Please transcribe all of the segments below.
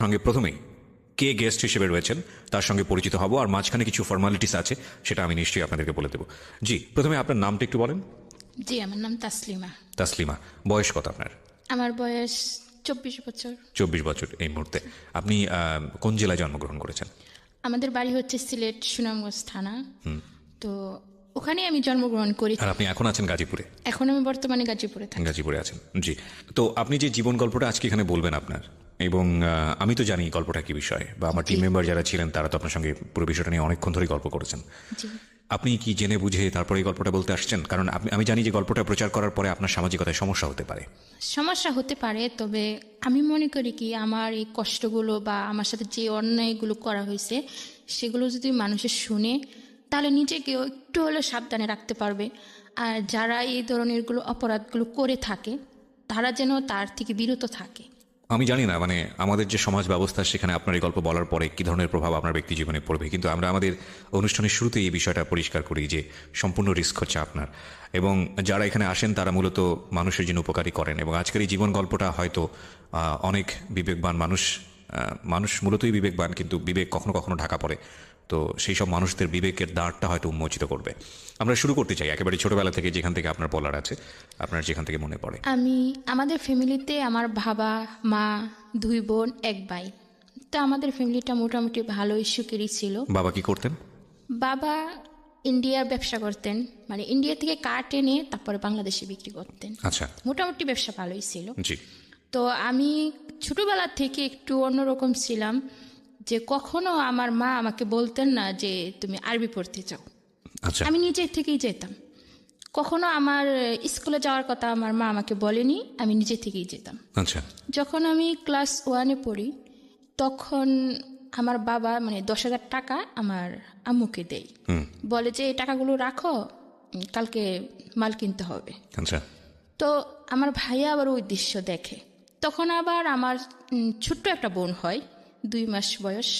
সঙ্গে প্রথমেই কে গেস্ট হিসেবে রয়েছেন তার সঙ্গে পরিচিত হব, আর মাঝখানে কিছু ফর্মালিটিস আছে সেটা আমি নিশ্চয়ই আপনাদেরকে বলে দেবো। জি, প্রথমে আপনার নামটা একটু বলেন। জি, আমার নাম তাসলিমা। তাসলিমা, বয়স কত আপনার? আমার বয়স 24 বছর। 24 বছর এই মুহূর্তে। আপনি কোন জেলায় জন্মগ্রহণ করেছেন? আমাদের বাড়ি হচ্ছে সিলেট সুনামগঞ্জ থানা। তো ওখানে আমি জন্মগ্রহণ করি। আর আপনি এখন আছেন গাজীপুরে? এখন আমি বর্তমানে গাজীপুরে থাকি। গাজীপুরে আছেন, জি। তো আপনি যে জীবন গল্পটা আজকে এখানে বলবেন আপনার, এবং আমি তো জানি গল্পটা কি বিষয়, বা আমার টিম মেম্বার যারা ছিলেন তারা তো আপনার সঙ্গে পুরো বিষয়টা নিয়ে অনেকক্ষণ ধরে গল্প করেছেন। জি। আপনি কি জেনে বুঝে তারপরে এই গল্পটা বলতে আসছেন? কারণ আমি জানি যে গল্পটা প্রচার করার পরে আপনার সামাজিকতায় সমস্যা হতে পারে। সমস্যা হতে পারে, তবে আমি মনে করি কি আমার এই কষ্টগুলো বা আমার সাথে যে অন্যায়গুলো করা হয়েছে সেগুলো যদি মানুষের শুনে তাহলে নিজেকেও একটু হলেও সাবধানে রাখতে পারবে। আর যারা এই ধরনেরগুলো অপরাধগুলো করে থাকে তারা যেন তার থেকে বিরত থাকে। আমি জানি না মানে আমাদের যে সমাজ ব্যবস্থা সেখানে আপনার এই গল্প বলার পরে কী ধরনের প্রভাব আপনার ব্যক্তি জীবনে পড়বে, কিন্তু আমরা আমাদের অনুষ্ঠানের শুরুতে এই বিষয়টা পরিষ্কার করি যে সম্পূর্ণ রিস্ক হচ্ছে আপনার, এবং যারা এখানে আসেন তারা মূলত মানুষের জন্য উপকারী করেন। এবং আজকের এই জীবন গল্পটা হয়তো অনেক বিবেকবান মানুষ মূলতই বিবেকবান, কিন্তু বিবেক কখনো কখনো ঢাকা পড়ে। তো সেই সব মানুষদের বিবেকের দ্বারটা হয়তো উন্মোচিত করবে। আমরা শুরু করতে চাই একেবারে ছোটবেলা থেকে, যেখান থেকে আপনার বলার আছে, আপনার যেখান থেকে মনে পড়ে। আমাদের ফ্যামিলিতে আমার বাবা মা 2 বোন 1 ভাই। তো আমাদের ফ্যামিলিটা মোটামুটি ভালোই সুখেরই ছিল। বাবা কি করতেন? বাবা ইন্ডিয়ার ব্যবসা করতেন, মানে ইন্ডিয়া থেকে কাঠ এনে তারপরে বাংলাদেশে বিক্রি করতেন। আচ্ছা, মোটামুটি ব্যবসা ভালোই ছিল। জি। তো আমি ছোটবেলা থেকে একটু অন্যরকম ছিলাম, যে কখনো আমার মা আমাকে বলতেন না যে তুমি আরবি পড়তে চাও। আচ্ছা, আমি নিজে থেকেই যেতাম। কখনো আমার স্কুলে যাওয়ার কথা আমার মা আমাকে বলেনি, আমি নিজে থেকেই যেতাম। আচ্ছা, যখন আমি ক্লাস 1-এ পড়ি তখন আমার বাবা মানে 10,000 টাকা আমার আম্মুকে দেয়, বলে যে এই টাকাগুলো রাখো, কালকে মাল কিনতে হবে। আচ্ছা, তো আমার ভাইয়া আবার ওই দৃশ্য দেখে। তখন আবার আমার ছোট্ট একটা বোন হয়, 2 মাস বয়স।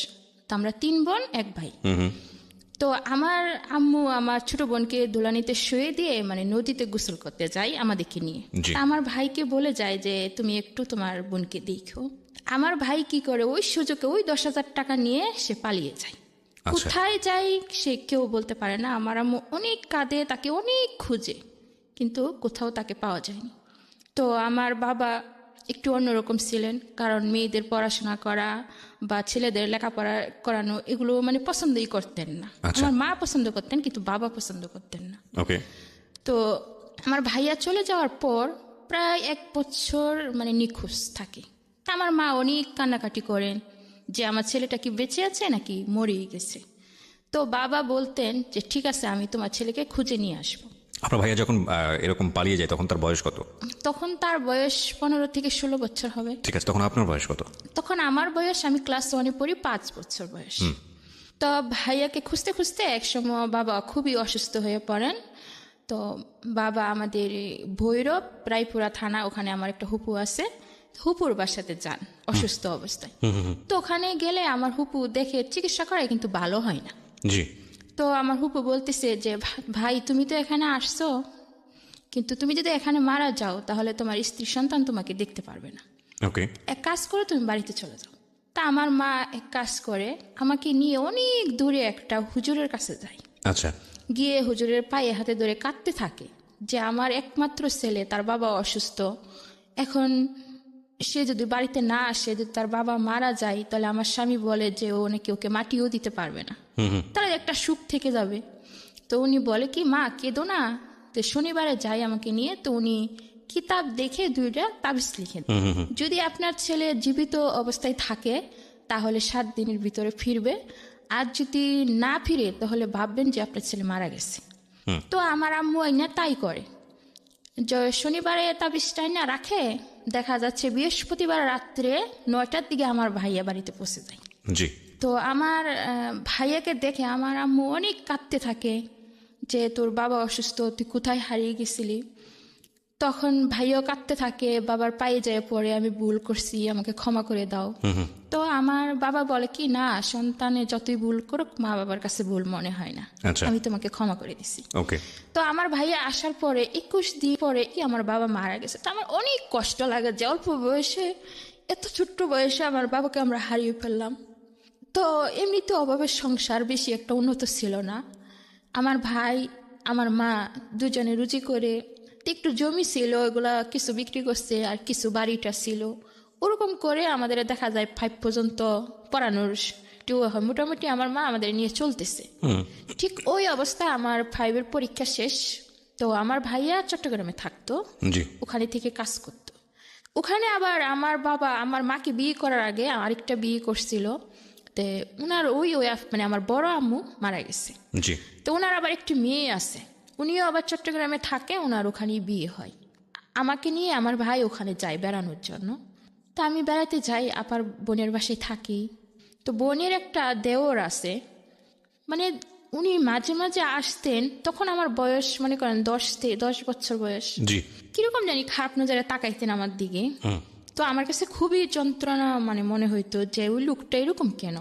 তো আমরা 3 বোন 1 ভাই। তো আমার আম্মু আমার ছোট বোনকে দোলানিতে শুয়ে দিয়ে মানে নদীতে গোসল করতে যায় আমাদেরকে নিয়ে। জি। তা আমার ভাইকে বলে যায় যে তুমি একটু তোমার বোনকে দেখো। আমার ভাই কি করে ওই সুযোগে ওই 10,000 টাকা নিয়ে সে পালিয়ে যায়। আচ্ছা। কোথায় যায় সে কেউ বলতে পারে না। আমার আম্মু অনেক কাঁদে, তাকে অনেক খুঁজে, কিন্তু কোথাও তাকে পাওয়া যায়নি। তো আমার বাবা একটু অন্যরকম ছিলেন, কারণ মেয়েদের পড়াশোনা করা বা ছেলেদের লেখাপড়া করানো এগুলো মানে পছন্দই করতেন না। আচ্ছা। আমার মা পছন্দ করতেন কিন্তু বাবা পছন্দ করতেন না। ওকে। তো আমার ভাইয়া চলে যাওয়ার পর প্রায় 1 বছর মানে নিখোঁজ থাকে। তা আমার মা অনেক কান্নাকাটি করেন যে আমার ছেলেটা কি বেঁচে আছে নাকি মরেই গেছে। তো বাবা বলতেন যে ঠিক আছে, আমি তোমার ছেলেকে খুঁজে নিয়ে আসবো। আপনার ভাইয়া যখন এরকম পালিয়ে যায় তখন তার বয়স কত? তখন তার বয়স 15 থেকে 16 বছর হবে। ঠিক আছে, তখন আপনার বয়স কত? তখন আমার বয়স, আমি ক্লাস 1-এ পড়ি, 5 বছর বয়স। তো ভাইয়াকে খুঁজতে খুঁজতে একসময় বাবা খুবই অসুস্থ হয়ে পড়েন। তো বাবা আমাদের ভৈরব রায়পুরা থানা, ওখানে আমার একটা হুপু আছে, হুপুর বাসাতে যান অসুস্থ অবস্থায়। তো ওখানে গেলে আমার হুপু দেখে চিকিৎসা করায় কিন্তু ভালো হয় না। জি। তো আমার হুপু বলতেছে যে ভাই তুমি তো এখানে আসছো, কিন্তু তুমি যদি এখানে মারা যাও তাহলে তোমার স্ত্রী সন্তান তোমাকে দেখতে পারবে না। ওকে। এক কাজ করে তুমি বাড়িতে চলে যাও। তা আমার মা এক কাজ করে আমাকে নিয়ে অনেক দূরে একটা হুজুরের কাছে যায়। আচ্ছা। গিয়ে হুজুরের পায়ে হাতে ধরে কাঁদতে থাকে যে আমার একমাত্র ছেলে, তার বাবা অসুস্থ, এখন সে যদি বাড়িতে না আসে, যদি তার বাবা মারা যায় তাহলে আমার স্বামী বলে যে ও নাকি ওকে মাটিও দিতে পারবে না, তাহলে একটা সুখ থেকে যাবে। তো উনি বলে কি মা কেঁদো না। তো শনিবারে যাই আমাকে নিয়ে, তো উনি কিতাব দেখে 2টা তাবিজ লিখেন, যদি আপনার ছেলে জীবিত অবস্থায় থাকে তাহলে 7 দিনের ভিতরে ফিরবে, আর যদি না ফিরে তাহলে ভাববেন যে আপনার ছেলে মারা গেছে। তো আমার আম্মু আইনা তাই করে, শনিবারে তাবিজটা না রাখে, দেখা যাচ্ছে বৃহস্পতিবার রাত্রে 9টার দিকে আমার ভাইয়া বাড়িতে পৌঁছে যায়। জি। তো আমার ভাইয়াকে দেখে আমার আম্মু অনেক কাঁদতে থাকে যে তোর বাবা অসুস্থ, তুই কোথায় হারিয়ে গেছিলি। তখন ভাইয়াও কাঁদতে থাকে, বাবার পায়ে যায় পড়ে আমি ভুল করছি, আমাকে ক্ষমা করে দাও। তো আমার বাবা বলে কি না, সন্তানে যতই ভুল করুক মা বাবার কাছে ভুল মনে হয় না, আচ্ছা। আমি তোমাকে ক্ষমা করে দিছি। ওকে। তো আমার ভাইয়া আসার পরে 21 দিন পরে কি আমার বাবা মারা গেছে। তো আমার অনেক কষ্ট লাগে যে অল্প বয়সে এত ছোট্ট বয়সে আমার বাবাকে আমরা হারিয়ে ফেললাম। তো এমনিতে অভাবের সংসার বেশি একটা উন্নত ছিল না। আমার ভাই আমার মা দুজনে রুজি করে একটু জমি ছিল, ওগুলা কিছু বিক্রি করছে আর কিছু বাড়িটা ছিল। ওরকম করে আমাদের দেখা যায় 5 পর্যন্ত পড়ানোর একটু হয়, মোটামুটি আমার মা আমাদের নিয়ে চলতেছে। ঠিক ওই অবস্থায় আমার 5-এর পরীক্ষা শেষ। তো আমার ভাইয়া চট্টগ্রামে থাকতো, জি ওখানে থেকে কাজ করতো। ওখানে আবার আমার বাবা আমার মাকে বিয়ে করার আগে আরেকটা বিয়ে করছিল। তো ওনার মানে আমার বড় আম্মু মারা গেছে। জি তো ওনার আবার একটি মেয়ে আছে, উনিও আবার চট্টগ্রামে থাকে, ওনার ওখানেই বিয়ে হয়। আমাকে নিয়ে আমার ভাই ওখানে যায় বেড়ানোর জন্য। তা আমি বেড়াতে যাই, আবার বোনের বাসায় থাকি। তো বোনের একটা দেওর আছে, মানে উনি মাঝে মাঝে আসতেন। তখন আমার বয়স মনে করেন 10 বছর বয়স। জি কিরকম জানি খারাপ নজরে তাকাইতেন আমার দিকে। তো আমার কাছে খুবই যন্ত্রণা মানে মনে হইতো যে ওই লোকটা এরকম কেন,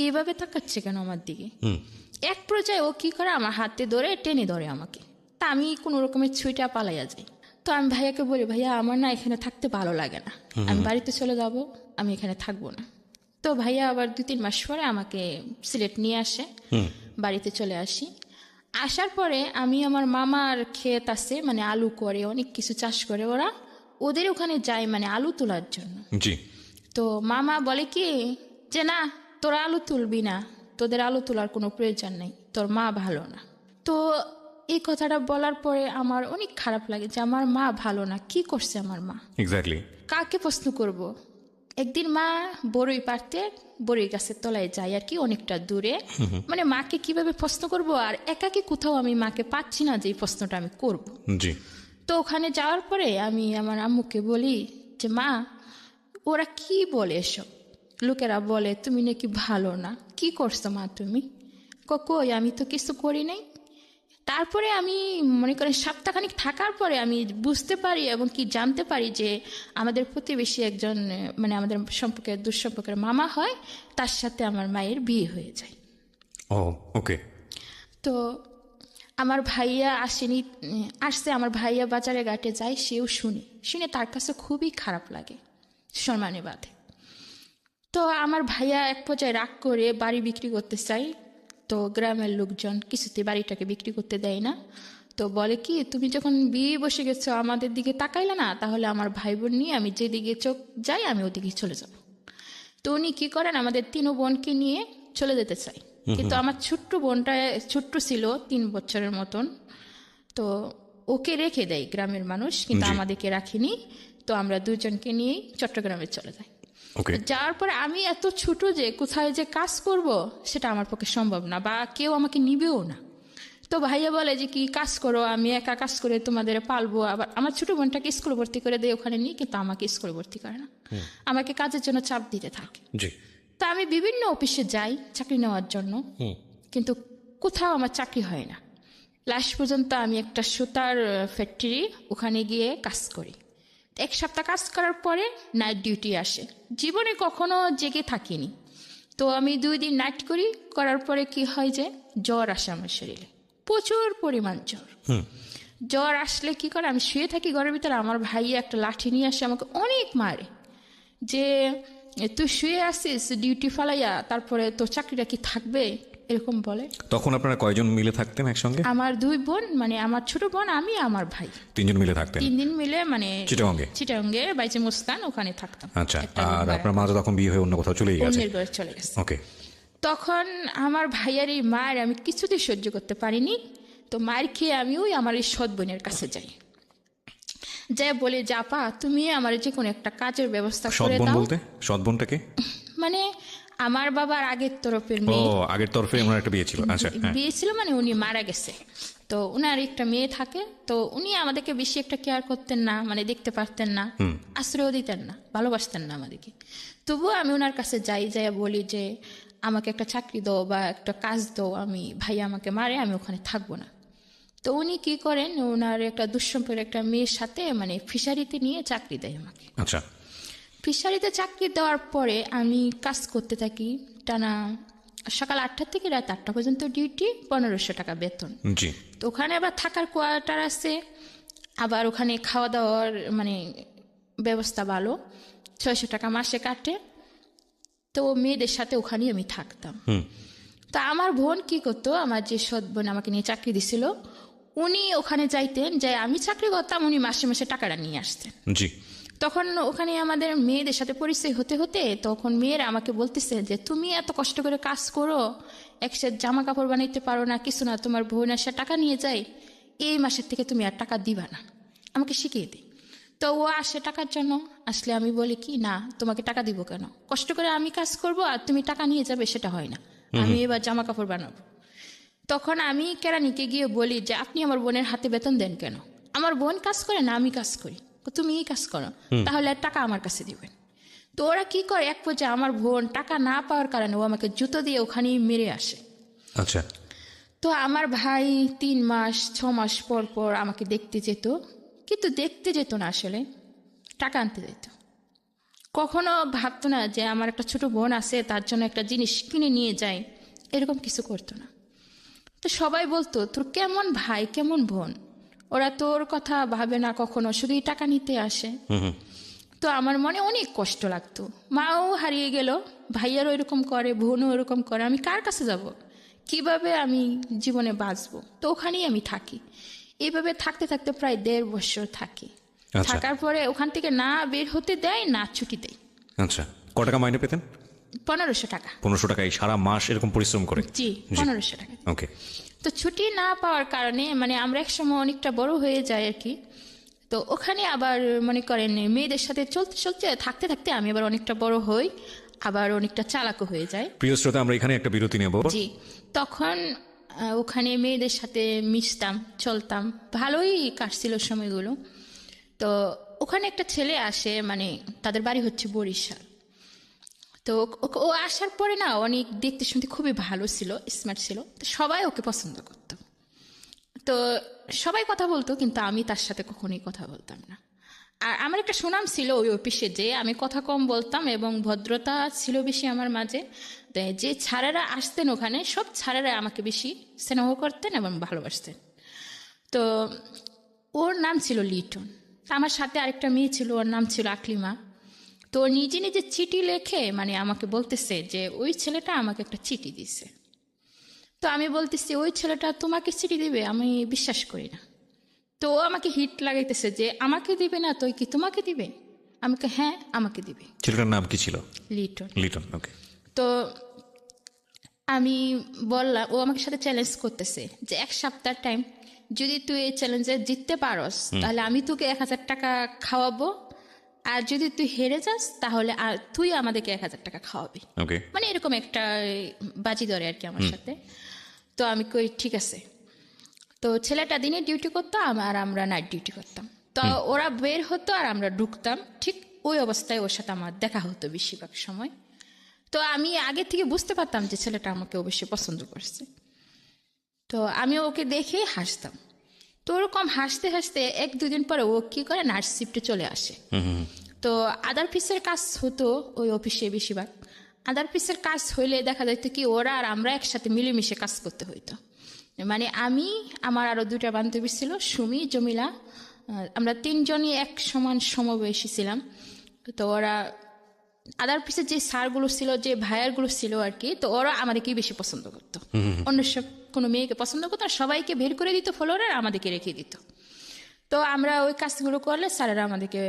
এইভাবে তাকাচ্ছে কেন আমার দিকে। এক পর্যায়ে ও কি করে আমার হাতে ধরে টেনে ধরে আমাকে। তা আমি কোনো রকমের ছুঁইটা পালাইয়া যাই। তো আমি ভাইয়াকে বলি, ভাইয়া আমার না এখানে থাকতে ভালো লাগে না, আমি বাড়িতে চলে যাব, আমি এখানে থাকবো না। তো ভাইয়া আবার 2-3 মাস পরে আমাকে সিলেট নিয়ে আসে, বাড়িতে চলে আসি। আসার পরে আমি আমার মামার ক্ষেত আছে, মানে আলু করে, অনেক কিছু চাষ করে ওরা, ওদের ওখানে যাই মানে আলু তোলার জন্য। জি তো মামা বলে কি যে না, তোরা আলু তুলবি না, তোদের আলু তোলার কোনো প্রয়োজন নেই, তোর মা ভালো না। তো এই কথাটা বলার পরে আমার অনেক খারাপ লাগে যে আমার মা ভালো না, কি করছে আমার মা, এক্স্যাক্টলি। কাকে প্রশ্ন করব। একদিন মা বড়ই পারতে বড়ই গাছের তলায় যাই আর কি, অনেকটা দূরে। মানে মাকে কিভাবে প্রশ্ন করব, আর একাকি কোথাও আমি মাকে পাচ্ছি না যে এই প্রশ্নটা আমি করব। জি তো ওখানে যাওয়ার পরে আমি আমার আম্মুকে বলি যে মা, ওরা কি বলে এসব, লোকেরা বলে তুমি নাকি ভালো না, কি করছো মা তুমি? কই আমি তো কিছু করি নাই। তারপরে আমি মনে করেন সপ্তাহখানিক থাকার পরে আমি বুঝতে পারি এবং কি জানতে পারি যে আমাদের প্রতিবেশী একজন মানে আমাদের সম্পর্কের দুঃসম্পর্কের মামা হয়, তার সাথে আমার মায়ের বিয়ে হয়ে যায়। ও ওকে। তো আমার ভাইয়া আসছে, আমার ভাইয়া বাজারে ঘাটে যায়, সেও শুনে তার কাছে খুবই খারাপ লাগে, সম্মানে বাঁধে। তো আমার ভাইয়া এক পর্যায়ে রাগ করে বাড়ি বিক্রি করতে চাই। তো গ্রামের লোকজন কিছুতে বাড়িটাকে বিক্রি করতে দেয় না। তো বলে কি, তুমি যখন বিয়ে বসে গেছো আমাদের দিকে তাকাইলে না, তাহলে আমার ভাই বোন নিয়ে আমি যেদিকে চোখ যাই আমি ওদিকে চলে যাব। তো উনি কি করেন, আমাদের 3 বোনকে নিয়ে চলে যেতে চাই। কিন্তু আমার ছোট্ট বোনটা ছোট্ট ছিল, 3 বছরের মতন। তো ওকে রেখে দেয় গ্রামের মানুষ, কিন্তু আমাদেরকে রাখিনি। তো আমরা দুজনকে নিয়েই চট্টগ্রামে চলে যাই। ওকে যাওয়ার পরে আমি এত ছোট যে কোথায় যে কাজ করব সেটা আমার পক্ষে সম্ভব না, বা কেউ আমাকে নিবেও না। তো ভাইয়া বলে যে কি কাজ করো, আমি একা কাজ করে তোমাদের পালবো। আবার আমার ছোট বোনটাকে স্কুলে ভর্তি করে দেয় ওখানে নিয়ে, কিন্তু আমাকে স্কুলে ভর্তি করে না, আমাকে কাজের জন্য চাপ দিতে থাকে। জি তা আমি বিভিন্ন অফিসে যাই চাকরি নেওয়ার জন্য, কিন্তু কোথাও আমার চাকরি হয় না। লাস্ট পর্যন্ত আমি একটা সুতার ফ্যাক্টরি, ওখানে গিয়ে কাজ করি। 1 সপ্তাহ কাজ করার পরে নাইট ডিউটি আসে। জীবনে কখনো জেগে থাকিনি। তো আমি 2 দিন নাইট করার পরে কি হয় যে জ্বর আসে আমার শরীরে, প্রচুর পরিমাণ জ্বর। জ্বর আসলে কি করে, আমি শুয়ে থাকি ঘরের ভিতরে, আমার ভাই একটা লাঠি নিয়ে আসে আমাকে অনেক মারে, যে তুই শুয়ে আসিস ডিউটি ফালাইয়া, তারপরে তোর চাকরিটা কি থাকবে, এরকম বলে। তখন আপনারা কয়জন মিলে থাকতেন একসঙ্গে? আমার 2 বোন, মানে আমার ছোট বোন, আমি, আমার ভাই, 3 জন মিলে থাকতেন 3 দিন মিলে, মানে চিটাগংয়ে বাইচে মুস্তান, ওখানে থাকতাম। আচ্ছা। আর আপনার মা তো তখন বিয়ে হয়ে অন্য কোথাও চলে গেছে? অন্যের ঘরে চলে গেছে। ওকে। তখন আমার ভাইয়ার এই মায়ের আমি কিছুতেই সহ্য করতে পারিনি। তো মায়ের খেয়ে আমি আমার এই সৎ বোনের কাছে যাই, বলে যে আপা তুমি আমার যে কোনো একটা কাজের ব্যবস্থা করে দাও। বলতে সৎ বোনটাকে মানে আমার বাবার আগের তরফের মেয়ে। ও, আগের তরফে আমার একটা বিয়ে ছিল। আচ্ছা, বিয়ে ছিল, মানে উনি মারা গেছে। তো উনার একটা মেয়ে থাকে। তো উনি আমাদেরকে বেশি একটা কেয়ার করতেন না, মানে দেখতে পারতেন না, আশ্রয় দিতেন না, ভালোবাসতেন না আমাদেরকে। তবুও আমি ওনার কাছে যাই বলি যে আমাকে একটা চাকরি দাও বা একটা কাজ দাও, আমি ভাই আমাকে মারে, আমি ওখানে থাকবো না। তো উনি কি করেন, ওনার একটা দুঃসম্পর্কের একটা মেয়ের সাথে মানে ফিশারিতে নিয়ে চাকরি দেয় আমাকে। আচ্ছা। ফিশারিতে চাকরি দেওয়ার পরে আমি কাজ করতে থাকি টানা সকাল 8টা থেকে রাত 8টা পর্যন্ত ডিউটি, 1500 টাকা বেতন। জি। তো ওখানে আবার থাকার কোয়ার্টার আছে, আবার ওখানে খাওয়া দাওয়ার মানে ব্যবস্থা ভালো। 600 টাকা মাসে কাটে। তো মেয়েদের সাথে ওখানেই আমি থাকতাম। তা আমার বোন কি করতো, আমার যে সৎ বোন আমাকে নিয়ে চাকরি দিছিল, উনি ওখানে যাইতেন, যে আমি চাকরি করতাম, উনি মাসে মাসে টাকাটা নিয়ে আসতেন। জি। তখন ওখানে আমাদের মেয়েদের সাথে পরিচয় হতে হতে তখন মেয়েরা আমাকে বলতেছে যে তুমি এত কষ্ট করে কাজ করো, এক সেট জামা কাপড় বানাইতে পারো না, কিছু না, তোমার বোন আসে টাকা নিয়ে যায়, এই মাসের থেকে তুমি আর টাকা দিবা না, আমাকে শিখিয়ে দিই। তো ও আসে টাকার জন্য, আসলে আমি বলি কি না, তোমাকে টাকা দিব কেন, কষ্ট করে আমি কাজ করব আর তুমি টাকা নিয়ে যাবে, সেটা হয় না, আমি এবার জামা কাপড় বানাবো। তখন আমি কেরানিকে গিয়ে বলি যে আপনি আমার বোনের হাতে বেতন দেন কেন, আমার বোন কাজ করে না আমি কাজ করি, তুমি এই কাজ করো, তাহলে আর টাকা আমার কাছে দিবেন। তো ওরা কি করে, এক পর্যায়ে আমার বোন টাকা না পাওয়ার কারণে ও আমাকে জুতো দিয়ে ওখানেই মেরে আসে। আচ্ছা। তো আমার ভাই 3 মাস 6 মাস পর পর আমাকে দেখতে যেত, কিন্তু দেখতে যেত না, আসলে টাকা আনতে যেত। কখনো ভাবতো না যে আমার একটা ছোট বোন আছে, তার জন্য একটা জিনিস কিনে নিয়ে যায়, এরকম কিছু করতো না। তো সবাই বলতো তোর কেমন ভাই কেমন বোন, ওরা তোর কথা ভাবে না কখনো, শুধুই টাকা নিতে আসে। তো আমার মনে অনেক কষ্ট লাগতো, মাও হারিয়ে গেল, ভাইয়ারও এরকম করে, বোনও এরকম করে, আমি কার কাছে যাব, কিভাবে আমি জীবনে বাঁচবো। তো ওখানেই আমি থাকি, এইভাবে থাকতে থাকতে প্রায় 1.5 বছর থাকি। আচ্ছা। থাকার পরে ওখান থেকে না বের হতে দেয় না ছুটি দেয়। আচ্ছা, ক টাকা মাইনে পেতেন? 1500 টাকা। 1500 টাকা এই সারা মাস এরকম পরিশ্রম করে? জি, 1500 টাকা। ওকে। তো ছুটি না পাওয়ার কারণে মানে আমরা এক সময় অনেকটা বড় হয়ে যাই আর কি। তো ওখানে আবার মনে করেন মেয়েদের সাথে চলতে চলতে থাকতে থাকতে আমি আবার অনেকটা বড় হই, আবার অনেকটা চালাকও হয়ে যায়। প্রিয় শ্রোতা, আমরা এখানে একটা বিরতি নেব। জি, তখন ওখানে মেয়েদের সাথে মিশতাম, চলতাম, ভালোই কাটছিল সময়গুলো। তো ওখানে একটা ছেলে আসে, মানে তাদের বাড়ি হচ্ছে বরিশাল। তো ও আসার পরে না অনেক দেখতে শুনতে খুবই ভালো ছিল, স্মার্ট ছিল, তো সবাই ওকে পছন্দ করতো। তো সবাই কথা বলতো, কিন্তু আমি তার সাথে কখনোই কথা বলতাম না। আর আমার একটা সুনাম ছিল ওই অফিসে, যে আমি কথা কম বলতাম এবং ভদ্রতা ছিল বেশি আমার মাঝে। যে ছাড়েরা আসতেন ওখানে, সব ছাড়েরা আমাকে বেশি স্নেহ করতেন এবং ভালোবাসতেন। তো ওর নাম ছিল লিটন, আমার সাথে আরেকটা মেয়ে ছিল, ওর নাম ছিল আকলিমা। তো নিজে নিজে চিঠি লেখে মানে আমাকে বলতেছে যে ওই ছেলেটা আমাকে একটা চিঠি দিছে। তো আমি বলতেছি ওই ছেলেটা তোমাকে চিঠি দিবে, আমি বিশ্বাস করি না। তো ও আমাকে হিট লাগাইতেছে যে আমাকে দিবে না তো কি তোমাকে দিবে, আমাকে হ্যাঁ আমাকে দিবে। ছেলেটার নাম কি ছিল? লিটন। লিটন, ওকে। তো আমি বললাম, ও আমাকে সাথে চ্যালেঞ্জ করতেছে যে 1 সপ্তাহ টাইম, যদি তুই এই চ্যালেঞ্জে জিততে পারস তাহলে আমি তোকে 1000 টাকা খাওয়াবো, আর যদি তুই হেরে যাস তাহলে আর তুই আমাদেরকে 1000 টাকা খাওয়াবি। ওকে। মানে এরকম একটা বাজি ধরে আর কি আমার সাথে। তো আমি কই ঠিক আছে। তো ছেলেটা দিনে ডিউটি করতো, আর আমরা নাইট ডিউটি করতাম। তো ওরা বের হতো আর আমরা ঢুকতাম, ঠিক ওই অবস্থায় ওর সাথে আমার দেখা হতো বেশিরভাগ সময়। তো আমি আগে থেকে বুঝতে পারতাম যে ছেলেটা আমাকে অবশ্যই পছন্দ করছে। তো আমি ওকে দেখে হাসতাম। তো ওরকম হাসতে হাসতে 1-2 দিন পরে ও কি করে, নাইট শিফটে চলে আসে। তো আদার পিসের কাজ হতো ওই অফিসে বেশিরভাগ। আদার পিসের কাজ হইলে দেখা যেত কি ওরা আর আমরা একসাথে মিলেমিশে কাজ করতে হইতো। মানে আমি, আমার আরো 2টা বান্ধবী ছিল, সুমি, জমিলা, আমরা 3 জনই এক সমান সমবয়সী ছিলাম। তো ওরা আদার পিসের যে স্যারগুলো ছিল, যে ভাইয়ারগুলো ছিল আর কি, তো ওরা আমাদেরকেই বেশি পছন্দ করতো, অন্য সব কোনো মেয়েকে পছন্দ করতো না, সবাইকে বের করে দিত ফ্লোরে, আর আমাদেরকে রেখে দিত। তো আমরা ওই কাজগুলো করলে স্যারেরা আমাদেরকে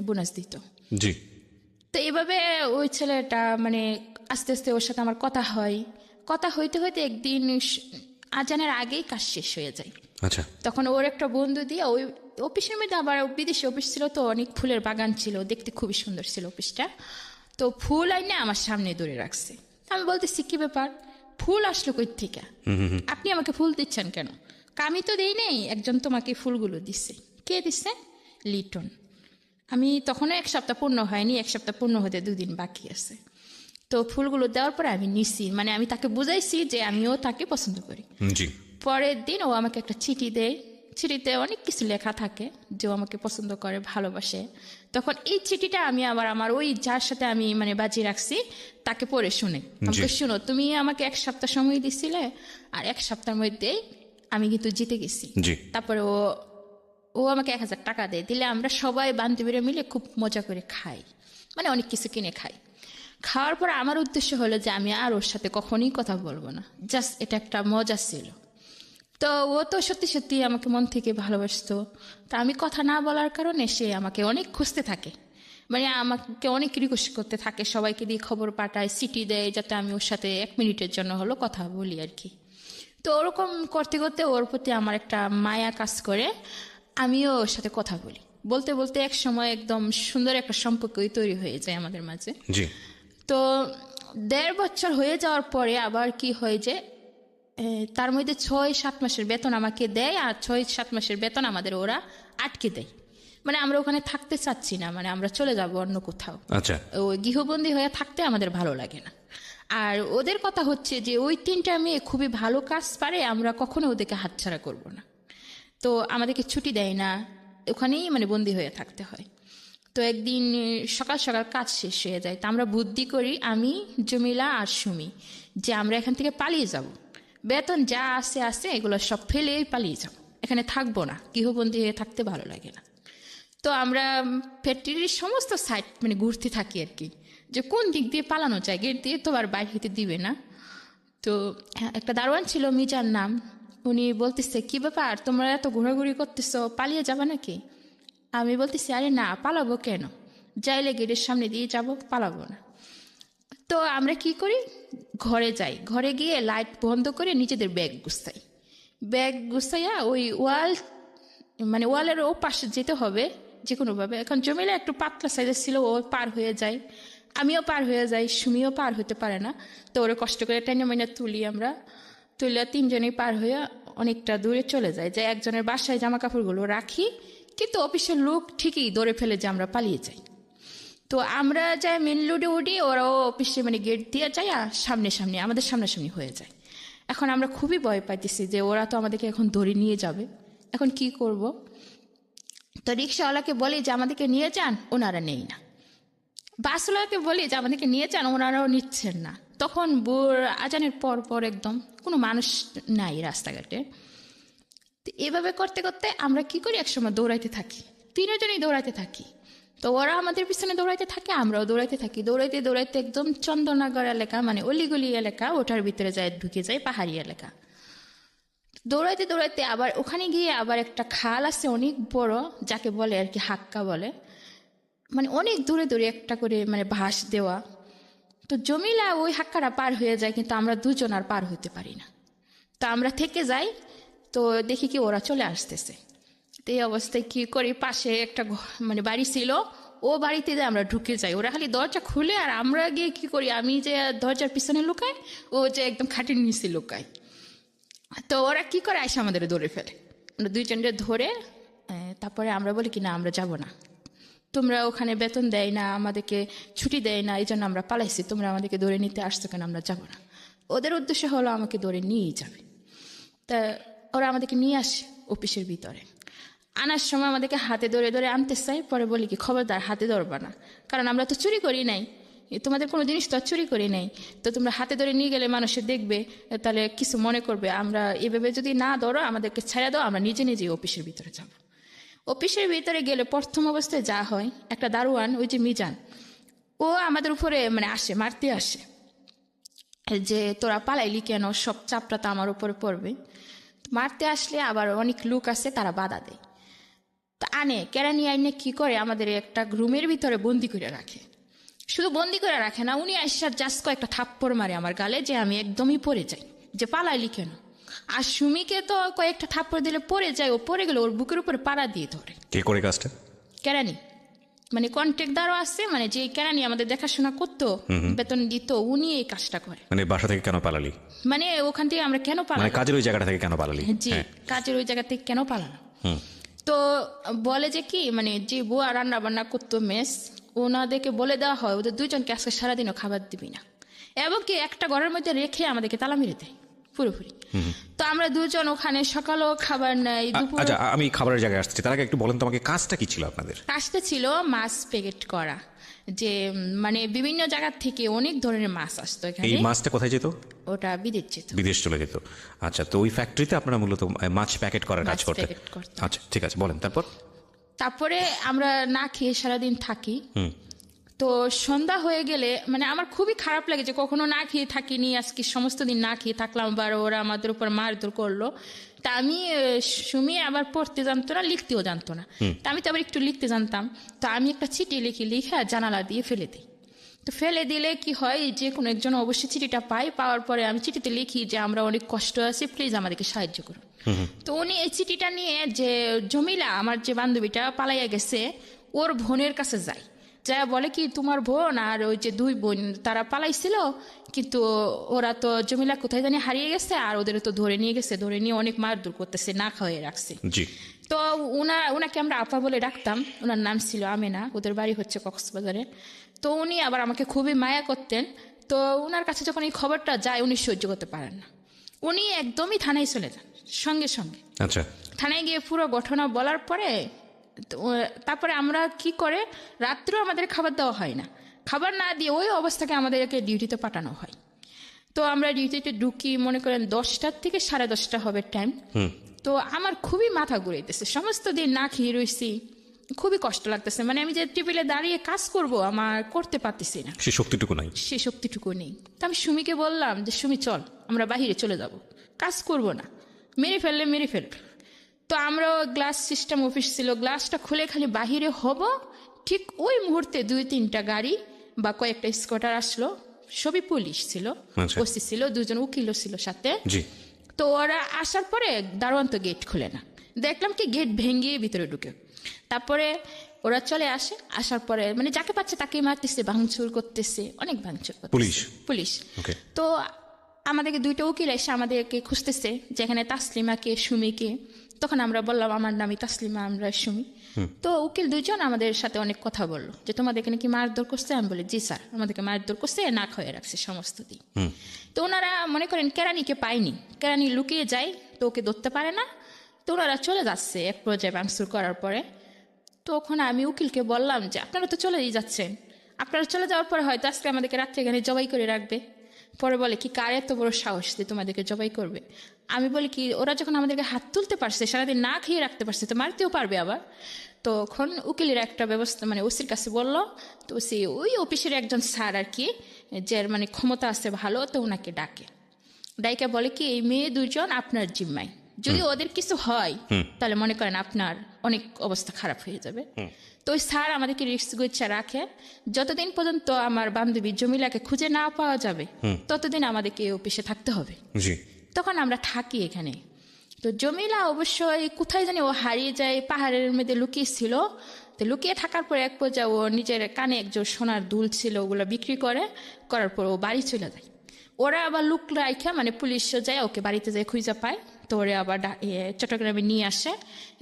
বোনাস দিত। জি। তো এইভাবে ওই ছেলেটা মানে আস্তে আস্তে ওর সাথে আমার কথা হয়, কথা হইতে হইতে একদিন আজানের আগেই কাজ শেষ হয়ে যায়। আচ্ছা। তখন ওর একটা বন্ধু দিয়ে, ওই অফিসের মধ্যে আবার বিদেশি অফিস ছিল, তো অনেক ফুলের বাগান ছিল, দেখতে খুবই সুন্দর ছিল অফিসটা। তো ফুল আইনে আমার সামনে ধরে রাখছে। আমি বলতেছি কি ব্যাপার, ফুল আসলো কই থেকে, আপনি আমাকে ফুল দিচ্ছেন কেন? আমি তো দেই নেই, একজন তোমাকে ফুলগুলো দিচ্ছে। কে দিচ্ছে? লিটন। আমি তখনও 1 সপ্তাহ পূর্ণ হয়নি, 1 সপ্তাহ পূর্ণ হতে 2 দিন বাকি আছে। তো ফুলগুলো দেওয়ার পরে আমি নিছি, মানে আমি তাকে বুঝাইছি যে আমিও তাকে পছন্দ করি। জি। পরের দিন ও আমাকে একটা চিঠি দেয়, চিঠিতে অনেক কিছু লেখা থাকে যে ও আমাকে পছন্দ করে, ভালোবাসে। তখন এই চিঠিটা আমি আবার আমার ওই যার সাথে আমি মানে বাজি রাখছি তাকে পড়ে শুনে, আমাকে শুনো, তুমি আমাকে 1 সপ্তাহ সময় দিছিলে, আর 1 সপ্তাহের মধ্যেই আমি কিন্তু জিতে গেছি। জি। তারপরে ও আমাকে 1000 টাকা দেয়, দিলে আমরা সবাই বান্ধবীরা মিলে খুব মজা করে খাই। মানে অনেক কিছু কিনে খাই। খাওয়ার পর আমার উদ্দেশ্য হলো যে আমি আর ওর সাথে কখনোই কথা বলবো না, জাস্ট এটা একটা মজা ছিল। তো ও তো সত্যি সত্যি আমাকে মন থেকে ভালোবাসতো। তা আমি কথা না বলার কারণে সে আমাকে অনেক খুঁজতে থাকে, মানে আমাকে অনেক রিকোয়েস্ট করতে থাকে, সবাইকে দিয়ে খবর পাঠায়, সিটি দেয় যাতে আমি ওর সাথে 1 মিনিটের জন্য হলো কথা বলি আর কি। তো ওরকম করতে করতে ওর প্রতি আমার একটা মায়া কাজ করে, আমিও ওর সাথে কথা বলি। বলতে বলতে এক সময় একদম সুন্দর একটা সম্পর্কই তৈরি হয়ে যায় আমাদের মাঝে। জি। তো 1.5 বছর হয়ে যাওয়ার পরে আবার কি হয় যে তার মধ্যে 6-7 মাসের বেতন আমাকে দেয়, আর 6-7 মাসের বেতন আমাদের ওরা আটকে দেয়। মানে আমরা ওখানে থাকতে চাচ্ছি না, মানে আমরা চলে যাব অন্য কোথাও। আচ্ছা। ওই গৃহবন্দী হয়ে থাকতে আমাদের ভালো লাগে না। আর ওদের কথা হচ্ছে যে ওই 3টা মেয়ে খুবই ভালো কাজ পারে, আমরা কখনো ওদেরকে হাতছাড়া করব না। তো আমাদেরকে ছুটি দেয় না, ওখানেই মানে বন্দী হয়ে থাকতে হয়। তো একদিন সকাল সকাল কাজ শেষ হয়ে যায়, তো আমরা বুদ্ধি করি, আমি, জমিলা আর সুমি, যে আমরা এখান থেকে পালিয়ে যাব। বেতন যা আছে এগুলো সব ফেলে পালিয়ে যাব, এখানে থাকবো না, গৃহবন্দী হয়ে থাকতে ভালো লাগে না। তো আমরা ফ্যাক্টরির সমস্ত সাইট মানে ঘুরতে থাকি আর কি, যে কোন দিক দিয়ে পালানো যায়, গেট দিয়ে তো আর বাইরে হইতে দিবে না। তো একটা দারোয়ান ছিল, মিজান নাম, উনি বলতেছে কি ব্যাপার তোমরা এত ঘোরাঘুরি করতেছো, পালিয়ে যাবা নাকি? আমি বলতেছি আরে না, পালাবো কেন, যাইলে গেটের সামনে দিয়ে যাব, পালাবো না। তো আমরা কি করি, ঘরে যাই, ঘরে গিয়ে লাইট বন্ধ করে নিজেদের ব্যাগ গুছাইয়া ওই মানে ওয়ালের ও পাশে যেতে হবে যে কোনোভাবে। এখন জমিলা একটু পাতলা সাইজের ছিল, ও পার হয়ে যায়, আমিও পার হয়ে যাই, সুমিও পার হতে পারে না। তো ওরা কষ্ট করে টেনে মাইনা আমরা তুলে 3জনেই পার হয়ে অনেকটা দূরে চলে যায়, যে একজনের বাসায় জামা কাপড়গুলো রাখি, কিন্তু অফিসের লোক ঠিকই ধরে ফেলে যে আমরা পালিয়ে যাই। তো আমরা যাই মেন রোডে উঠি, ওরাও অফিসে মানে গেট দিয়ে যায়, আর সামনে আমাদের সামনাসামনি হয়ে যায়। এখন আমরা খুবই ভয় পাইতেছি যে ওরা তো আমাদেরকে এখন ধরে নিয়ে যাবে, এখন কি করব। তো রিক্সাওয়ালাকে বলি যে আমাদেরকে নিয়ে যান, ওনারা নেই না। বাসওয়ালাকে বলি যে আমাদেরকে নিয়ে যান, ওনারাও নিচ্ছেন না। তখন আজানের পর একদম কোনো মানুষ নাই রাস্তাঘাটে। তো এভাবে করতে করতে আমরা কি করি, একসময় দৌড়াইতে থাকি, 3জনই দৌড়াইতে থাকি। তো ওরা আমাদের পিছনে দৌড়াইতে থাকে, আমরাও দৌড়াইতে থাকি। দৌড়াইতে দৌড়াইতে একদম চন্দননগর এলাকা, মানে অলিগলি এলাকা, ওটার ভিতরে যায়, ঢুকে যায় পাহাড়ি এলাকা। দৌড়াইতে দৌড়াইতে আবার ওখানে গিয়ে আবার একটা খাল আছে অনেক বড়, যাকে বলে আর কি হাক্কা বলে, মানে অনেক দূরে দূরে একটা করে মানে ভাস দেওয়া। তো জমিলা ওই হাক্কাটা পার হয়ে যায়, কিন্তু আমরা 2জন আর পার হইতে পারি না। তো আমরা থেকে যাই, তো দেখি কি ওরা চলে আসতেছে। তো এই অবস্থায় কি করি, পাশে একটা মানে বাড়ি ছিল, ও বাড়িতে যে আমরা ঢুকে যাই, ওরা খালি দরজা খুলে, আর আমরা গিয়ে কি করি, আমি যে দরজার পিছনে লুকাই, ও যে একদম খাটির নিচে লুকাই। তো ওরা কি করে, আইসা আমাদের ধরে ফেলে। আমরা 2জনকে ধরে তারপরে আমরা বলি কি না, আমরা যাব না, তোমরা ওখানে বেতন দেয় না, আমাদেরকে ছুটি দেয় না, এই জন্য আমরা পালাইছি, তোমরা আমাদেরকে ধরে নিতে আসছো কেন, আমরা যাব না। ওদের উদ্দেশ্য হলো আমাকে ধরে নিয়েই যাবে। তা ওরা আমাদেরকে নিয়ে আসে অফিসের ভিতরে, আনার সময় আমাদেরকে হাতে ধরে ধরে আনতে চাই। পরে বলি কি খবরদার হাতে ধরবা না, কারণ আমরা তো চুরি করি নাই, তোমাদের কোনো জিনিস তো আর চুরি করি নাই, তো তোমরা হাতে ধরে নিয়ে গেলে মানুষে দেখবে, তাহলে কিছু মনে করবে। আমরা এভাবে যদি না ধরো, আমাদেরকে ছেড়ে দাও, আমরা নিজে নিজেই অফিসের ভিতরে যাব। অফিসের ভিতরে গেলে প্রথম অবস্থায় যা হয়, একটা দারোয়ান, ওই যে মিজান, ও আমাদের উপরে মানে আসে, মারতে আসে, যে তোরা পালাইলি কেন, সব চাপটা তো আমার উপরে পড়বে। মারতে আসলে আবার অনেক লোক আছে, তারা বাধা দেয়। তো আনে কেরানি আইনে কি করে, আমাদের একটা রুমের ভিতরে বন্দি করে রাখে। শুধু বন্দি করে রাখে না, উনি আসার জাস্ট কয়েকটা থাপ্পড় মারে আমার গালে, যে আমি একদমই পড়ে যাই, যে পালাইলি কেন। আর সুমিকে তো কয়েকটা থাপ্পড় দিলে পড়ে যায়, ও পড়ে গেলে ওর বুকের উপরে পাড়া দিয়ে ধরে। কে করে কাজটা? কেরানি, মানে কন্ট্রাক্টদারও আছে, মানে যে কেরানি আমাদের দেখাশোনা করতো, বেতন দিত, উনি এই কাজটা করে। মানে বাসা থেকে কেন পালালি, মানে ওখান থেকে আমরা কেন পালাম, মানে কাজের ওই জায়গাটা থেকে কেন পালালি? জি, কাজের ওই জায়গা থেকে কেন পালাম। তো বলে যে কি, মানে যে বুয়া রান্না বান্না করতো মেস, ওনাদেরকে বলে দেওয়া হয় ওদের 2জনকে আজকে সারাদিনও খাবার দিবি না, এবং কি একটা ঘরের মধ্যে রেখে আমাদেরকে তালা মেরে দেয় পুরোপুরি। তো আমরা 2জন ওখানে সকালও খাবার নেই, দুপুর। আচ্ছা, আমি খাবারের জায়গায় আসছি, তার আগে একটু বলেন তো আমাকে, কাজটা কি ছিল আপনাদের? কাজটা ছিল মাছ প্যাকেট করা, যে মানে বিভিন্ন জায়গা থেকে অনেক ধরনের মাছ আসতো এই এখানে। মাছটা কোথায় যেত? ওটা বিদেশ যেত, বিদেশ চলে যেত। আচ্ছা, তো ওই ফ্যাক্টরিতে আপনারা মূলত মাছ প্যাকেট করার কাজ মাছ করতেন? প্যাকেট করতাম। আচ্ছা, ঠিক আছে, বলেন তারপর। তারপরে আমরা না খেয়ে সারাদিন থাকি। তো সন্ধ্যা হয়ে গেলে মানে আমার খুবই খারাপ লাগে যে কখনো না খেয়ে থাকিনি, আজকে সমস্ত দিন না খেয়ে থাকলাম, আবার ওরা আমাদের উপর মারধর করলো। তা আমি সুমি আবার পড়তে জানতো না, লিখতেও জানতো না। তা আমি তো আবার একটু লিখতে জানতাম। তো আমি একটা চিঠি লিখে জানালা দিয়ে ফেলে দিই। তো ফেলে দিলে কি হয়, যে কোনো একজন অবশ্যই চিঠিটা পাই, পাওয়ার পরে আমি চিঠিতে লিখি যে আমরা অনেক কষ্ট আছি, প্লিজ আমাদেরকে সাহায্য করুন। তো উনি এই চিঠিটা নিয়ে যে জমিলা আমার যে বান্ধবীটা পালাইয়া গেছে ওর বোনের কাছে যায়, যা বলে কি তোমার বোন আর ওই যে দুই বোন তারা পালাইছিল, কিন্তু ওরা তো জমিলা কোথায় জানি হারিয়ে গেছে, আর ওদের তো ধরে নিয়ে গেছে, ধরে নিয়ে অনেক মারধর করতেছে, না খাওয়াই রাখছে। জি। তো ওনাকে আমরা আপা বলে ডাকতাম, ওনার নাম ছিল আমেনা, ওদের বাড়ি হচ্ছে কক্সবাজারে। তো উনি আবার আমাকে খুবই মায়া করতেন। তো ওনার কাছে যখন এই খবরটা যায় উনি সহ্য করতে পারেন না, উনি একদমই থানায় চলে যান সঙ্গে সঙ্গে। আচ্ছা। থানায় গিয়ে পুরো ঘটনা বলার পরে তারপরে আমরা কি করে, রাত্রেও আমাদের খাবার দেওয়া হয় না, খাবার না দিয়ে ওই অবস্থাকে আমাদেরকে ডিউটিতে পাঠানো হয়। তো আমরা ডিউটিতে ঢুকি মনে করেন 10টার থেকে 10:30 হবে টাইম। তো আমার খুবই মাথা ঘুরাইতেছে, সমস্ত দিন না খেয়ে রয়েছি, খুবই কষ্ট লাগতেছে, মানে আমি যে টেবিলে দাঁড়িয়ে কাজ করব আমার করতে পারতেছি না, সে শক্তিটুকু নাই, সে শক্তিটুকু নেই। তো আমি সুমিকে বললাম যে সুমি চল আমরা বাহিরে চলে যাব, কাজ করব না, মেরে ফেলবে। তো আমরা গ্লাস সিস্টেম অফিস ছিল, গ্লাসটা খুলে খালি বাহিরে হব, ঠিক ওই মুহূর্তে 2-3টা গাড়ি বা কয়েকটা স্কুটার আসলো, সবই পুলিশ ছিল, ওসি ছিল, 2জন উকিলও ছিল সাথে। তো ওরা আসার পরে দারোয়ান তো গেট খুলে না, দেখলাম কি গেট ভেঙে ভিতরে ঢুকে। তারপরে ওরা চলে আসে, আসার পরে মানে যাকে পাচ্ছে তাকে মারতেছে, ভাঙচুর করতেছে, অনেক ভাঙচুর করতেছে পুলিশ। তো আমাদেরকে 2টা উকিল এসে আমাদেরকে খুঁজতেছে যেখানে তাসলিমাকে সুমিকে। তখন আমরা বললাম আমার নামই তাসলিমা, আমরা সুমি। তো উকিল 2জন আমাদের সাথে অনেক কথা বললো যে তোমাদেরকে নাকি মারধর করছে। আমি বলি জি স্যার, আমাদেরকে মারধর করছে, না খাওয়াই রাখছে সমস্ত দিন। তো ওনারা মনে করেন কেরানিকে পায়নি, কেরানি লুকিয়ে যায়, তো ওকে ধরতে পারে না। তো ওনারা চলে যাচ্ছে এক পর্যায়ে ভাঙচুর করার পরে। তখন আমি উকিলকে বললাম যে আপনারা তো চলেই যাচ্ছেন, আপনারা চলে যাওয়ার পরে হয়তো আজকে আমাদেরকে রাত্রে এখানে জবাই করে রাখবে। পরে বলে কি কার এত বড় সাহস যে তোমাদেরকে জবাই করবে। আমি বলি কি ওরা যখন আমাদেরকে হাত তুলতে পারছে, সারাদিন না খেয়ে রাখতে পারছে, তো মারতেও পারবে আবার। তখন উকিলের একটা ব্যবস্থা মানে ওসির কাছে বললো। তো ওসি ওই অফিসের একজন স্যার আর কি, যার মানে ক্ষমতা আছে ভালো, তো ওনাকে ডাইকে বলে কি এই মেয়ে 2জন আপনার জিম্মায়, যদি ওদের কিছু হয় তাহলে মনে করেন আপনার অনেক অবস্থা খারাপ হয়ে যাবে। তো ওই স্যার আমাদেরকে রিস্ক গুচ্ছা রাখে, যতদিন পর্যন্ত আমার বান্ধবী জমিলাকে খুঁজে না পাওয়া যাবে ততদিন আমাদেরকে অফিসে থাকতে হবে। তখন আমরা থাকি এখানে। তো জমিলা অবশ্যই কোথায় জানি ও হারিয়ে যায়, পাহাড়ের মধ্যে লুকিয়েছিল। তো লুকিয়ে থাকার পর এক পর্যায়ে ও নিজের কানে একজন সোনার দুল ছিল, ওগুলো বিক্রি করার পর ও বাড়ি চলে যায়। ওরা আবার লুক রাখা মানে পুলিশ যায়, ওকে বাড়িতে যায় খুঁজে পায়, তো ওরা আবার চট্টগ্রামে নিয়ে আসে।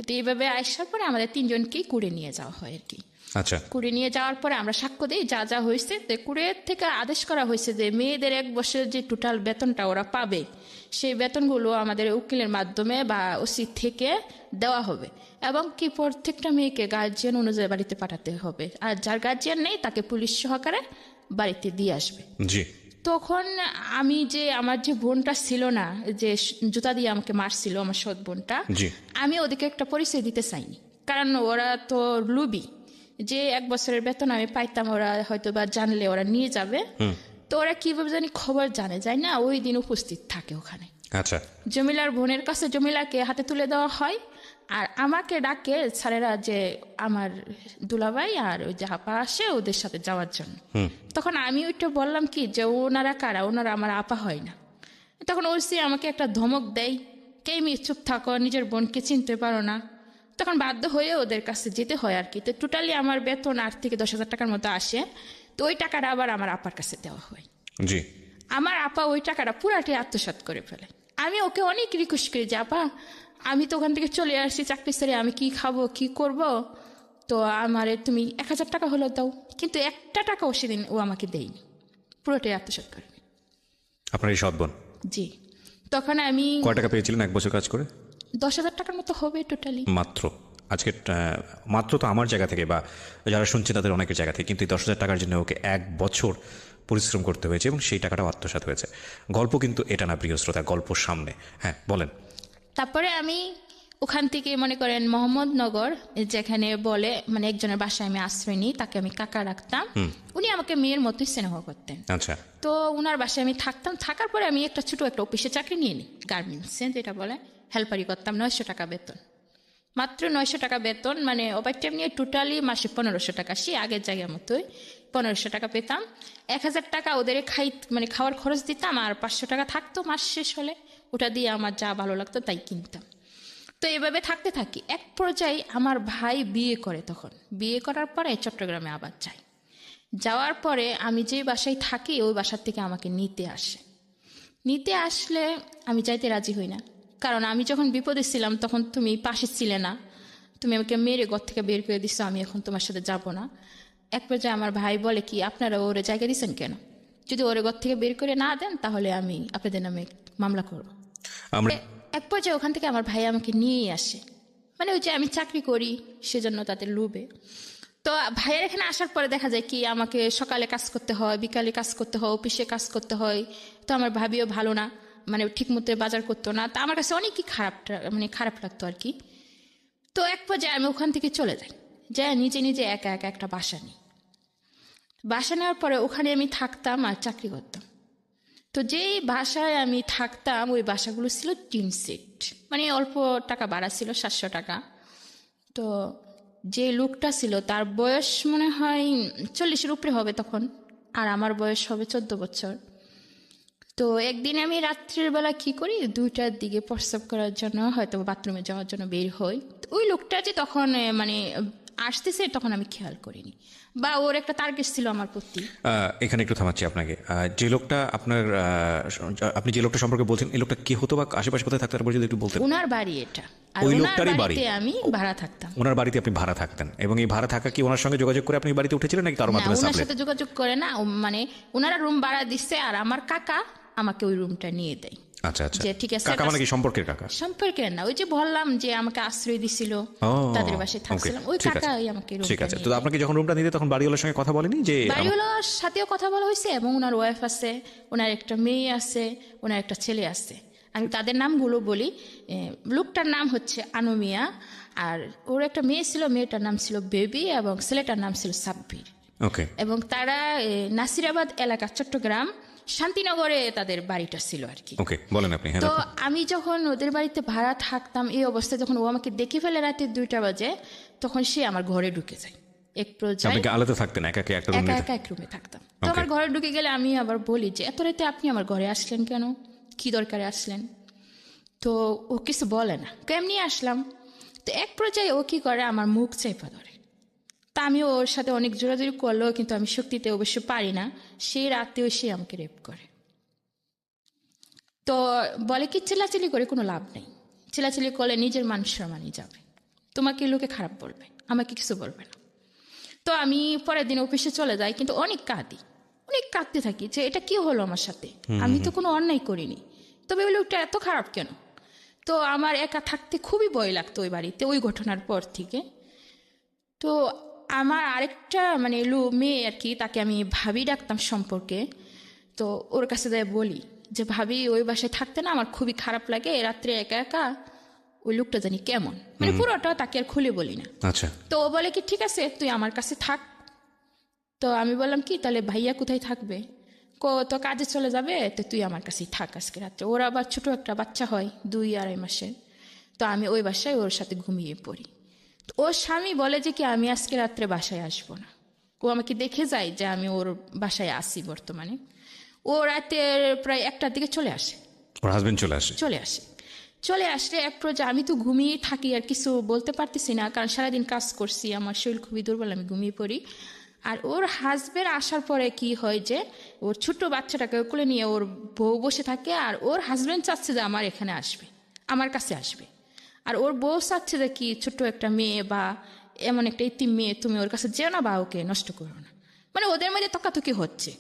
তো এইভাবে আসার পরে আমাদের 3জনকেই কুড়ে নিয়ে যাওয়া হয় আর কি। আচ্ছা। কুড়ে নিয়ে যাওয়ার পরে আমরা সাক্ষ্য দিই যা হয়েছে। তো কুড়ের থেকে আদেশ করা হয়েছে যে মেয়েদের 1 বছরের যে টোটাল বেতনটা ওরা পাবে, সেই বেতনগুলো আমাদের উকিলের মাধ্যমে বা ওসি থেকে দেওয়া হবে, এবং কি প্রত্যেকটা মেয়েকে গার্জিয়ান অনুযায়ী বাড়িতে পাঠাতে হবে, আর যার গার্জিয়ান নেই তাকে পুলিশ সহকারে বাড়িতে দিয়ে আসবে। তখন আমি যে আমার যে বোনটা ছিল না, যে জুতা দিয়ে আমাকে মারছিল, আমার সৎ বোনটা, আমি ওদেরকে একটা পরিচয় দিতে চাইনি, কারণ ওরা তো লুবি, যে 1 বছরের বেতন আমি পাইতাম ওরা হয়তো বা জানলে ওরা নিয়ে যাবে। তো ওরা কিভাবে জানি খবর জানে, যায় না ওই দিন উপস্থিত থাকে ওখানে। আচ্ছা। জমিলার বোনের কাছে জমিলাকে হাতে তুলে দেওয়া হয়, আর আমাকে ডাকে স্যারেরা যে আমার দুলাভাই আর ওই জাহাপা আসে ওদের সাথে যাওয়ার জন্য। তখন আমি ওইটা বললাম কি যে ওনারা কারা, ওনারা আমার আপা হয় না। তখন ওসি আমাকে একটা ধমক দেয়, কে মেয়ে চুপ থাকো, নিজের বোনকে চিনতে পারো না। তখন বাধ্য হয়ে ওদের কাছে যেতে হয় আর কি। তো টোটালি আমার বেতন 8 থেকে 10,000 টাকার মতো আসে। তো ওই টাকাটা আবার আমার আপার কাছে দেওয়া হয়। আমার আপা ওই টাকাটা পুরাটাই আত্মসাৎ করে ফেলে। আমি ওকে অনেক রিকোয়েস্ট করি যে আপা আমি তো ওখান থেকে চলে আসছি চাকরি ছেড়ে, আমি কি খাবো কি করব, তো আমারে তুমি 1000 টাকা হলো দাও। কিন্তু একটা টাকাও সেদিন ও আমাকে দেয়নি, পুরোটাই আত্মসাৎ করে। আপনার এই সৎ বোন? জি। তখন আমি কয় টাকা পেয়েছিলেন 1 বছর কাজ করে? 10,000 টাকার মতো হবে টোটালি। মাত্র? আজকে মাত্র তো আমার জায়গা থেকে বা যারা শুনছে তাদের অনেকের জায়গা থেকে, কিন্তু এই 10,000 টাকার জন্য ওকে 1 বছর পরিশ্রম করতে হয়েছে এবং সেই টাকাটাও আত্মসাৎ হয়েছে। গল্প কিন্তু এটা না প্রিয় শ্রোতা, গল্প সামনে। হ্যাঁ বলেন। তারপরে আমি ওখান থেকে মনে করেন মোহাম্মদনগর, যেখানে বলে মানে একজনের বাসায় আমি আশ্রয় নিই, তাকে আমি কাকা রাখতাম। উনি আমাকে মেয়ের মতোই স্নেহ করতেন। আচ্ছা। তো উনার বাসায় আমি থাকতাম, থাকার পরে আমি একটা ছোট একটা অফিসে চাকরি নিয়ে নিই, গার্মেন্টসে যেটা বলে, হেল্পারি করতাম। 900 টাকা বেতন, মাত্র 900 টাকা বেতন, মানে ওভার টাইম নিয়ে টোটালি মাসে 1500 টাকা, সে আগের জায়গার মতোই 1500 টাকা পেতাম। 1000 টাকা ওদের মানে খাওয়ার খরচ দিতাম, আর 500 টাকা থাকতো মাস শেষ হলে, ওটা দিয়ে আমার যা ভালো লাগতো তাই কিনতাম। তো এভাবে থাকতে থাকি। এক পর্যায়ে আমার ভাই বিয়ে করে, তখন বিয়ে করার পরে চট্টগ্রামে আবার যায়। যাওয়ার পরে আমি যে বাসায় থাকি ওই বাসার থেকে আমাকে নিতে আসলে আমি যাইতে রাজি হই না, কারণ আমি যখন বিপদে ছিলাম তখন তুমি পাশে ছিলে না, তুমি আমাকে মেরে ঘর থেকে বের করে দিচ্ছ, আমি এখন তোমার সাথে যাব না। এক পর্যায়ে আমার ভাই বলে কি, আপনারা ওরে জায়গা দিচ্ছেন কেন? যদি ওরে ঘর থেকে বের করে না দেন তাহলে আমি আপনাদের নামে মামলা করব। আমরা এক পর্যায়ে ওখান থেকে আমার ভাই আমাকে নিয়েই আসে, মানে ওই যে আমি চাকরি করি সেজন্য তাদের লোভে। তো ভাইয়ের এখানে আসার পরে দেখা যায় কি, আমাকে সকালে কাজ করতে হয়, বিকালে কাজ করতে হয়, অফিসে কাজ করতে হয়। তো আমার ভাবিও ভালো না, মানে ঠিক মতো বাজার করতো না। তা আমার কাছে অনেকই খারাপ লাগতো আর কি। তো এক পর্যায়ে আমি ওখান থেকে চলে যাই নিজে নিজে একা একা একটা বাসা নিই। বাসা নেওয়ার পরে ওখানে আমি থাকতাম আর চাকরি করতাম। তো যেই বাসায় আমি থাকতাম ওই বাসাগুলো ছিল টিন সেট, মানে অল্প টাকা ভাড়া ছিল, 700 টাকা। তো যে লোকটা ছিল তার বয়স মনে হয় 40-এর উপরে হবে তখন, আর আমার বয়স হবে 14 বছর। তো একদিন আমি রাত্রের বেলা কি করি, 2টার দিকে প্রস্রাব করার জন্য হয়তো বাথরুমে যাওয়ার জন্য বের হই। ওই লোকটা যে তখন মানে আসতেছে তখন আমি খেয়াল করিনি, বা ওর একটা টার্গেট ছিল আমার প্রতি। এখানে একটু থামাচ্ছি আপনাকে। যে লোকটা আপনার আপনি যে লোকটা সম্পর্কে বলছেন, এই লোকটা কি হতো বা আশেপাশে কোথায় থাকতো তারপর যদি একটু বলতেন। ওনার বাড়ি এটা, আর ওই ওনার লোকটারই বাড়ি? বাড়িতে আমি ভাড়া থাকতাম। ওনার বাড়িতে আপনি ভাড়া থাকতেন, এবং এই ভাড়া থাকা কি ওনার সঙ্গে যোগাযোগ করে আপনি বাড়িতে উঠেছিলেন নাকি কারোর না, মাধ্যমে ওনার সাপ্লাই? সাথে যোগাযোগ করে না, মানে ওনারা রুম ভাড়া দিচ্ছে আর আমার কাকা আমাকে ওই রুমটা নিয়ে দেয়। আচ্ছা আচ্ছা। যে ঠিক আছে, কাকা মানে কি সম্পর্কের কাকা? সম্পর্কের না, ওই যে বললাম যে আমাকে আশ্রয় দিছিল, ও, তাদের বাসায় ওকে, থাকছিলাম, ওই ঠিক আছে। কাকাই আমাকে ঠিক রুমটা আছে। তো নিয়ে দেয়। আপনাকে যখন রুমটা নিতে তখন বাড়িওয়ালার সঙ্গে কথা বলেনি যে বাড়িওয়ালার সাথেও কথা বলা হয়েছে, এবং ওনার ওয়াইফ আছে, ওনার একটা মেয়ে আছে, ওনার একটা ছেলে আছে। আমি তাদের নামগুলো বলি। লোকটার নাম হচ্ছে আনুমিয়া, আর ওর একটা মেয়ে ছিল, মেয়েটার নাম ছিল বেবি, এবং ছেলেটার নাম ছিল সাব্বির। ওকে। এবং তারা নাসিরাবাদ এলাকা, চট্টগ্রাম শান্তিনগরে তাদের বাড়িটা ছিল আর কি। ওকে, বলেন আপনি। হ্যাঁ, তো আমি যখন ওদের বাড়িতে ভাড়া থাকতাম, এই অবস্থায় যখন ও আমাকে দেখে ফেলে রাতে 2টা বাজে, তখন সে আমার ঘরে ঢুকে যায়। এক পর্যায়ে আপনি কি আলাদা থাকতেন একা একটা রুমে? একা এক রুমে থাকতাম। তো আমার ঘরে ঢুকে গেলে আমি আবার বলি যে এত রাতে আপনি আমার ঘরে আসলেন কেন, কি দরকারে আসলেন? তো ও কিছু বলে না, কেমনি আসলাম। তো এক পর্যায়ে ও কি করে, আমার মুখ চেপা ধরে। তা আমি ওর সাথে অনেক জোরাজোরি করলেও কিন্তু আমি শক্তিতে অবশ্য পারি না, সেই রাতেও সে আমাকে রেপ করে। তো বলে কি, চিল্লাচিল্লি করে কোনো লাভ নেই, চিল্লাচিল্লি করলে নিজের মান সম্মানই যাবে, তোমাকে লোকে খারাপ বলবে, আমাকে কিছু বলবে না। তো আমি পরের দিন অফিসে চলে যাই, কিন্তু অনেক কাঁদতে থাকি যে এটা কি হলো আমার সাথে, আমি তো কোনো অন্যায় করিনি, তবে ওই লোকটা এত খারাপ কেন? তো আমার একা থাকতে খুবই ভয় লাগতো ওই বাড়িতে, ওই ঘটনার পর থেকে। তো আমার আরেকটা মানে মেয়ে আর কি, তাকে আমি ভাবি ডাকতাম সম্পর্কে। তো ওর কাছে যাই বলি যে ভাবি, ওই বাসায় থাকতে না আমার খুবই খারাপ লাগে, রাত্রে একা একা, ওই লোকটা জানি কেমন, মানে পুরোটা তাকে আর খুলে বলি না। আচ্ছা। তো ও বলে কি ঠিক আছে তুই আমার কাছে থাক। তো আমি বললাম কি, তাহলে ভাইয়া কোথায় থাকবে? তো কাজে চলে যাবে, তো তুই আমার কাছেই থাক আজকে রাত্রে। ওর আবার ছোট একটা বাচ্চা হয়, 2-2.5 মাসের। তো আমি ওই বাসায় ওর সাথে ঘুমিয়ে পড়ি। তো ওর স্বামী বলে যে কি আমি আজকে রাত্রে বাসায় আসবো না। ও আমাকে দেখে যায় যে আমি ওর বাসায় আসি বর্তমানে। ও রাতের প্রায় 1টার দিকে চলে আসে। ওর হাজবেন্ড চলে আসলে এক পর্যায়ে আমি তো ঘুমিয়ে থাকি, আর কিছু বলতে পারতেছি না, কারণ সারাদিন কাজ করছি, আমার শরীর খুবই দুর্বল, আমি ঘুমিয়ে পড়ি। আর ওর হাজবেন্ড আসার পরে কি হয় যে, ওর ছোট্ট বাচ্চাটাকে কোলে নিয়ে ওর বউ বসে থাকে, আর ওর হাজবেন্ড চাচ্ছে যে আমার এখানে আসবে, আমার কাছে আসবে। আর ওর বউ চাচ্ছে যে কি, ছোট্ট একটা মেয়ে বা এমন একটা ইতিম মেয়ে, তুমি ওর কাছে যেও না বা ওকে নষ্ট করো না। মানে ওদের মধ্যে তকাতকি হচ্ছে,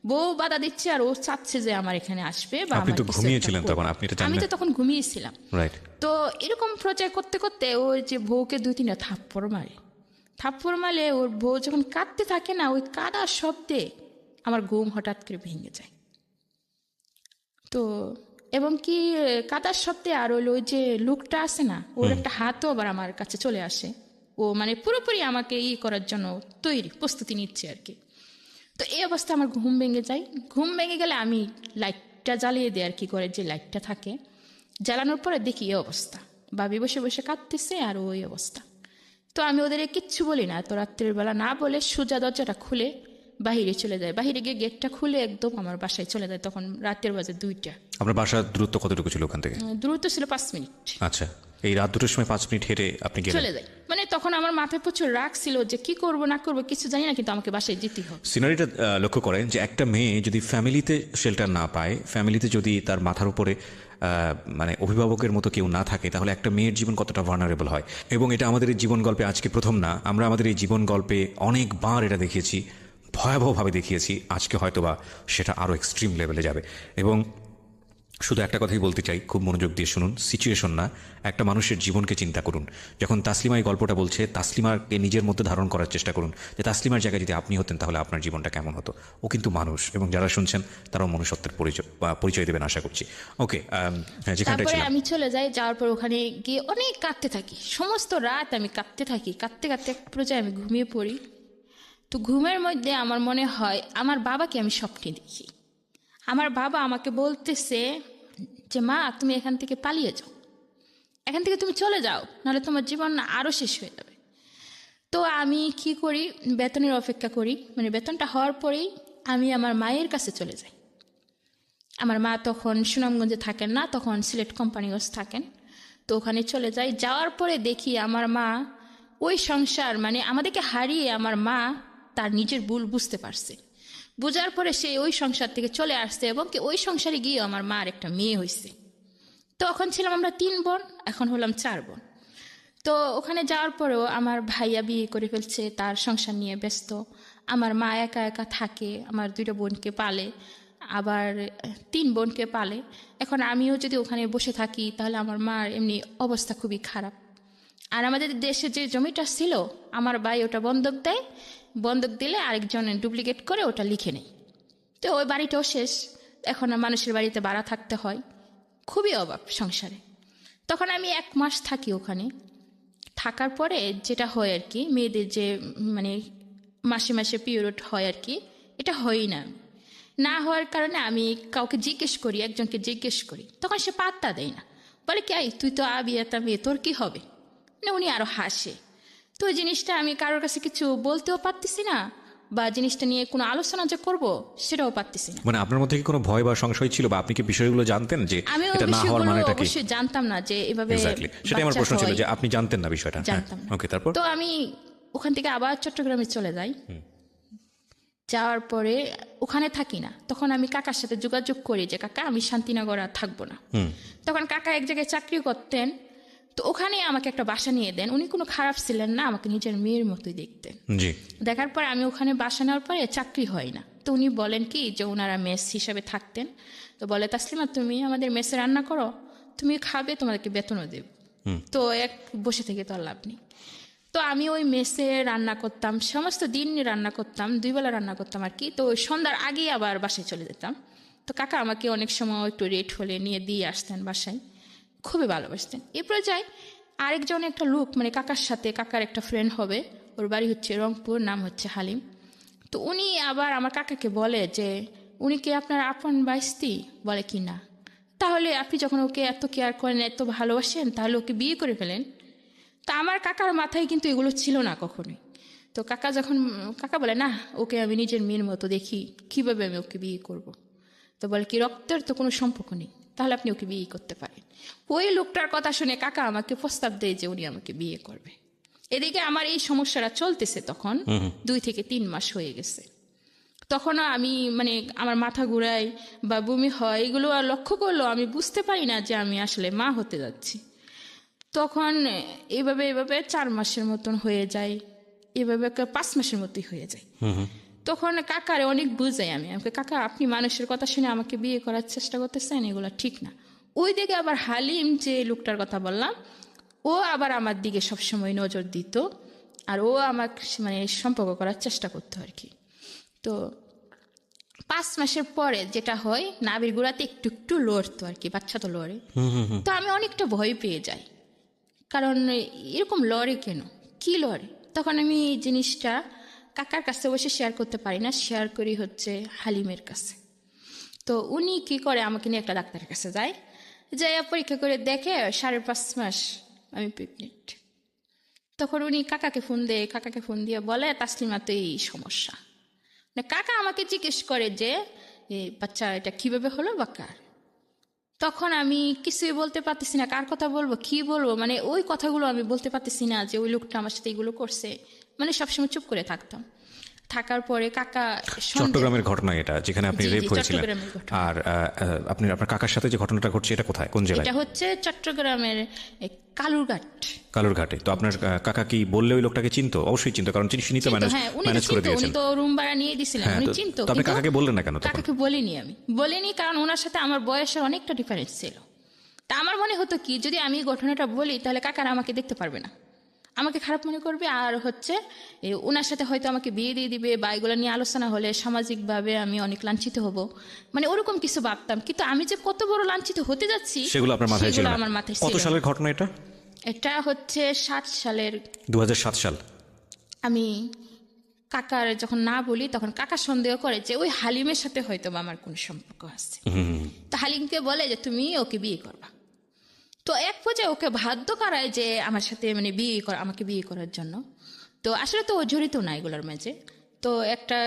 বউ বাধা দিচ্ছে আর ও চাচ্ছে যে আমার এখানে আসবে বা আপনি আমার তো কিছু ঘুমিয়েছিলেন একটা তখন, করবে। আপনি এটা জানেন আমি না? তো তখন ঘুমিয়েছিলাম। রাইট। তো এরকম প্রচার করতে করতে ওই যে বউকে 2-3টা থাপ্পড় মারে, ওর বউ যখন কাঁদতে থাকে না, ওই কাঁদার শব্দে আমার ঘুম হঠাৎ করে ভেঙে যায়। তো এবং কি কাদার শব্দে আর হলো ওই যে লোকটা আছে না, ওর একটা হাতও আবার আমার কাছে চলে আসে। ও মানে পুরোপুরি আমাকে করার জন্য প্রস্তুতি নিচ্ছে আর কি। তো এই অবস্থা আমার ঘুম ভেঙে যায়। ঘুম ভেঙে গেলে আমি লাইটটা জ্বালিয়ে দিই আর কি, করে যে লাইটটা থাকে জ্বালানোর পরে দেখি এই অবস্থা, ভাবি বসে বসে কাঁদতেছে আর ওই অবস্থা। তো আমি ওদের কিচ্ছু বলি না, তো রাত্রের বেলা না বলে সোজা দরজাটা খুলে বাহিরে চলে যায়। বাহিরে গিয়ে গেটটা খুলে একদম আমার বাসায় চলে যায়। তখন রাতের বাজে 2টা। আপনার বাসার দূরত্ব কতটুকু ছিল ওখান থেকে? দূরত্ব ছিল 5 মিনিট। আচ্ছা, এই রাত 2টার সময় 5 মিনিট হেঁটে আপনি গেলেন? চলে যায়। মানে তখন আমার মাথায় প্রচুর রাগ ছিল যে কি করব না করব কিছু জানি না, কিন্তু আমাকে বাসায় যেতেই হবে। সিনারিটা লক্ষ্য করেন যে একটা মেয়ে যদি ফ্যামিলিতে শেল্টার না পায়, ফ্যামিলিতে যদি তার মাথার উপরে মানে অভিভাবকের মতো কেউ না থাকে, তাহলে একটা মেয়ের জীবন কতটা ভার্নারেবল হয়। এবং এটা আমাদের এই জীবন গল্পে আজকে প্রথম না, আমরা আমাদের এই জীবন গল্পে অনেকবার এটা দেখিয়েছি, ভয়াবহভাবে দেখিয়েছি। আজকে হয়তোবা সেটা আরও এক্সট্রিম লেভেলে যাবে। এবং শুধু একটা কথাই বলতে চাই, খুব মনোযোগ দিয়ে শুনুন, সিচুয়েশন না, একটা মানুষের জীবনকে চিন্তা করুন। যখন তাসলিমা এই গল্পটা বলছে, তাসলিমাকে নিজের মধ্যে ধারণ করার চেষ্টা করুন যে তাসলিমার জায়গায় যদি আপনি হতেন তাহলে আপনার জীবনটা কেমন হতো। ও কিন্তু মানুষ, এবং যারা শুনছেন তারাও মনুষ্যত্বের পরিচয় দেবেন আশা করছি। ওকে, যেখানটা তারপরে ছিলাম। আমি চলে যাই। যাওয়ার পর ওখানে গিয়ে অনেক কাঁদতে থাকি, সমস্ত রাত আমি কাঁদতে থাকি। কাঁদতে কাঁদতে এক পর্যায়ে আমি ঘুমিয়ে পড়ি। তো ঘুমের মধ্যে আমার মনে হয় আমার বাবাকে আমি স্বপ্নে দেখি। আমার বাবা আমাকে বলতেছে যে মা তুমি এখান থেকে পালিয়ে যাও, এখান থেকে তুমি চলে যাও, নাহলে তোমার জীবন আরও শেষ হয়ে যাবে। তো আমি কি করি, বেতনের অপেক্ষা করি। মানে বেতনটা হওয়ার পরেই আমি আমার মায়ের কাছে চলে যাই। আমার মা তখন সুনামগঞ্জে থাকেন না, তখন সিলেট কোম্পানিগঞ্জ থাকেন। তো ওখানে চলে যাই। যাওয়ার পরে দেখি আমার মা ওই সংসার, মানে আমাদেরকে হারিয়ে আমার মা তার নিজের ভুল বুঝতে পারছে। বোঝার পরে সে ওই সংসার থেকে চলে আসছে, এবং কি ওই সংসারে গিয়ে আমার মার একটা মেয়ে হয়েছে। তখন ছিলাম আমরা 3 বোন, এখন হলাম 4 বোন। তো ওখানে যাওয়ার পরেও আমার ভাইয়া বিয়ে করে ফেলছে, তার সংসার নিয়ে ব্যস্ত। আমার মা একা একা থাকে, আমার 2টা বোনকে পালে, আবার 3 বোনকে পালে। এখন আমিও যদি ওখানে বসে থাকি তাহলে আমার মার এমনি অবস্থা খুবই খারাপ। আর আমাদের দেশে যে জমিটা ছিল, আমার ভাই ওটা বন্ধক দেয়, বন্ধক দিলে আরেকজন ডুপ্লিকেট করে ওটা লিখে নেয়। তো ওই বাড়িটাও শেষ, এখন মানুষের বাড়িতে ভাড়া থাকতে হয়, খুবই অভাব সংসারে। তখন আমি 1 মাস থাকি ওখানে। থাকার পরে যেটা হয় আর কি, মেয়েদের যে মানে মাসে মাসে পিরিয়ড হয় আর কি, এটা হয়ই না। না হওয়ার কারণে আমি কাউকে জিজ্ঞেস করি, একজনকে জিজ্ঞেস করি, তখন সে পাত্তা দেয় না, বলে কি তুই তো আবি একটা মেয়ে, তোর কি হবে। মানে উনি আরো হাসে। তো ওই জিনিসটা আমি কারোর কাছে কিছু বলতেও পারতেছি না, বা জিনিসটা নিয়ে কোনো আলোচনা যে করব সেটাও পারতেছি না। মানে আপনার মধ্যে কি কোনো ভয় বা সংশয় ছিল, বা আপনি কি বিষয়গুলো জানতেন যে আমি ওই এটা না হওয়ার বিষয়গুলো মানেটা কি? অবশ্যই জানতাম না যে এভাবে এক্স্যাক্টলি, সেটাই আমার বাচ্চা প্রশ্ন ছিল হয়। যে আপনি জানতেন না বিষয়টা। জানতাম না। ওকে, তারপর? তো আমি ওখান থেকে আবার চট্টগ্রামে চলে যাই। যাওয়ার পরে ওখানে থাকি না, তখন আমি কাকার সাথে যোগাযোগ করি যে কাকা আমি শান্তিনগর আর থাকবো না। তখন কাকা এক জায়গায় চাকরি করতেন, তো ওখানে আমাকে একটা বাসা নিয়ে দেন। উনি কোনো খারাপ ছিলেন না, আমাকে নিজের মেয়ের মতোই দেখতেন। জি। দেখার পরে আমি ওখানে বাসা নেওয়ার পরে চাকরি হয় না। তো উনি বলেন কি যে ওনারা মেস হিসাবে থাকতেন, তো বলে তাসলিমা তুমি আমাদের মেসে রান্না করো, তুমি খাবে, তোমাদেরকে বেতনও দেব। তো বসে থেকে তো আর লাভ নেই। তো আমি ওই মেসে রান্না করতাম, সমস্ত দিন রান্না করতাম, 2 বেলা রান্না করতাম আর কি। তো ওই সন্ধ্যার আগেই আবার বাসায় চলে যেতাম। তো কাকা আমাকে অনেক সময় একটু রেট হলে নিয়ে দিয়ে আসতেন বাসায়, খুবই ভালোবাসতেন। এ পর্যায়ে আরেকজন একটা লোক, মানে কাকার সাথে কাকার একটা ফ্রেন্ড হবে, ওর বাড়ি হচ্ছে রংপুর, নাম হচ্ছে হালিম। তো উনি আবার আমার কাকাকে বলে যে উনি কি আপনার আপন বাইস্তি? বলে কি না। তাহলে আপনি যখন ওকে এত কেয়ার করেন, এত ভালোবাসেন, তাহলে ওকে বিয়ে করে ফেলেন। তা আমার কাকার মাথায় কিন্তু এগুলো ছিল না কখনোই। তো কাকা বলে না, ওকে আমি নিজের মেয়ের মতো দেখি, কিভাবে আমি ওকে বিয়ে করব। তো বলে কি রক্তের তো কোনো সম্পর্ক নেই, তাহলে আপনি ওকে বিয়ে করতে পারেন। ওই লোকটার কথা শুনে কাকা আমাকে প্রস্তাব দেয় যে উনি আমাকে বিয়ে করবে। এদিকে আমার এই সমস্যাটা চলতেছে, তখন 2 থেকে 3 মাস হয়ে গেছে। তখনও আমি মানে আমার মাথা ঘুরায় বা বমি হয়, এগুলো আর লক্ষ্য করলেও আমি বুঝতে পারি না যে আমি আসলে মা হতে যাচ্ছি। তখন এভাবে 4 মাসের মতন হয়ে যায়, এভাবে 5 মাসের মতোই হয়ে যায়। তখন কাকারে অনেক বুঝাই আমি, আমাকে কাকা আপনি মানুষের কথা শুনে আমাকে বিয়ে করার চেষ্টা করতেছেন, এগুলো ঠিক না। ওই দিকে আবার হালিম যে লোকটার কথা বললাম, ও আবার আমার দিকে সবসময় নজর দিত, আর ও আমাকে মানে সম্পর্ক করার চেষ্টা করতো আর কি। তো 5 মাসের পরে যেটা হয় নাভির গোড়াতে একটু একটু লড়তো আর কি, বাচ্চা তো লড়ে। তো আমি অনেকটা ভয় পেয়ে যাই, কারণ এরকম লড়ে কেন, কি লড়ে। তখন আমি এই জিনিসটা কাকার কাছে বসে শেয়ার করতে পারি না, শেয়ার করি হচ্ছে হালিমের কাছে। তো উনি কি করে, আমাকে নিয়ে একটা ডাক্তারের কাছে যায়, যাইয়া পরীক্ষা করে দেখে 5.5 মাস আমি প্রেগনেন্ট। তখন উনি কাকাকে ফোন দিয়ে বলে তাসলিমা তো এই সমস্যা। না, কাকা আমাকে জিজ্ঞেস করে যে বাচ্চা এটা কিভাবে হলো বা কার। তখন আমি কিছুই বলতে পারতেছি না, কার কথা বলবো কি বলবো, মানে ওই কথাগুলো আমি বলতে পারতেছি না যে ওই লোকটা আমার সাথে এগুলো করছে, মানে সবসময় চুপ করে থাকতাম। থাকার পরে কাকা চট্টগ্রামের ঘটনা এটা, যেখানে আপনি জি, জি, রেপ হয়েছিলেন। চট্টগ্রামের ঘটনা। আর আপনি আপনার কাকার সাথে যে ঘটনাটা ঘটছে এটা কোথায়, কোন জেলায়? এটা হচ্ছে চট্টগ্রামের কালুরঘাট। কালুরঘাটে। তো আপনার কাকা কি বললে ওই লোকটাকে চিনতো? অবশ্যই চিনতো, কারণ তিনি তো হ্যাঁ, উনি তো ম্যানেজ করে চিনতো, উনি দিয়েছেন। তো রুম ভাড়া নিয়ে দিছিলেন, হ্যাঁ, উনি তো চিনতো। আপনি কিন্তু কাকাকে বললেন না কেন তখন? কাকাকে বলিনি, কারণ ওনার সাথে আমার বয়সের অনেকটা ডিফারেন্স ছিল। তা আমার মনে হতো কি, যদি আমি এই ঘটনাটা বলি তাহলে কাকারা আমাকে দেখতে পারবে না, আমাকে খারাপ মনে করবে, আর হচ্ছে ওনার সাথে হয়তো আমাকে বিয়ে দিয়ে দিবে, বা এগুলো নিয়ে আলোচনা হলে সামাজিকভাবে আমি অনেক লাঞ্ছিত হব, মানে ওরকম কিছু ভাবতাম। কিন্তু আমি যে কত বড় লাঞ্ছিত হতে যাচ্ছি সেগুলো আপনার মাথায় ছিল সেগুলো না? আমার মাথায় কত ছিল না। সালের ঘটনা এটা? এটা হচ্ছে 60 সালের। 2007 সাল। আমি কাকার যখন না বলি তখন কাকা সন্দেহ করে যে ওই হালিমের সাথে হয়তো বা আমার কোনো সম্পর্ক আছে। তো হালিমকে বলে যে তুমি ওকে বিয়ে করবা। তো এক পর্যায়ে ওকে বাধ্য করায় যে আমার সাথে মানে আমাকে বিয়ে করার জন্য। তো আসলে তো ও জড়িত না এগুলোর মাঝে। তো একটা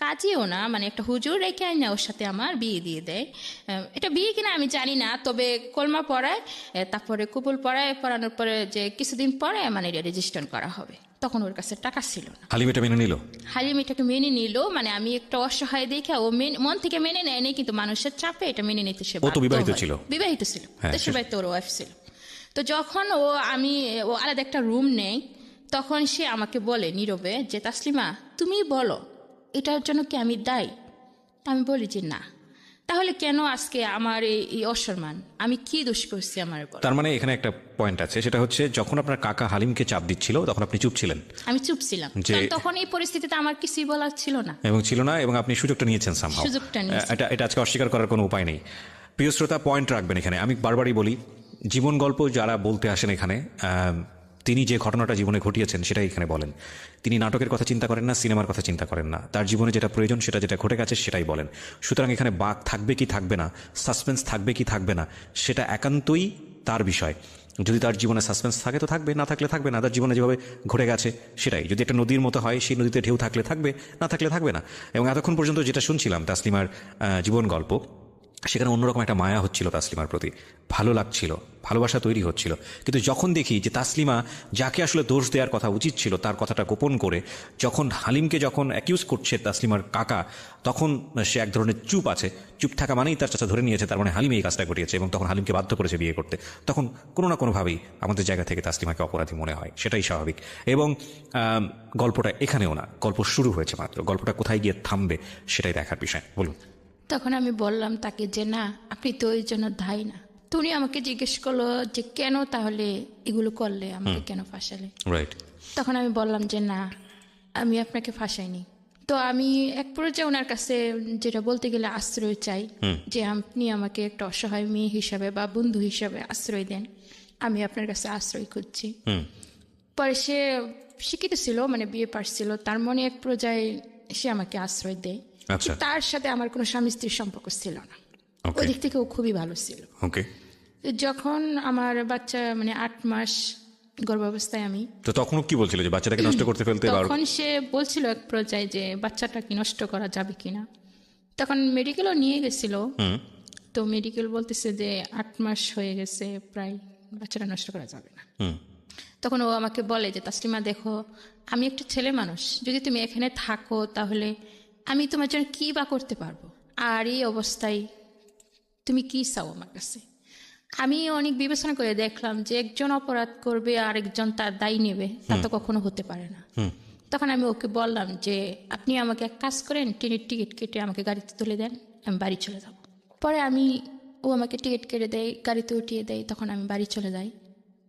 কাজীও না, মানে একটা হুজুর রেখে আইনা ওর সাথে আমার বিয়ে দিয়ে দেয়। এটা বিয়ে কিনা আমি জানি না, তবে কলমা পড়ায়, তারপরে কবুল পড়ানোর পরে যে কিছুদিন পরে মানে এটা রেজিস্ট্রেশন করা হবে। তখন ওর কাছে টাকা ছিল না। হালিম এটা মেনে নিল? হালিম এটাকে মেনে নিল, মানে আমি একটা অসহায় দেখে ও মন থেকে মেনে নেয়নি, কিন্তু মানুষের চাপে এটা মেনে নিতে সে ও তো বাধ্য বিবাহিত হয়। ছিল। বিবাহিত ছিল, হ্যাঁ, দেশের বাড়িতে ওর ওয়াইফ ছিল। তো যখন ও আলাদা একটা রুম নেই, তখন সে আমাকে বলে নীরবে যে তাসলিমা তুমি বলো এটার জন্য কি আমি দায়ী? আমি বলি যে না। তাহলে কেন আজকে আমার এই অসম্মান, আমি কি দোষ করছি আমার বলো। তার মানে এখানে একটা পয়েন্ট আছে, সেটা হচ্ছে যখন আপনার কাকা হালিমকে চাপ দিচ্ছিল তখন আপনি চুপ ছিলেন। আমি চুপ ছিলাম, কারণ তখন এই পরিস্থিতিতে আমার কিছুই বলার ছিল না। এবং আপনি সুযোগটা নিয়েছেন somehow। সুযোগটা নিয়েছি। এটা আজকে অস্বীকার করার কোনো উপায় নেই। প্রিয় শ্রোতা, পয়েন্ট রাখবেন এখানে। আমি বারবারই বলি, জীবন গল্প যারা বলতে আসেন এখানে, তিনি যে ঘটনাটা জীবনে ঘটিয়েছেন সেটাই এখানে বলেন। তিনি নাটকের কথা চিন্তা করেন না, সিনেমার কথা চিন্তা করেন না, তার জীবনে যেটা প্রয়োজন যেটা ঘটে গেছে সেটাই বলেন। সুতরাং এখানে বাক থাকবে কি থাকবে না, সাসপেন্স থাকবে কি থাকবে না, সেটা একান্তই তার বিষয়। যদি তার জীবনে সাসপেন্স থাকে তো থাকবে, না থাকলে থাকবে না। তার জীবনে যেভাবে ঘটে গেছে সেটাই। যদি একটা নদীর মতো হয়, সেই নদীতে ঢেউ থাকলে থাকবে, না থাকলে থাকবে না। এবং এতক্ষণ পর্যন্ত যেটা শুনছিলাম তাসলিমার জীবন গল্প, সেখানে অন্যরকম একটা মায়া হচ্ছিল তাসলিমার প্রতি, ভালো লাগছিল, ভালোবাসা তৈরি হচ্ছিল। কিন্তু যখন দেখি যে তাসলিমা যাকে আসলে দোষ দেওয়ার কথা উচিত ছিল তার কথাটা গোপন করে যখন হালিমকে অ্যাকিউজ করছে তাসলিমার কাকা, তখন সে এক ধরনের চুপ আছে। চুপ থাকা মানেই তার চাচা ধরে নিয়েছে, তার মানে হালিম এই কাজটা ঘটিয়েছে এবং তখন হালিমকে বাধ্য করেছে বিয়ে করতে। তখন কোনো না কোনোভাবেই আমাদের জায়গা থেকে তাসলিমাকে অপরাধী মনে হয়, সেটাই স্বাভাবিক। এবং গল্পটা এখানেও না, গল্প শুরু হয়েছে মাত্র, গল্পটা কোথায় গিয়ে থামবে সেটাই দেখার বিষয়। বলুন। তখন আমি বললাম তাকে যে না, আপনি তো ওই জন্য দায়ী না। তো উনি আমাকে জিজ্ঞেস করলো যে কেন তাহলে এগুলো করলে, আমাকে কেন ফাঁসালে। রাইট। তখন আমি বললাম যে না, আমি আপনাকে ফাঁসাইনি। তো আমি এক পর্যায়ে ওনার কাছে যেটা বলতে গেলে আশ্রয় চাই, যে আপনি আমাকে একটা অসহায় মেয়ে হিসাবে বা বন্ধু হিসাবে আশ্রয় দেন, আমি আপনার কাছে আশ্রয় খুঁজছি। পরে সে শিক্ষিত ছিল, মানে বিয়ে পাশ ছিল, তার মনে এক পর্যায়ে সে আমাকে আশ্রয় দেয়। আচ্ছা। তার সাথে আমার কোনো স্বামী স্ত্রীর সম্পর্ক ছিল না, ওই দিক থেকে ও খুবই ভালো ছিল। ওকে। যখন আমার বাচ্চা মানে 8 মাস গর্ভাবস্থায় আমি, তো তখনও কি বলছিল যে বাচ্চাটাকে নষ্ট করতে ফেলতে? তখন সে বলছিল এক পর্যায়ে যে বাচ্চাটা কি নষ্ট করা যাবে কিনা। তখন মেডিকেলও নিয়ে গেছিল, তো মেডিকেল বলতেছে যে 8 মাস হয়ে গেছে প্রায়, বাচ্চাটা নষ্ট করা যাবে না। তখন ও আমাকে বলে যে তাসলিমা দেখো, আমি একটা ছেলে মানুষ, যদি তুমি এখানে থাকো তাহলে আমি তোমার জন্য কী বা করতে পারবো, আর এই অবস্থায় তুমি কি চাও আমার কাছে। আমি অনেক বিবেচনা করে দেখলাম যে একজন অপরাধ করবে আর একজন তার দায়ী নেবে, তা তো কখনো হতে পারে না। তখন আমি ওকে বললাম যে আপনি আমাকে এক কাজ করেন, ট্রেনের টিকিট কেটে আমাকে গাড়িতে তুলে দেন, আমি বাড়ি চলে যাব। পরে ও আমাকে টিকিট কেটে দেয়, গাড়িতে উঠিয়ে দেয়, তখন আমি বাড়ি চলে যাই।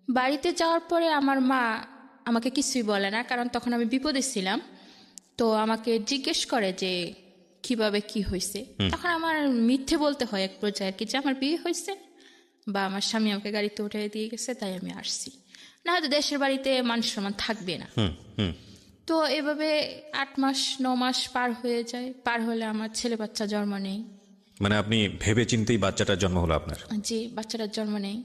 বাড়িতে যাওয়ার পরে আমার মা আমাকে কিছুই বলে না, কারণ তখন আমি বিপদে ছিলাম। তো আমাকে জিজ্ঞেস করে যে কিভাবে কি হয়েছে, তখন আমার মিথ্যে বলতে হয় এক পর্যায়ে আর কি, যে আমার বিয়ে হয়েছে বা আমার স্বামী আমাকে গাড়িতে উঠে দিয়ে গেছে তাই আমি আসছি, না হয়তো দেশের বাড়িতে মান সম্মান থাকবে না। তো এভাবে 8 মাস 9 মাস পার হয়ে যায়, পার হলে আমার ছেলে বাচ্চা জন্ম নেই। মানে আপনি ভেবে চিন্তেই বাচ্চাটার জন্ম হলো আপনার? জি, বাচ্চাটার জন্ম নেই।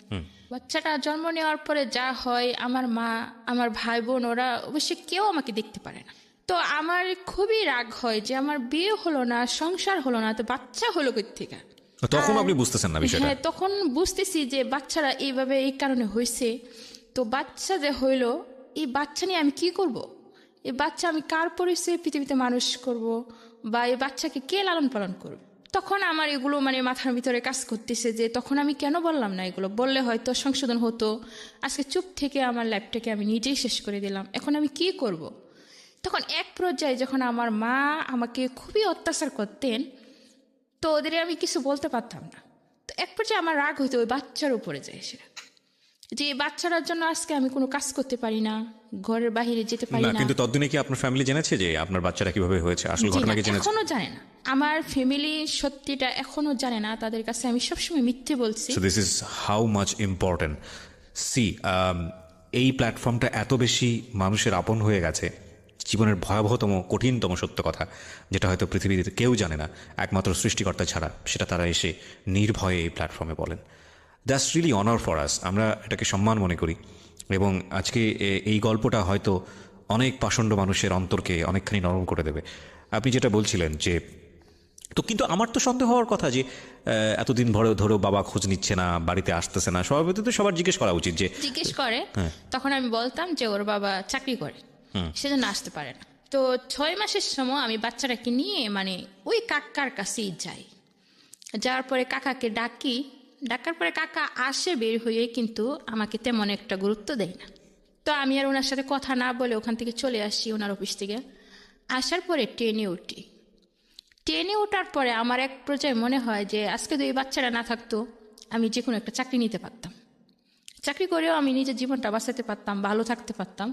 বাচ্চাটা জন্ম নেওয়ার পরে যা হয়, আমার মা, আমার ভাই বোন, ওরা অবশ্যই কেউ আমাকে দেখতে পারে না। তো আমার খুবই রাগ হয় যে আমার বিয়ে হলো না, সংসার হলো না, তো বাচ্চা হলো কই থেকে। তখন আপনি বুঝতেছেন না বিষয়টা? হ্যাঁ, তখন বুঝতেছি যে বাচ্চারা এইভাবে এই কারণে হয়েছে। তো বাচ্চা যে হইলো, এই বাচ্চা নিয়ে আমি কি করব? এই বাচ্চা আমি কার পরিচয়ে পৃথিবীতে মানুষ করব, বা এই বাচ্চাকে কে লালন পালন করবে? তখন আমার এগুলো মানে মাথার ভিতরে কাজ করতেছে যে তখন আমি কেন বললাম না, এগুলো বললে হয়তো সংশোধন হতো। আজকে চুপ থেকে আমার লাইফটাকে আমি নিজেই শেষ করে দিলাম, এখন আমি কি করব? তখন এক পর্যায়ে যখন আমার মা আমাকে খুবই অত্যাচার করতেন, তো ওদের আমি কিছু বলতে পারতাম না। তো এক পর্যায়ে আমার রাগ হইতো ওই বাচ্চার উপরে যায়, সেটা যে এই বাচ্চাটার জন্য আজকে আমি কোনো কাজ করতে পারি না, ঘরের বাইরে যেতে পারি না, না। কিন্তু ততদিনে কি আপনার ফ্যামিলি জেনেছে যে আপনার বাচ্চাটা কিভাবে হয়েছে, আসল জি না, ঘটনা কি জেনেছে? এখনো জানে না। আমার ফ্যামিলি সত্যিটা এখনো জানে না, তাদের কাছে আমি সবসময় মিথ্যে বলছি। So this is how much important. See, এই প্ল্যাটফর্মটা এত বেশি মানুষের আপন হয়ে গেছে, জীবনের ভয়াবহতম কঠিনতম সত্য কথা যেটা হয়তো পৃথিবীতে কেউ জানে না একমাত্র সৃষ্টিকর্তা ছাড়া, সেটা তারা এসে নির্ভয়ে এই প্ল্যাটফর্মে বলেন। That's really honour for us. আমরা এটাকে সম্মান মনে করি, এবং আজকে এই গল্পটা হয়তো অনেক পাষণ্ড মানুষের অন্তরকে অনেকখানি নরম করে দেবে। আপনি যেটা বলছিলেন যে, তো কিন্তু আমার তো সন্দেহ হওয়ার কথা যে এতদিন ধরেও বাবা খোঁজ নিচ্ছে না, বাড়িতে আসতেছে না, স্বভাবত তো সবার জিজ্ঞেস করা উচিত যে। জিজ্ঞেস করে, তখন আমি বলতাম যে ওর বাবা চাকরি করে, সেজন্য আসতে পারে না। তো 6 মাসের সময় আমি বাচ্চাটাকে নিয়ে মানে ওই কাকার কাছেই যাই। যাওয়ার পরে কাকাকে ডাকি, ডাকার পরে কাকা আসে বের হয়ে, কিন্তু আমাকে তেমন একটা গুরুত্ব দেয় না। তো আমি আর ওনার সাথে কথা না বলে ওখান থেকে চলে আসি, ওনার অফিস থেকে। আসার পরে ট্রেনে উঠি। ট্রেনে ওঠার পরে আমার এক পর্যায়ে মনে হয় যে আজকে তো এই বাচ্চারা না থাকতো, আমি যে কোনো একটা চাকরি নিতে পারতাম, চাকরি করেও আমি নিজের জীবনটা বাঁচাতে পারতাম, ভালো থাকতে পারতাম।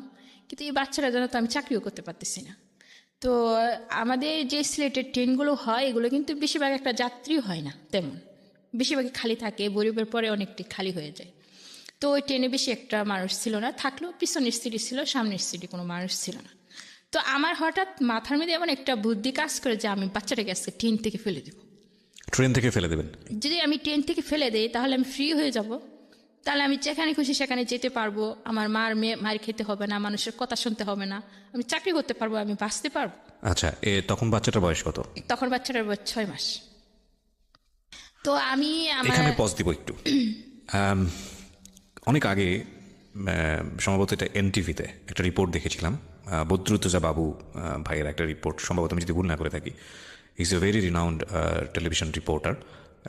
কিন্তু এই বাচ্চারা জন্য তো আমি চাকরিও করতে পারতেছি না। তো আমাদের যে সিলেটের ট্রেনগুলো হয়, এগুলো কিন্তু বেশিরভাগ একটা যাত্রী হয় না তেমন, বেশিরভাগই খালি থাকে, বরিবের পরে অনেকটি খালি হয়ে যায়। তো ওই ট্রেনে বেশি একটা মানুষ ছিল না, থাকলেও পিছনের সিটে ছিল, সামনের সিটে কোনো মানুষ ছিল না। তো আমার হঠাৎ মাথার মধ্যে এমন একটা বুদ্ধি কাজ করে যে আমি বাচ্চাটাকে আজকে ট্রেন থেকে ফেলে দেব। ট্রেন থেকে ফেলে দেবেন? যদি আমি ট্রেন থেকে ফেলে দেই তাহলে আমি ফ্রি হয়ে যাব, তাহলে আমি যেখানে খুশি সেখানে যেতে পারবো, আমার মার খেতে হবে না, মানুষের কথা শুনতে হবে না, আমি চাকরি করতে পারবো, আমি বাঁচতে পারবো। আচ্ছা, তখন বাচ্চাটার বয়স কত? তখন বাচ্চাটার বয়স 6 মাস। তো আমি এখানে পজ দিব একটু। অনেক আগে সম্ভবত এটা এনটিভিতে একটা রিপোর্ট দেখেছিলাম, বদরুদ্দোজা বাবু ভাইয়ের একটা রিপোর্ট, সম্ভবত আমি যদি ভুল না করে থাকি। He is a very renowned television reporter,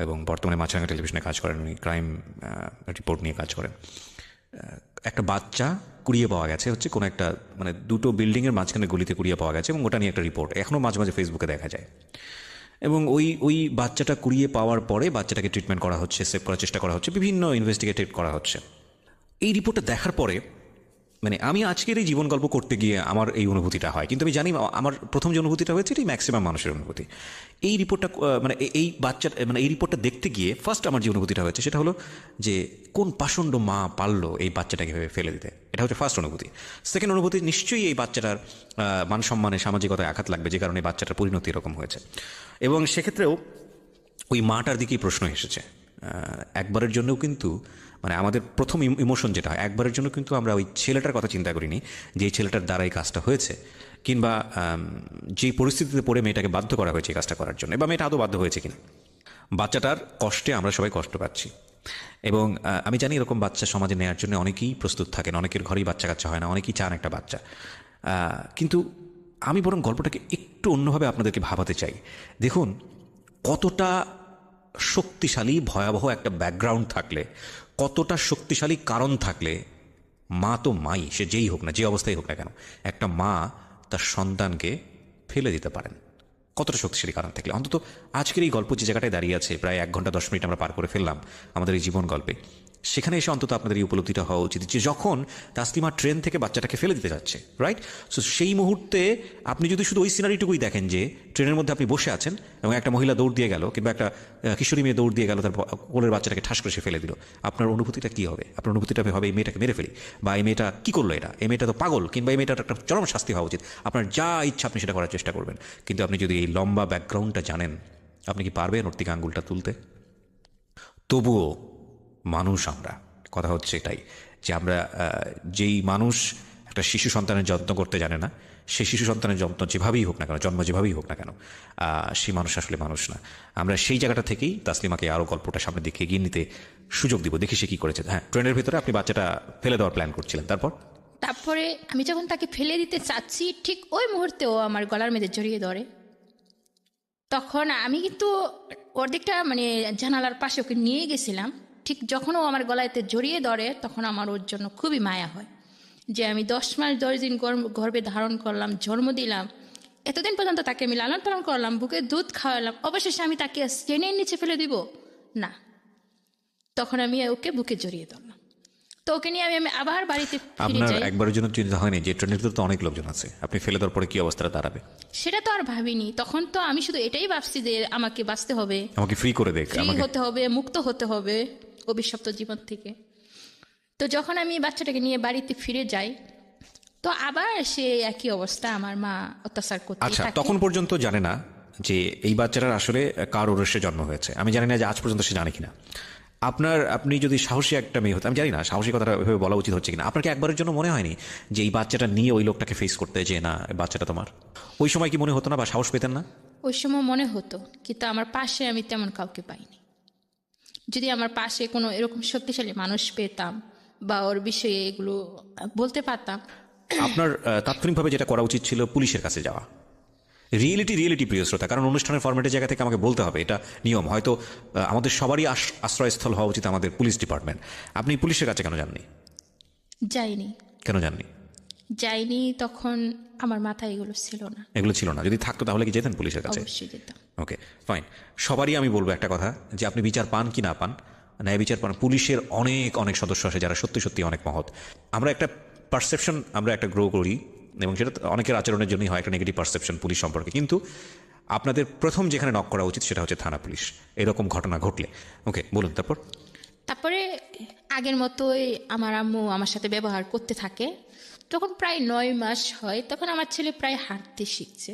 এবং বর্তমানে মাছরাঙা টেলিভিশনে কাজ করেন, উনি ক্রাইম রিপোর্ট নিয়ে কাজ করেন। একটা বাচ্চা কুড়িয়ে পাওয়া গেছে হচ্ছে কোনো একটা, মানে দুটো বিল্ডিংয়ের মাঝখানে গলিতে কুড়িয়ে পাওয়া গেছে, এবং ওটা নিয়ে একটা রিপোর্ট এখনও মাঝে মাঝে ফেসবুকে দেখা যায়। এবং ওই বাচ্চাটা কুড়িয়ে পাওয়ার পরে বাচ্চাটাকে ট্রিটমেন্ট করা হচ্ছে, সেভ করার চেষ্টা করা হচ্ছে, বিভিন্ন ইনভেস্টিগেটেড করা হচ্ছে। এই রিপোর্টটা দেখার পরে মানে আমি আজকের এই জীবন গল্প করতে গিয়ে আমার এই অনুভূতিটা হয়, কিন্তু আমি জানি আমার প্রথম যে অনুভূতিটা হয়েছে এটাই ম্যাক্সিমাম মানুষের অনুভূতি। এই রিপোর্টটা মানে এই বাচ্চার মানে এই রিপোর্টটা দেখতে গিয়ে ফার্স্ট আমার যে অনুভূতিটা হয়েছে সেটা হলো যে কোন পাষণ্ড মা পারলো এই বাচ্চাটাকে ভেবে ফেলে দিতে। এটা হচ্ছে ফার্স্ট অনুভূতি। সেকেন্ড অনুভূতি, নিশ্চয়ই এই বাচ্চাটার মান সম্মানে সামাজিকতায় আঘাত লাগবে, যে কারণে বাচ্চাটার পরিণতি এরকম হয়েছে। এবং সেক্ষেত্রেও ওই মাটার দিকেই প্রশ্ন এসেছে। একবারের জন্যও কিন্তু মানে আমাদের প্রথম ইমোশন যেটা হয়, একবারের জন্য কিন্তু আমরা ওই ছেলেটার কথা চিন্তা করিনি যে এই ছেলেটার দ্বারা এই কাজটা হয়েছে, কিংবা যে পরিস্থিতিতে পড়ে মেয়েটাকে বাধ্য করা হয়েছে এই কাজটা করার জন্য, বা মেয়েটা আদৌ বাধ্য হয়েছে কিনা। বাচ্চাটার কষ্টে আমরা সবাই কষ্ট পাচ্ছি, এবং আমি জানি এরকম বাচ্চা সমাজে নেওয়ার জন্য অনেকেই প্রস্তুত থাকেন, অনেকের ঘরেই বাচ্চা কাচ্চা হয় না, অনেকেই চান একটা বাচ্চা। কিন্তু আমি বরং গল্পটাকে একটু অন্যভাবে আপনাদেরকে ভাবাতে চাই। দেখুন, কতটা শক্তিশালী ভয়াবহ একটা ব্যাকগ্রাউন্ড থাকলে, কতটা শক্তিশালী কারণ থাকলে, মা তো মাই, সে যেই হোক না, যে অবস্থায় হোক না কেন, একটা মা তার সন্তানকে ফেলে দিতে পারেন। কতটা শক্তিশালী কারণ থাকলে। অন্তত আজকের এই গল্প যে জায়গাটায় দাঁড়িয়ে আছে, প্রায় 1 ঘন্টা 10 মিনিট আমরা পার করে ফেললাম আমাদের এই জীবন গল্পে, সেখানে এসে অন্তত আপনাদের এই উপলব্ধিটা হওয়া উচিত যে যখন তাসলিমা ট্রেন থেকে বাচ্চাটাকে ফেলে দিতে যাচ্ছে, রাইট? সো সেই মুহূর্তে আপনি যদি শুধু ওই সিনারিটুকুই দেখেন যে ট্রেনের মধ্যে আপনি বসে আছেন এবং একটা মহিলা দৌড় দিয়ে গেল কিংবা একটা কিশোরী মেয়ে দৌড় দিয়ে গেল, তার কোলের বাচ্চাটাকে ঠাস করে সে ফেলে দিল, আপনার অনুভূতিটা কী হবে? আপনার অনুভূতিটা হবে এই মেয়েটাকে মেরে ফেলি, বা এই মেয়েটা কী করলো, এই মেয়েটা তো পাগল, কিংবা এই মেয়েটার একটা চরম শাস্তি হওয়া উচিত। আপনার যা ইচ্ছা আপনি সেটা করার চেষ্টা করবেন। কিন্তু আপনি যদি এই লম্বা ব্যাকগ্রাউন্ডটা জানেন, আপনি কি পারবেন ওর থেকে আঙুলটা তুলতে? তবুও মানুষ আমরা, কথা হচ্ছে এটাই যে আমরা যেই মানুষ একটা শিশু সন্তানের যত্ন করতে জানে না, সেই শিশু সন্তানের যত্ন যেভাবেই হোক না কেন, জন্ম যেভাবেই হোক না কেন, সেই মানুষ আসলে মানুষ না। আমরা সেই জায়গাটা থেকেই তাসলিমাকে আরও গল্পটা সামনের দিকে এগিয়ে নিতে সুযোগ দিব, দেখি সে কী করেছে। হ্যাঁ, ট্রেনের ভিতরে আপনি বাচ্চাটা ফেলে দেওয়ার প্ল্যান করছিলেন, তারপরে আমি যখন তাকে ফেলে দিতে চাচ্ছি, ঠিক ওই মুহূর্তে ও আমার গলার মধ্যে জড়িয়ে ধরে। তখন আমি কিন্তু অর্ধেকটা মানে জানালার পাশে ওকে নিয়ে গেছিলাম। ঠিক যখন ও আমার গলায়তে জড়িয়ে ধরে, তখন আমার ওর জন্য খুবই মায়া হয় যে আমি 10 মাস 10 দিন গর্ভে ধারণ করলাম, জন্ম দিলাম, এতদিন পর্যন্ত তাকে আমি লালন পালন করলাম, বুকে দুধ খাওয়ালাম, অবশেষে আমি তাকে ট্রেনের নিচে ফেলে দিব না। তখন আমি ওকে বুকে জড়িয়ে ধরলাম। তো ওকে নিয়ে আমি আবার বাড়িতে ফিরে আপনার যাই। একবারের জন্য চিন্তা হয়নি যে ট্রেনের ভিতরে তো অনেক লোকজন আছে, আপনি ফেলে দেওয়ার পরে কি অবস্থাটা দাঁড়াবে? সেটা তো আর ভাবিনি। তখন তো আমি শুধু এটাই ভাবছি যে আমাকে বাঁচতে হবে, আমাকে ফ্রি করে দেখ, ফ্রি আমাকে। হতে হবে, মুক্ত হতে হবে অভিশপ্ত জীবন থেকে। তো যখন আমি বাচ্চাটাকে নিয়ে বাড়িতে ফিরে যাই, তো আবার সে একই অবস্থা, আমার মা অত্যাচার করতে আচ্ছা, থাকে। তখন পর্যন্ত জানে না যে এই বাচ্চাটার আসলে কার ওরসে জন্ম হয়েছে। আমি জানি না যে আজ পর্যন্ত সে জানে কিনা। আপনি যদি সাহসী একটা মেয়ে হতো, আমি জানি না সাহসী কথাটা এভাবে বলা উচিত হচ্ছে কিনা, আপনার কি একবারের জন্য মনে হয়নি যে এই বাচ্চাটা নিয়ে ওই লোকটাকে ফেস করতে, যে না বাচ্চাটা তোমার? ওই সময় কি মনে হতো না, বা সাহস পেতেন না? ওই সময় মনে হতো, কিন্তু আমার পাশে আমি তেমন কাউকে পাইনি। যদি আমার পাশে কোনো এরকম শক্তিশালী মানুষ পেতাম বা ওর বিষয়ে এগুলো বলতে পারতাম। আপনার তাৎক্ষণিকভাবে যেটা করা উচিত ছিল পুলিশের কাছে যাওয়া। রিয়েলিটি প্রিয় শ্রোতা, কারণ অনুষ্ঠানের ফরম্যাটের জায়গা থেকে আমাকে বলতে হবে, এটা নিয়ম। হয়তো আমাদের সবারই আশ্রয়স্থল হওয়া উচিত আমাদের পুলিশ ডিপার্টমেন্ট। আপনি পুলিশের কাছে কেন যাননি? যাইনি। কেন যাননি? যাইনি, তখন আমার মাথায় এগুলো ছিল না। এগুলো ছিল না। যদি থাকতো তাহলে কি যেতেন পুলিশের কাছে? অবশ্যই যেতাম। ওকে, ফাইন। সবারই আমি বলবো একটা কথা, যে আপনি বিচার পান কি না পান, ন্যায় বিচার পান, পুলিশের অনেক অনেক সদস্য আছে যারা সত্যি সত্যি অনেক মহৎ। আমরা একটা পারসেপশন আমরা একটা গ্রো করি, এবং সেটা অনেকের আচরণের জন্যই হয়, একটা নেগেটিভ পারসেপশন পুলিশ সম্পর্কে। কিন্তু আপনাদের প্রথম যেখানে নক করা উচিত সেটা হচ্ছে থানা পুলিশ, এরকম ঘটনা ঘটলে। ওকে, বলুন তারপর। তারপরে আগের মতোই আমার আম্মু আমার সাথে ব্যবহার করতে থাকে। তখন প্রায় 9 মাস হয়, তখন আমার ছেলে প্রায় হাঁটতে শিখছে।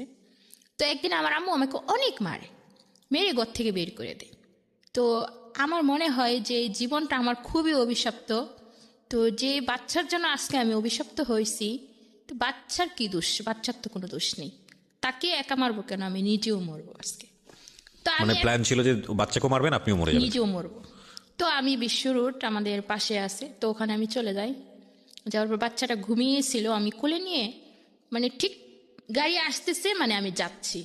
তো একদিন আমার আম্মু আমাকে অনেক মারে, মেরে ঘর থেকে বের করে দেয়। তো আমার মনে হয় যে এই জীবনটা আমার খুবই অভিশপ্ত। তো যে বাচ্চার জন্য আজকে আমি অভিশপ্ত হয়েছি, তো বাচ্চার কি দোষ? বাচ্চার তো কোনো দোষ নেই, তাকে একা মারবো কেন? আমি নিজেও মরবো আজকে। তো মানে আমি প্ল্যান ছিল যে বাচ্চাকেও মারবেন, আপনিও মরে যাবেন। নিজেও মরবো। তো আমি বিশ্ব রোড আমাদের পাশে আছে, তো ওখানে আমি চলে যাই। যাওয়ার পর বাচ্চাটা ঘুমিয়েছিল, আমি কোলে নিয়ে মানে ঠিক গাড়ি আসতেছে, মানে আমি যাচ্ছি,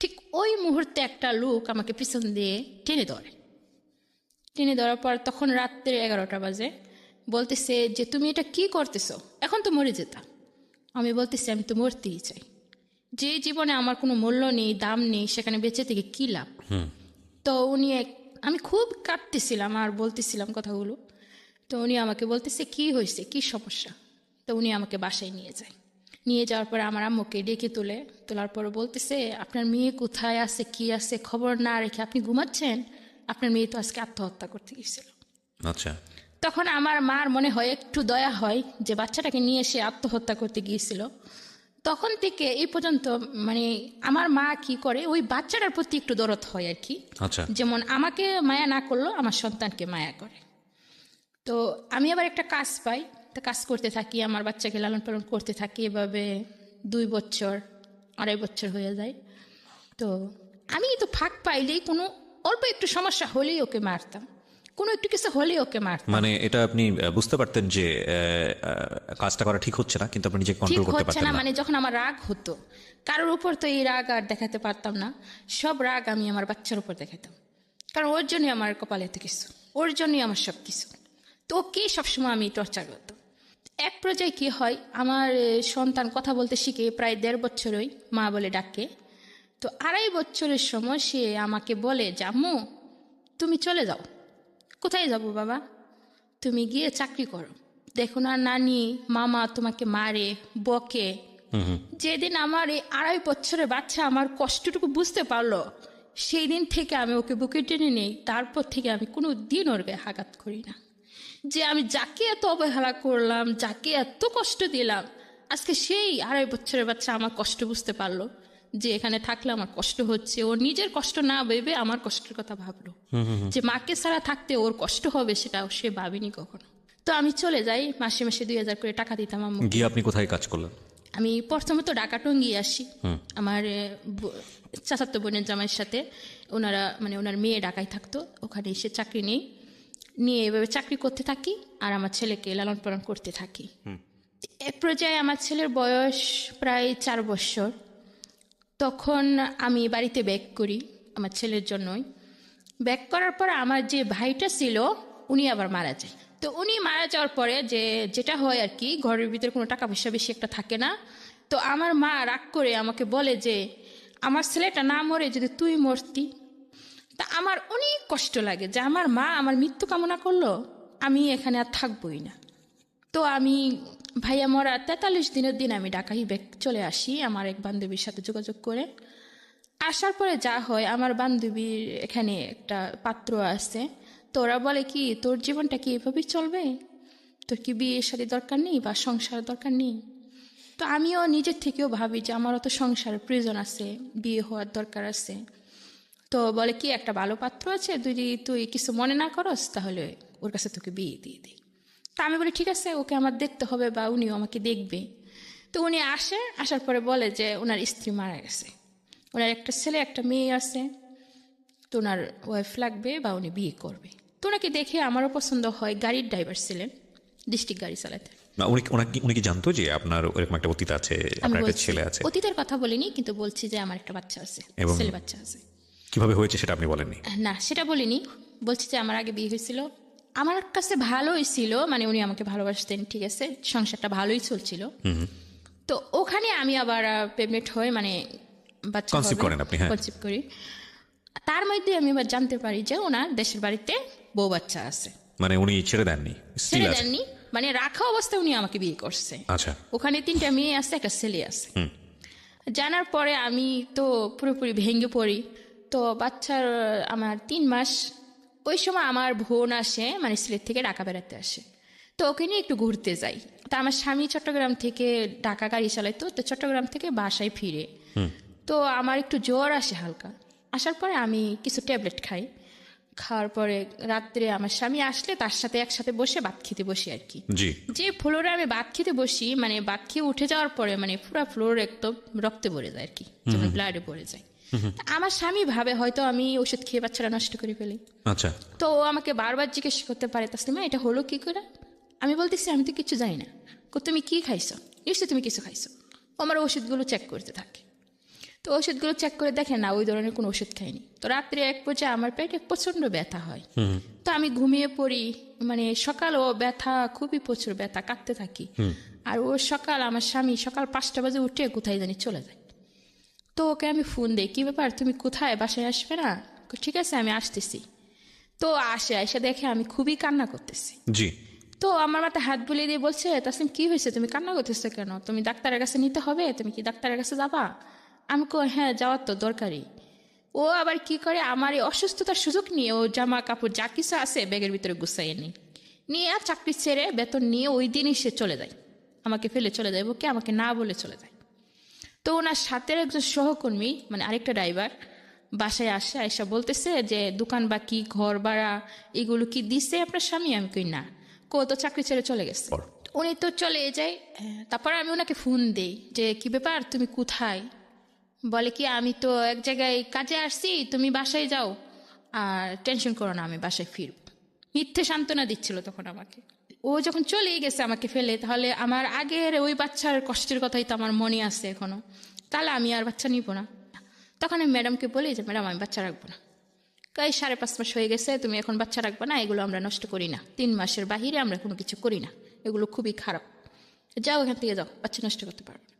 ঠিক ওই মুহূর্তে একটা লোক আমাকে পিছন দিয়ে টেনে ধরে। টেনে ধরার পর তখন রাত্রে 11টা বাজে, বলতেছে যে তুমি এটা কি করতেছো, এখন তো মরে যেতাম। আমি বলতেছি আমি তো মরতেই চাই, যে জীবনে আমার কোনো মূল্য নেই, দাম নেই, সেখানে বেঁচে থেকে কী লাভ। তো উনি আমি খুব কাঁদতেছিলাম আর বলতেছিলাম কথাগুলো। তো উনি আমাকে বলতেছে কি হয়েছে, কি সমস্যা। তো উনি আমাকে বাসায় নিয়ে যায়। নিয়ে যাওয়ার পরে আমার আম্মুকে ডেকে তোলার পরে বলতেছে আপনার মেয়ে কোথায় আছে, কি আছে, খবর না রেখে আপনি ঘুমাচ্ছেন? আপনার মেয়ে তো আজকে আত্মহত্যা করতে গিয়েছিল। আচ্ছা। তখন আমার মার মনে হয় একটু দয়া হয় যে বাচ্চাটাকে নিয়ে সে আত্মহত্যা করতে গিয়েছিল। তখন থেকে এই পর্যন্ত মানে আমার মা কি করে, ওই বাচ্চাটার প্রতি একটু দরদ হয় আর কি। আচ্ছা। যেমন আমাকে মায়া না করলেও আমার সন্তানকে মায়া করে। তো আমি আবার একটা কাজ পাই, তো কাজ করতে থাকি, আমার বাচ্চাকে লালন পালন করতে থাকি। এভাবে 2 বছর 2.5 বছর হয়ে যায়। তো আমি তো ফাঁক পাইলেই কোনো অল্প একটু সমস্যা হলেই ওকে মারতাম, কোনো একটু কিছু হলেই ওকে মারতাম। মানে এটা আপনি বুঝতে পারতেন যে কাজটা করা ঠিক হচ্ছে না, কিন্তু আপনি নিজেকে ঠিক কন্ট্রোল করতে হচ্ছে পারতেন না, না। মানে যখন আমার রাগ হতো, কারোর উপর তো এই রাগ আর দেখাতে পারতাম না। সব রাগ আমি আমার বাচ্চার উপর দেখাতাম, কারণ ওর জন্যই আমার কপালে এত কিছু, ওর জন্যই আমার সব কিছু। তো ওকে সবসময় আমি টর্চার করতাম। এক পর্যায়ে কি হয়, আমার সন্তান কথা বলতে শিখে প্রায় 1.5 বছরই মা বলে ডাকে। তো 2.5 বছরের সময় সে আমাকে বলে যে আম্মু তুমি চলে যাও। কোথায় যাব বাবা? তুমি গিয়ে চাকরি করো। দেখো না নানি মামা তোমাকে মারে বকে। যেদিন আমার এই 2.5 বছরের বাচ্চা আমার কষ্টটুকু বুঝতে পারলো, সেই দিন থেকে আমি ওকে বুকে টেনে নেই। তারপর থেকে আমি কোনো দিন ওর গায়ে আঘাত করি না। যে আমি যাকে এত অবহেলা করলাম, যাকে এত কষ্ট দিলাম, আজকে সেই 2.5 বছরের বাচ্চা আমার কষ্ট বুঝতে পারলো যে এখানে থাকলে আমার কষ্ট হচ্ছে। ও নিজের কষ্ট না ভেবে আমার কষ্টের কথা ভাবলো। যে মাকে ছাড়া থাকতে ওর কষ্ট হবে সেটা সে ভাবেনি কখনো। তো আমি চলে যাই, মাসে মাসে 2,000 করে টাকা দিতাম আম্মু। গিয়ে আপনি কোথায় কাজ করলেন? আমি প্রথমে তো ডাকাটঙ্গি আসি আমার চাচাতো বোনের জামাইয়ের সাথে। ওনারা মানে ওনার মেয়ে ঢাকায় থাকতো, ওখানে এসে চাকরি নিয়ে এভাবে চাকরি করতে থাকি আর আমার ছেলেকে লালন পালন করতে থাকি। এক পর্যায়ে আমার ছেলের বয়স প্রায় 4 বছর। তখন আমি বাড়িতে ব্যাক করি আমার ছেলের জন্যই। ব্যাক করার পর আমার যে ভাইটা ছিল উনি আবার মারা যায়। তো উনি মারা যাওয়ার পরে যেটা হয় আর কি, ঘরের ভিতরে কোনো টাকা পয়সা বেশি একটা থাকে না। তো আমার মা রাগ করে আমাকে বলে যে আমার ছেলেটা না মরে যদি তুই মরতি। তা আমার অনেক কষ্ট লাগে যে আমার মা আমার মৃত্যু কামনা করলো, আমি এখানে আর থাকবোই না। তো আমি ভাইয়া মরা 43 দিনের দিন আমি ঢাকায় ব্যাক চলে আসি আমার এক বান্ধবীর সাথে যোগাযোগ করে। আসার পরে যা হয়, আমার বান্ধবীর এখানে একটা পাত্র আছে। তো ওরা বলে কি তোর জীবনটা কি এভাবেই চলবে, তোর কি বিয়ের সাথে দরকার নেই বা সংসার দরকার নেই? তো আমিও নিজের থেকেও ভাবি যে আমারও তো সংসারের প্রয়োজন আছে, বিয়ে হওয়ার দরকার আছে। তো বলে কি একটা ভালো পাত্র আছে, যদি তুই কিছু মনে না করস তাহলে ওর কাছে তোকে বিয়ে দিয়ে দিই। তা আমি বলি ঠিক আছে, ওকে আমার দেখতে হবে বা উনিও আমাকে দেখবে। তো উনি আসার পরে বলে যে ওনার স্ত্রী মারা গেছে, ওনার একটা ছেলে একটা মেয়ে আছে, তো ওনার ওয়াইফ লাগবে বা উনি বিয়ে করবে। তো ওনাকে দেখে আমারও পছন্দ হয়। গাড়ির ড্রাইভার ছিলেন, ডিস্ট্রিক্ট গাড়ি চালাতেন। না, উনি কি জানতো যে আপনার ওরকম একটা অতীত আছে, আমি আপনার একটা বলছি ছেলে আছে? অতীতের কথা বলিনি, কিন্তু বলছি যে আমার একটা বাচ্চা আছে, এবং ছেলে বাচ্চা আছে। কিভাবে হয়েছে সেটা আপনি বলেননি? না সেটা বলিনি, বলছি যে আমার আগে বিয়ে হয়েছিল, আমার কাছে ভালোই ছিল, মানে উনি আমাকে ভালোবাসতেন, ঠিক আছে, সংসারটা ভালোই চলছিল। তো ওখানে আমি আবার প্রেগনেন্ট হই, মানে বাচ্চা কনসিভ করেন আপনি? হ্যাঁ, কনসিভ করি। তার মধ্যে আমি এবার জানতে পারি যে ওনার দেশের বাড়িতে বউ বাচ্চা আছে। মানে উনি ছেড়ে দেননি, স্টিল ছেড়ে আছে? দেননি, মানে রাখা অবস্থায় উনি আমাকে বিয়ে করছে। আচ্ছা। ওখানে 3টা মেয়ে আছে, একটা ছেলে আছে। জানার পরে আমি তো পুরোপুরি ভেঙে পড়ি। তো বাচ্চার আমার 3 মাস, ওই সময় আমার বোন আসে, মানে সিলেট থেকে ঢাকা বেড়াতে আসে। তো ওকে নিয়ে একটু ঘুরতে যাই। তা আমার স্বামী চট্টগ্রাম থেকে ঢাকা গাড়ি চালাইতো, তো চট্টগ্রাম থেকে বাসায় ফিরে। তো আমার একটু জ্বর আসে হালকা। আসার পরে আমি কিছু ট্যাবলেট খাই। খাওয়ার পরে রাত্রে আমার স্বামী আসলে তার সাথে একসাথে বসে ভাত খেতে বসি আর কি। জি। যে ফ্লোরে আমি ভাত খেতে বসি, মানে ভাত খেয়ে উঠে যাওয়ার পরে মানে পুরো ফ্লোর একদম রক্তে ভরে যায় আর কি, যেমন ব্লাডে ভরে যায়। আমার স্বামী ভাবে হয়তো আমি ওষুধ খেয়ে বাচ্চারা নষ্ট করে ফেলি। আচ্ছা। তো ও আমাকে বারবার জিজ্ঞেস করতে পারে, তাসলিমা এটা হলো কি করে? আমি বলতেছি আমি তো কিছু জানি না। তুমি কি খাইছো? নিশ্চয়ই তুমি কিছু খাইছো। ও আমার ওষুধগুলো চেক করতে থাকে। তো ওষুধগুলো চেক করে দেখে না ওই ধরনের কোনো ওষুধ খাইনি। তো রাত্রে এক পর্যায়ে আমার পেটে প্রচন্ড ব্যথা হয়। তো আমি ঘুমিয়ে পড়ি, মানে সকাল ও ব্যথা, খুবই প্রচুর ব্যথা, কাঁদতে থাকি। আর ও সকাল, আমার স্বামী সকাল 5টা বাজে উঠে কোথায় জানি চলে যায়। তো ওকে আমি ফোন দিই, কি ব্যাপার তুমি কোথায়, বাসায় আসবে না? ঠিক আছে আমি আসতেছি। তো এসে দেখে আমি খুবই কান্না করতেছি। জি। তো আমার মাথায় হাত বুলিয়ে দিয়ে বলছে, তাসলিম কি হয়েছে, তুমি কান্না করতেছো কেন? তুমি ডাক্তারের কাছে নিতে হবে, তুমি কি ডাক্তারের কাছে যাবা? আমি কই হ্যাঁ যাওয়ার তো দরকারই। ও আবার কি করে, আমার এই অসুস্থতার সুযোগ নিয়ে ও জামা কাপড় যা কিছু আছে ব্যাগের ভিতরে গুছাইয়ে নিয়ে আর চাকরি ছেড়ে বেতন নিয়ে ওই দিনই সে চলে যায়, আমাকে ফেলে চলে যায়, ওকে আমাকে না বলে চলে যায়। তো ওনার সাথে একজন সহকর্মী, মানে আরেকটা ড্রাইভার বাসায় এসে বলতেছে যে দোকান বাকি, ঘর ভাড়া এগুলো কি দিছে আপনার স্বামী? আমি কই না, তো চাকরি ছেড়ে চলে গেছে। উনি তো চলে যায়। তারপর আমি ওনাকে ফোন দেই যে কি ব্যাপার তুমি কোথায়? বলে কি আমি তো এক জায়গায় কাজে আসছি, তুমি বাসায় যাও, আর টেনশন করো না আমি বাসায় ফিরব। মিথ্যে সান্ত্বনা দিচ্ছিল তখন আমাকে। ও যখন চলেই গেছে আমাকে ফেলে, তাহলে আমার আগের ওই বাচ্চার কষ্টের কথাই তো আমার মনে আছে এখনো, তাহলে আমি আর বাচ্চা নিব না। তখন আমি ম্যাডামকে বলি যে ম্যাডাম আমি বাচ্চা রাখবো না, এই 5.5 মাস হয়ে গেছে, তুমি এখন বাচ্চা রাখবে না, এগুলো আমরা নষ্ট করি না, 3 মাসের বাহিরে আমরা কোনো কিছু করি না, এগুলো খুবই খারাপ, যাও এখান থেকে যাও, বাচ্চা নষ্ট করতে পারবে না।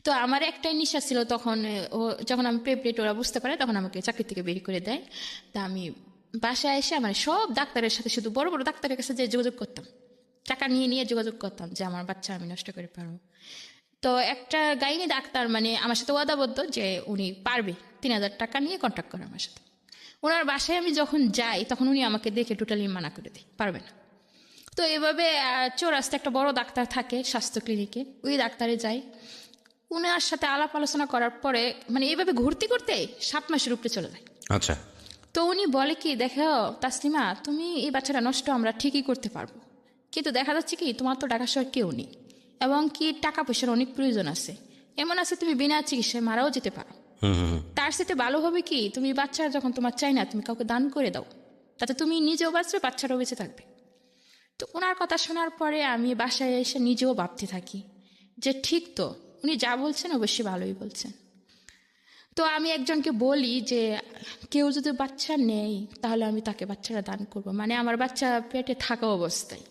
তো আমার একটাই নিশা ছিল তখন, ও যখন আমি প্রেগনেন্ট ওরা বুঝতে পারে তখন আমাকে চাকরি থেকে বের করে দেয়। তা আমি বাসায় এসে মানে সব ডাক্তারের সাথে শুধু বড় বড় ডাক্তারের কাছে যে যোগাযোগ করতাম, টাকা নিয়ে নিয়ে যোগাযোগ করতাম যে আমার বাচ্চা আমি নষ্ট করে পারবো। তো একটা গাইনি ডাক্তার মানে আমার সাথে ওয়াদাবদ্ধ যে উনি পারবে, 3,000 টাকা নিয়ে কন্ট্যাক্ট করে আমার সাথে। ওনার বাসায় আমি যখন যাই তখন উনি আমাকে দেখে টোটালি মানা করে দেয়, পারবে না। তো এভাবে চৌরাস্তায় একটা বড় ডাক্তার থাকে স্বাস্থ্য ক্লিনিকে, ওই ডাক্তারে যাই। উনার সাথে আলাপ আলোচনা করার পরে মানে এইভাবে ঘুরতে ঘুরতে 7 মাসের উপরে চলে যায়। আচ্ছা। তো উনি বলে কি, দেখো তাসলিমা, তুমি এই বাচ্চাটা নষ্ট আমরা ঠিকই করতে পারবো, কিন্তু দেখা যাচ্ছে কি তোমার তো ঢাকা শহর কেউ নেই, এবং কি টাকা পয়সার অনেক প্রয়োজন আছে, এমন আছে তুমি বিনা চিকিৎসায় মারাও যেতে পারো। তার সাথে ভালো হবে কি, তুমি বাচ্চা যখন তোমার চাই না তুমি কাউকে দান করে দাও, তাতে তুমি নিজেও বাঁচবে, বাচ্চাটাও বেঁচে থাকবে। তো ওনার কথা শোনার পরে আমি বাসায় এসে নিজেও ভাবতে থাকি যে ঠিক তো, উনি যা বলছেন অবশ্যই ভালোই বলছেন। তো আমি একজনকে বলি যে কেউ যদি বাচ্চা নেই তাহলে আমি তাকে বাচ্চাটা দান করব, মানে আমার বাচ্চা পেটে থাকা অবস্থায়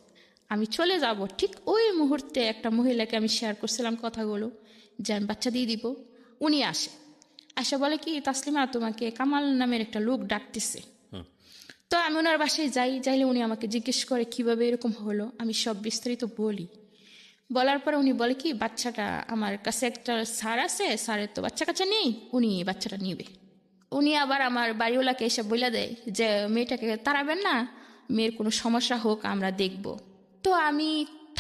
আমি চলে যাব। ঠিক ওই মুহূর্তে একটা মহিলাকে আমি শেয়ার করছিলাম কথাগুলো যে আমি বাচ্চা দিয়ে দিব। উনি আসে বলে কি, তাসলিমা তোমাকে কামাল নামের একটা লোক ডাকতেছে। তো আমি ওনার বাসায় যাইলে উনি আমাকে জিজ্ঞেস করে কিভাবে এরকম হলো, আমি সব বিস্তারিত বলি। বলার পরে উনি বলে কি, বাচ্চাটা আমার কাছে একটা স্যার আছে, স্যারের তো বাচ্চা কাচ্চা নেই, উনি বাচ্চাটা নিবে। উনি আবার আমার বাড়িওয়ালাকে এসে বলে দেয় যে মেয়েটাকে তাড়াবেন না, মেয়ের কোনো সমস্যা হোক আমরা দেখব। তো আমি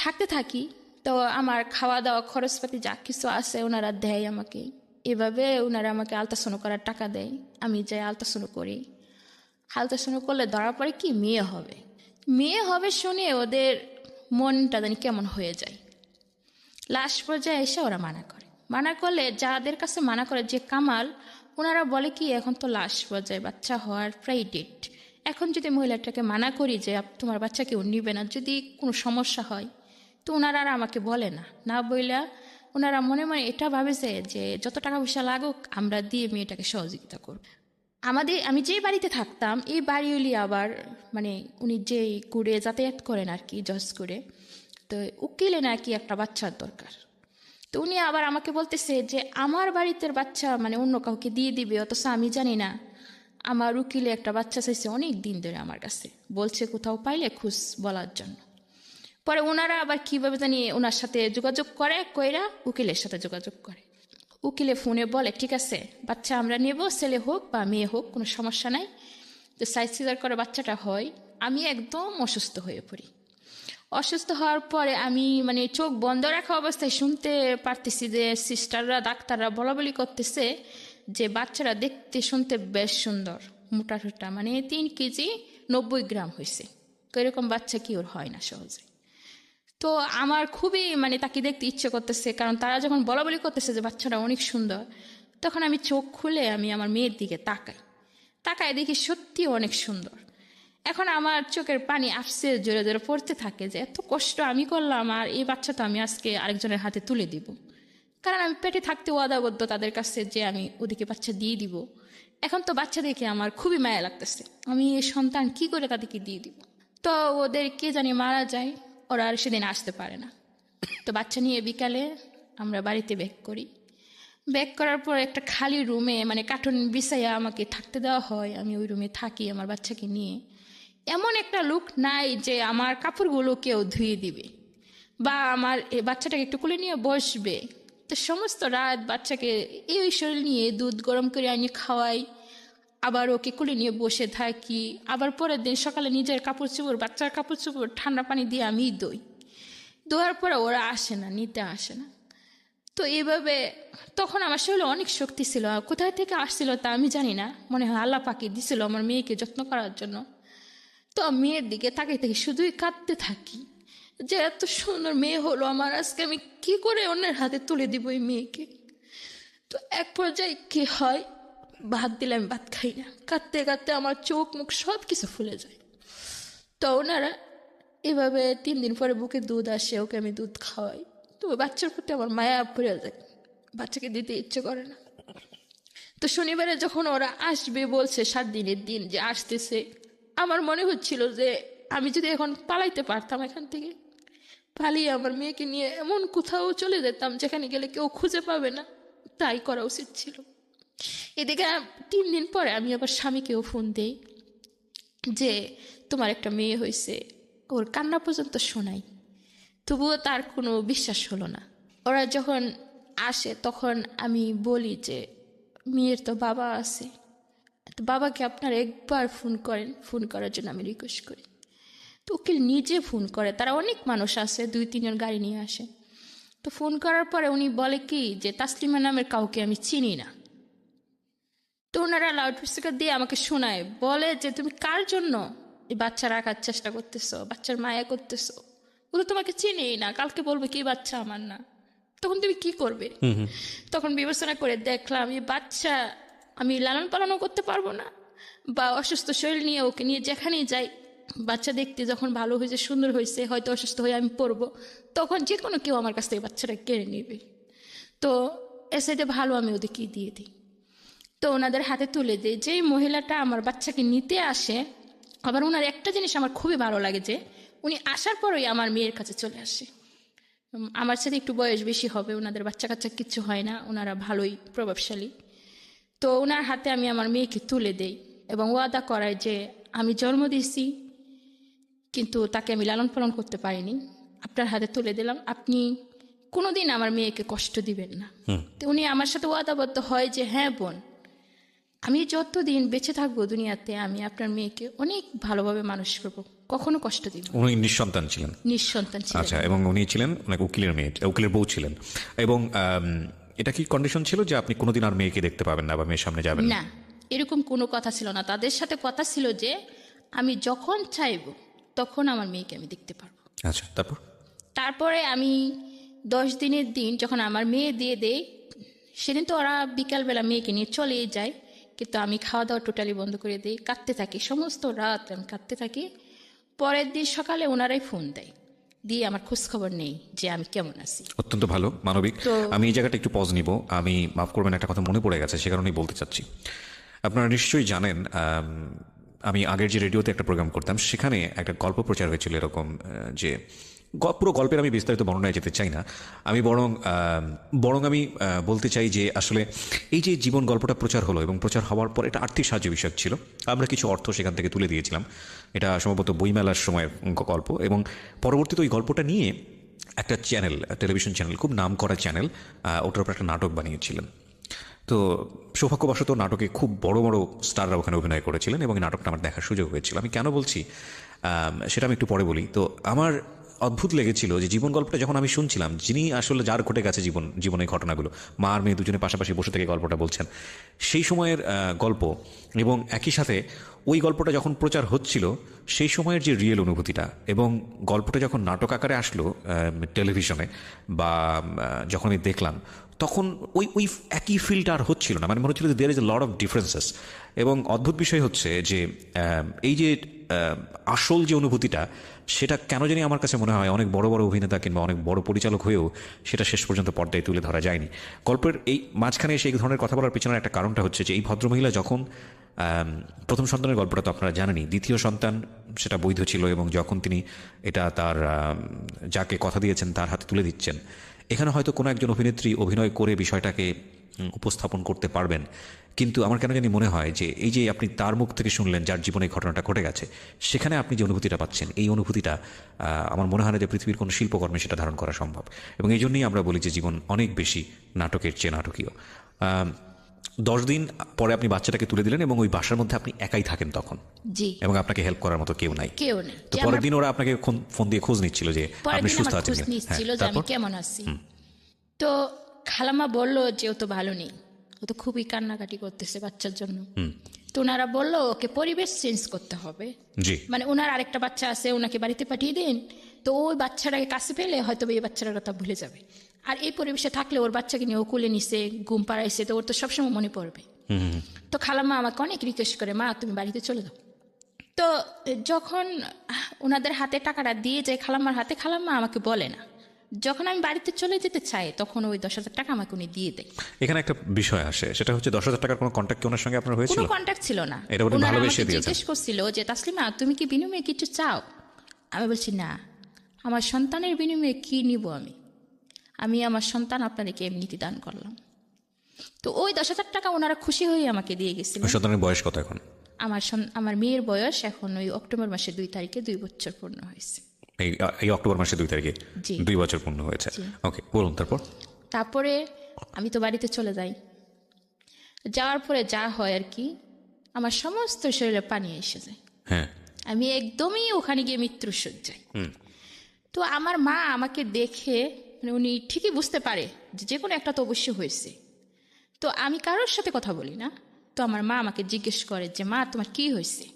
থাকতে থাকি। তো আমার খাওয়া দাওয়া খরচপাতি যা কিছু আছে ওনারা দেয় আমাকে। এভাবে ওনারা আমাকে আলট্রাসাউন্ড করার টাকা দেয়, আমি যাই আলট্রাসাউন্ড করি। আলট্রাসাউন্ড করলে ধরা পড়ে কি মেয়ে হবে শুনে ওদের মনটা জানি কেমন হয়ে যায়। লাস্ট পর্যায়ে এসে ওরা মানা করলে যাদের কাছে মানা করে যে কামাল, ওনারা বলে কি এখন তো লাস্ট পর্যায়ে বাচ্চা হওয়ার প্রায় ডেট, এখন যদি মহিলাটাকে মানা করি যে তোমার বাচ্চা কেউ নিবে না, যদি কোনো সমস্যা হয়, তো ওনারা আর আমাকে বলে না বইলা ওনারা মনে মনে এটা ভাবেছে যে যত টাকা পয়সা লাগুক আমরা দিয়ে মেয়েটাকে সহযোগিতা করব। আমি যে বাড়িতে থাকতাম এই বাড়িওলি আবার মানে উনি যেই করে যাতায়াত করেন আর কি জজ করে, তো উকিলে নাকি একটা বাচ্চার দরকার। তো উনি আবার আমাকে বলতেছে যে আমার বাড়িতে বাচ্চা মানে অন্য কাউকে দিয়ে দিবে, অথচ আমি জানি না আমার উকিলে একটা বাচ্চা চাইছে অনেক দিন ধরে আমার কাছে, বলছে কোথাও পাইলে খুশ বলার জন্য। পরে ওনারা আবার কিভাবে জানি ওনার সাথে যোগাযোগ কইরা উকিলের সাথে যোগাযোগ করে। উকিলে ফোনে বলে ঠিক আছে বাচ্চা আমরা নেব, ছেলে হোক বা মেয়ে হোক কোনো সমস্যা নাই। তো সাইজ সিজার করে বাচ্চাটা হয়। আমি একদম অসুস্থ হয়ে পড়ি। অসুস্থ হওয়ার পরে আমি মানে চোখ বন্ধ রাখা অবস্থায় শুনতে পারতেছি যে সিস্টাররা ডাক্তাররা বলাবলি করতেছে যে বাচ্চারা দেখতে শুনতে বেশ সুন্দর, মোটা ঠোটা, মানে 3 কেজি 90 গ্রাম হয়েছে। এরকম বাচ্চা কি ওর হয় না সহজে। তো আমার খুবই মানে তাকে দেখতে ইচ্ছে করতেছে, কারণ তারা যখন বলাবলি করতেছে যে বাচ্চাটা অনেক সুন্দর, তখন আমি চোখ খুলে আমি আমার মেয়ের দিকে তাকাই দেখি সত্যি অনেক সুন্দর। এখন আমার চোখের পানি আফসে জোরে জোরে পড়তে থাকে যে এত কষ্ট আমি করলাম আর এই বাচ্চা তো আমি আজকে আরেকজনের হাতে তুলে দিব, কারণ আমি পেটে থাকতে ওয়াদাবদ্ধ তাদের কাছে যে আমি ওদিকে বাচ্চা দিয়ে দিব। এখন তো বাচ্চা দেখে আমার খুবই মায়া লাগতেছে, আমি এই সন্তান কি করে তাদেরকে দিয়ে দিব। তো ওদের কে জানি মারা যায়, ওরা আর সেদিন আসতে পারে না। তো বাচ্চা নিয়ে বিকালে আমরা বাড়িতে ব্যাক করার পর একটা খালি রুমে মানে কার্টুন বিছাইয়া আমাকে থাকতে দেওয়া হয়। আমি ওই রুমে থাকি আমার বাচ্চাকে নিয়ে। এমন একটা লোক নাই যে আমার কাপড়গুলো কেউ ধুয়ে দিবে বা আমার এই বাচ্চাটাকে একটু কোলে নিয়ে বসবে। তো সমস্ত রাত বাচ্চাকে এই শরীর নিয়ে দুধ গরম করে আনি খাওয়াই, আবার ওকে কোলে নিয়ে বসে থাকি, আবার পরের দিন সকালে নিজের কাপড় চোপড় বাচ্চার কাপড় চোপড় ঠান্ডা পানি দিয়ে আমি দোয়ার পরে ওরা নিতে আসে না। তো এইভাবে তখন আমার শরীরে অনেক শক্তি ছিল, কোথায় থেকে আসছিল তা আমি জানি না, মনে হয় আল্লাহ পাকি দিছিল আমার মেয়েকে যত্ন করার জন্য। তো মেয়ের দিকে তাকিয়ে শুধুই কাঁদতে থাকি যে এত সুন্দর মেয়ে হলো আমার, আজকে আমি কি করে অন্যের হাতে তুলে দিব এই মেয়েকে। তো এক পর্যায়ে কি হয়, ভাত দিলে আমি ভাত খাই না, কাঁদতে কাঁদতে আমার চোখ মুখ সব কিছু ফুলে যায়। তো ওনারা এভাবে 3 দিন পরে বুকে দুধ আসে, ওকে আমি দুধ খাওয়াই। তো বাচ্চার প্রতি আমার মায়া পড়ে যায়, বাচ্চাকে দিতে ইচ্ছে করে না। তো শনিবারে যখন ওরা আসবে বলছে 7 দিনের দিন যে আসতেছে, আমার মনে হচ্ছিল যে আমি যদি এখন পালাইতে পারতাম এখান থেকে, পালিয়ে আমার মেয়েকে নিয়ে এমন কোথাও চলে যেতাম যেখানে গেলে কেউ খুঁজে পাবে না, তাই করা উচিত ছিল। এদিকে 3 দিন পরে আমি আবার স্বামীকেও ফোন দেই যে তোমার একটা মেয়ে হয়েছে, ওর কান্না পর্যন্ত শোনাই, তবুও তার কোনো বিশ্বাস হলো না। ওরা যখন আসে তখন আমি বলি যে মেয়ের তো বাবা আছে, তো বাবাকে আপনারা একবার ফোন করেন। ফোন করার জন্য আমি রিকোয়েস্ট করি, তো উকিল নিজে ফোন করে। তারা অনেক মানুষ আসে, 2-3 জন গাড়ি নিয়ে আসে। তো ফোন করার পরে উনি বলে কি যে তাসলিমা নামের কাউকে আমি চিনি না। তো ওনারা লাউড স্পিকার দিয়ে আমাকে শোনায়, বলে যে তুমি কার জন্য এই বাচ্চা রাখার চেষ্টা করতেছো, বাচ্চার মায়া করতেছো, ও তো তোমাকে চিনেই না, কালকে বলবে কি বাচ্চা আমার না, তখন তুমি কি করবে? তখন বিবেচনা করে দেখলাম এই বাচ্চা আমি লালন পালনও করতে পারবো না, বা অসুস্থ শরীর নিয়ে ওকে নিয়ে যেখানেই যাই, বাচ্চা দেখতে যখন ভালো হয়েছে, সুন্দর হয়েছে, হয়তো অসুস্থ হয়ে আমি পড়বো, তখন যে কোনো কেউ আমার কাছ থেকে বাচ্চাটা কেড়ে নেবে। তো এ সাইডে ভালো আমি ওদেরকে দিয়ে দিই। তো ওনাদের হাতে তুলে দিই। যেই মহিলাটা আমার বাচ্চাকে নিতে আসে, আবার ওনার একটা জিনিস আমার খুবই ভালো লাগে যে উনি আসার পরেই আমার মেয়ের কাছে চলে আসে। আমার সাথে একটু বয়স বেশি হবে, ওনাদের বাচ্চা কাচ্চা কিচ্ছু হয় না, ওনারা ভালোই প্রভাবশালী। তো ওনার হাতে আমি আমার মেয়েকে তুলে দেই এবং ওয়াদা করায় যে আমি জন্ম দিয়েছি কিন্তু তাকে আমি লালন পালন করতে পারিনি, আপনার হাতে তুলে দিলাম, আপনি কোনোদিন আমার মেয়েকে কষ্ট দিবেন না। তো উনি আমার সাথে ওয়াদাবদ্ধ হয় যে হ্যাঁ বোন, আমি যতদিন বেঁচে থাকবো দুনিয়াতে আমি আপনার মেয়েকে অনেক ভালোভাবে মানুষ করবো, কখনো কষ্ট দিব না। উনি নিঃসন্তান ছিলেন? নিঃসন্তান ছিলেন। আচ্ছা, এবং উনি ছিলেন অনেক উকিলের মেয়ে, উকিলের বউ ছিলেন। এবং এটা কি কন্ডিশন ছিল যে আপনি কোনোদিন আর মেয়েকে দেখতে পাবেন না বা মেয়ের সামনে যাবেন না? না, এরকম কোনো কথা ছিল না। তাদের সাথে কথা ছিল যে আমি যখন চাইবো তখন আমার মেয়েকে আমি দেখতে পারবো। আচ্ছা, তারপর? তারপরে আমি 10 দিনের দিন যখন আমার মেয়ে দিয়ে দেই, সেদিন তো ওরা বিকালবেলা মেয়েকে নিয়ে চলেই যায়, কিন্তু আমি খাওয়া দাওয়া টোটালি বন্ধ করে দিই, কাঁদতে থাকি, সমস্ত রাত আমি কাঁদতে থাকি। পরের দিন সকালে ওনারাই ফোন দেয়, দিয়ে আমার খোঁজ খবর নেই যে আমি কেমন আছি। অত্যন্ত ভালো, মানবিক। আমি এই জায়গাটা একটু পজ নিব, আমি মাফ করবেন, একটা কথা মনে পড়ে গেছে, সে কারণেই বলতে চাচ্ছি। আপনারা নিশ্চয়ই জানেন, আমি আগের যে রেডিওতে একটা প্রোগ্রাম করতাম, সেখানে একটা গল্প প্রচার হয়েছিল এরকম, যে পুরো গল্পের আমি বিস্তারিত বর্ণনায় যেতে চাই না, আমি বরং আমি বলতে চাই যে আসলে এই যে জীবন গল্পটা প্রচার হলো এবং প্রচার হওয়ার পর এটা আর্থিক সাহায্য বিষয়ক ছিল, আমরা কিছু অর্থ সেখান থেকে তুলে দিয়েছিলাম। এটা সম্ভবত বইমেলার সময়ের গল্প, এবং পরবর্তীতে ওই গল্পটা নিয়ে একটা চ্যানেল, টেলিভিশন চ্যানেল, খুব নাম করা চ্যানেল, ওটার উপর একটা নাটক বানিয়েছিলেন। তো সৌভাগ্যবশত নাটকে খুব বড় বড় স্টাররা ওখানে অভিনয় করেছিলেন এবং এই নাটকটা আমার দেখার সুযোগ হয়েছিল। আমি কেন বলছি সেটা আমি একটু পরে বলি। তো আমার অদ্ভুত লেগেছিল যে জীবন গল্পটা যখন আমি শুনছিলাম, যিনি আসলে যার ঘটে গেছে জীবনের ঘটনাগুলো, মা আর মেয়ে দুজনে পাশাপাশি বসে থেকে গল্পটা বলছেন, সেই সময়ের গল্প, এবং একই সাথে ওই গল্পটা যখন প্রচার হচ্ছিল সেই সময়ের যে রিয়েল অনুভূতিটা, এবং গল্পটা যখন নাটক আকারে আসলো টেলিভিশনে বা যখন আমি দেখলাম, তখন ওই একই ফিলটা আর হচ্ছিল না। মানে মনে হচ্ছিল যে there is a lot of differences. এবং অদ্ভুত বিষয় হচ্ছে যে এই যে আসল যে অনুভূতিটা, সেটা কেন জানি আমার কাছে মনে হয় অনেক বড় বড় অভিনেতা কিংবা অনেক বড় পরিচালক হয়েও সেটা শেষ পর্যন্ত পর্দায় তুলে ধরা যায়নি। গল্পের এই মাঝখানে এসে এই ধরনের কথা বলার পিছনের একটা কারণটা হচ্ছে যে এই ভদ্রমহিলা যখন প্রথম সন্তানের গল্পটা তো আপনারা জানেনই, দ্বিতীয় সন্তান সেটা বৈধ ছিল, এবং যখন তিনি এটা তার যাকে কথা দিয়েছেন তার হাতে তুলে দিচ্ছেন, এখানে হয়তো কোনো একজন অভিনেত্রী অভিনয় করে বিষয়টাকে উপস্থাপন করতে পারবেন। কিন্তু আমার কেন জানি মনে হয় যে এই যে আপনি তার মুখ থেকে শুনলেন যার জীবনে ঘটনাটা ঘটে গেছে, সেখানে আপনি যে অনুভূতিটা পাচ্ছেন, এই অনুভূতিটা আমার মনে হয় না যে পৃথিবীর কোনো শিল্পকর্মে সেটা ধারণ করা সম্ভব। এবং এই জন্যই আমরা বলি যে জীবন অনেক বেশি নাটকের চেয়ে নাটকীয়। 10 দিন পরে আপনি বাচ্চাটাকে তুলে দিলেন এবং ওই বাসার মধ্যে আপনি একাই থাকেন তখন, জি, এবং আপনাকে হেল্প করার মতো কেউ নাই। কেউ নেই। তো পরের দিন ওরা আপনাকে ফোন দিয়ে খোঁজ নিচ্ছিল যে আপনি সুস্থ আছেন খোঁজ কিনা? নিচ্ছিল হ্যাঁ, যে আমি তারপর? কেমন আছি। তো খালামা বলল যে ও তো ভালো নেই, ও তো খুবই কান্নাকাটি করতেছে বাচ্চার জন্য। তো ওনারা বললো ওকে পরিবেশ চেঞ্জ করতে হবে, জি, মানে ওনার আরেকটা বাচ্চা আছে, ওনাকে বাড়িতে পাঠিয়ে দিন, তো ওই বাচ্চাটাকে কাছে পেলে হয়তো এই বাচ্চাটার কথা ভুলে যাবে, আর এই পরিবেশে থাকলে ওর বাচ্চাকে নিয়ে ও কুলে নিছে, ঘুম পাড়াইছে, তো ওর তো সবসময় মনে পড়বে। তো খালাম্মা আমাকে অনেক রিকোয়েস্ট করে, মা তুমি বাড়িতে চলে যাও। তো যখন ওনাদের হাতে টাকাটা দিয়ে যায় খালাম্মার হাতে, খালাম্মা আমাকে বলে না, যখন আমি বাড়িতে চলে যেতে চাই তখন ওই 10,000 টাকা আমাকে উনি দিয়ে দেয়। এখানে একটা বিষয় আসে, সেটা হচ্ছে 10,000 টাকার কোনো কন্ট্যাক্ট কি ওনার সঙ্গে আপনার হয়েছিল? কোনো কন্ট্যাক্ট ছিল না। এটা উনি ওনারা ভালোবেসে আমাকে দিয়েছেন? জিজ্ঞেস করছিল যে তাসলিমা তুমি কি বিনিময়ে কিছু চাও? আমি বলছি না, আমার সন্তানের বিনিময়ে কি নিব আমি আমার সন্তান আপনাদেরকে এমনিতে দান করলাম। তো ওই 10,000 টাকা ওনারা খুশি হয়ে আমাকে দিয়ে গেছিলেন। সন্তানের বয়স কত এখন? আমার মেয়ের বয়স এখন ওই অক্টোবর মাসের 2 তারিখে 2 বছর পূর্ণ হয়েছে। এই অক্টোবর মাসের 2 তারিখে জি। 2 বছর পূর্ণ হয়েছে। ওকে, বলুন তারপর। তারপরে আমি তো বাড়িতে চলে যাই। যাওয়ার পরে যা হয় আর কি, আমার সমস্ত শরীরে পানি এসে যায়। হ্যাঁ। আমি একদমই ওখানে গিয়ে মৃত্যুসজ্জায়। তো আমার মা আমাকে দেখে, মানে উনি ঠিকই বুঝতে পারে যে যে কোনো একটা তো অবশ্যই হয়েছে। তো আমি কারোর সাথে কথা বলি না। তো আমার মা আমাকে জিজ্ঞেস করে যে মা তোমার কি হয়েছে।